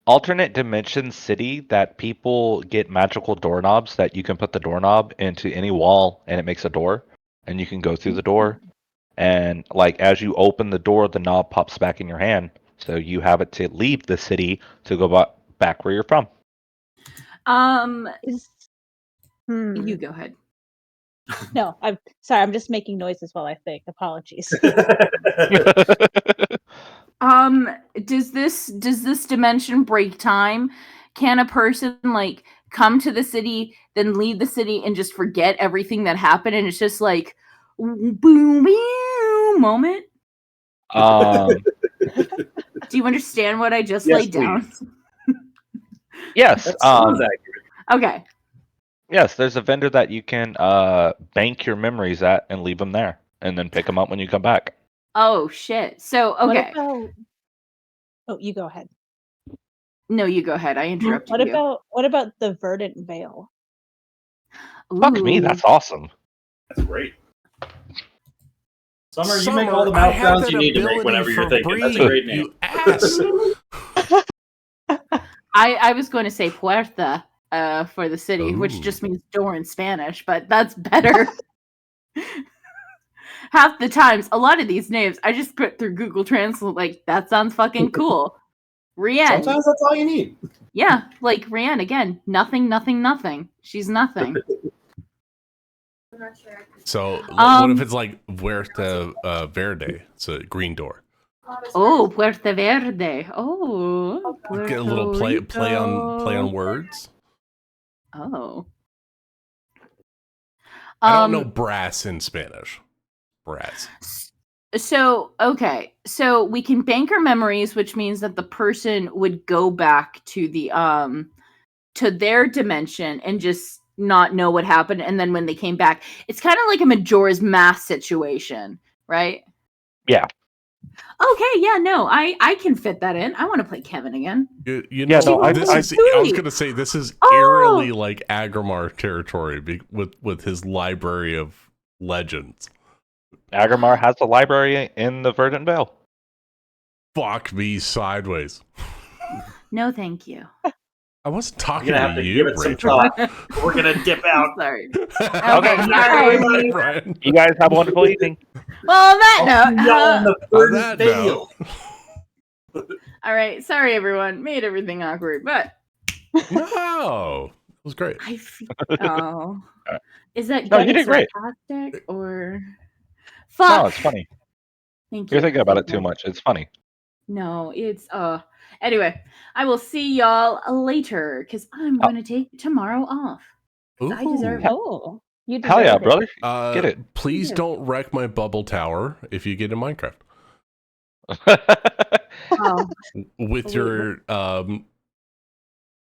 Alternate dimension city that people get magical doorknobs that you can put the doorknob into any wall and it makes a door and you can go through the door. And like as you open the door, the knob pops back in your hand. So you have it to leave the city to go back where you're from. You go ahead. No, I'm sorry. I'm just making noises while I think. Apologies. Does this dimension break time? Can a person like come to the city, then leave the city and just forget everything that happened and it's just like boom boom moment? Do you understand what I just laid down? Yes. That sounds accurate. Okay. Yes, there's a vendor that you can bank your memories at and leave them there, and then pick them up when you come back. Oh shit. So okay. Oh, you go ahead. No, you go ahead. I interrupted you. What about the Verdant Veil? Fuck me, that's awesome. That's great. Summer, you make all the mouth sounds you need to make whenever you're thinking. That's a great name. You ass. I was going to say Puerta for the city, which just means door in Spanish, but that's better. Half the times, a lot of these names, I just put through Google Translate, like, that sounds fucking cool. Rianne. Sometimes that's all you need. Yeah, like Rianne, again, nothing, nothing, nothing. She's nothing. I'm not sure. So, what if it's like Puerta Verde? It's a green door. Oh, Puerta Verde. Oh, Get a little play on words. Oh. I don't know brass in Spanish. Brass. So, okay. So we can bank our memories, which means that the person would go back to the to their dimension and just not know what happened, and then when they came back, it's kind of like a Majora's Mask situation, right? Yeah. Okay, yeah, no, I can fit that in. I want to play Kevin again. You know, I was gonna say this is eerily like Agrimar territory with his library of legends. Agrimar has a library in the Verdant Vale. Fuck me sideways. No, thank you. I wasn't talking You're gonna have to to you, give it some Rachel. thought. We're gonna dip out. Sorry. Okay, sorry. Brian. You guys have a wonderful evening. Well, on that note, Y'all in the on that Verdant note. all right, sorry everyone, made everything awkward, but no, it was great. Oh, is that No, good you did great. sarcastic or? No, Fuck. it's funny. Thank you. You're thinking about it Okay. too much. It's funny. No, it's Anyway, I will see y'all later because I'm going to take tomorrow off. I deserve it. Oh, you deserve Hell yeah, it. brother. Get it. Please don't wreck my bubble tower if you get in Minecraft. Oh. With your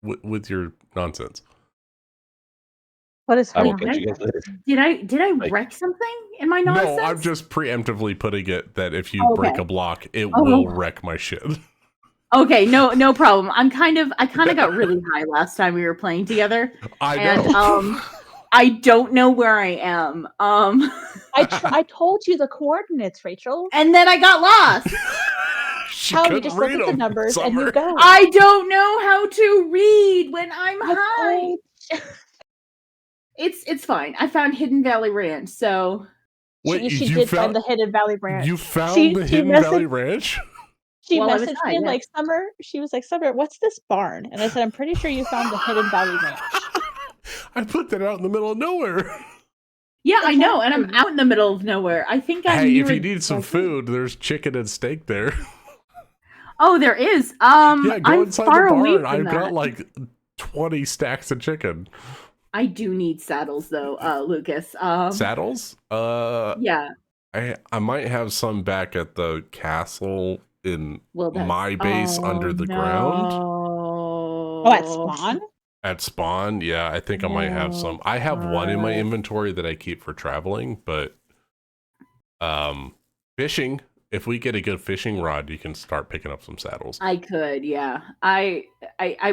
with your nonsense. What is I will her catch you guys later. Did I wreck something in my nonsense? No, I'm just preemptively putting it that if you Okay. break a block, it Oh. will wreck my shit. Okay, no problem. I kind of got really high last time we were playing together. I know. I don't know where I am. I told you the coordinates, Rachel. And then I got lost. How you just look at the numbers and you go. I don't know how to read when I'm high. It's fine. I found Hidden Valley Ranch, so Wait, she did find the Hidden Valley Ranch. You found the Hidden Valley Ranch? She While I was messaged high, me yeah. like, Summer. She was like, Summer, what's this barn? And I said, I'm pretty sure you found the Hidden Valley Ranch. I put that out in the middle of nowhere. Yeah, I know, and I'm out in the middle of nowhere. I think I'm. Hey, if you need some food, there's chicken and steak there. Oh, there is. Yeah, go I'm inside far the away barn. from I've that. got like 20 stacks of chicken. I do need saddles though, Lucas. Saddles? Yeah. I might have some back at the castle in Well, my base under the ground. Oh, at spawn? At spawn, yeah, I think I might have some. I have one in my inventory that I keep for traveling, but fishing. If we get a good fishing rod, you can start picking up some saddles. I could, yeah. I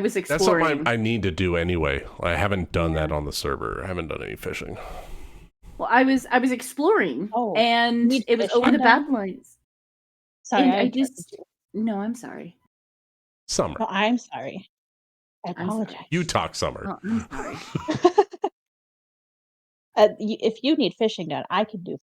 was exploring. That's something I need to do anyway. I haven't done that on the server. I haven't done any fishing. Well, I was exploring, and it was over the Badlands. Sorry, and I I just no, I'm sorry. Summer. No, I'm sorry. I I'm apologize. sorry. You talk, Summer. Oh, I'm sorry. If you need fishing done, I can do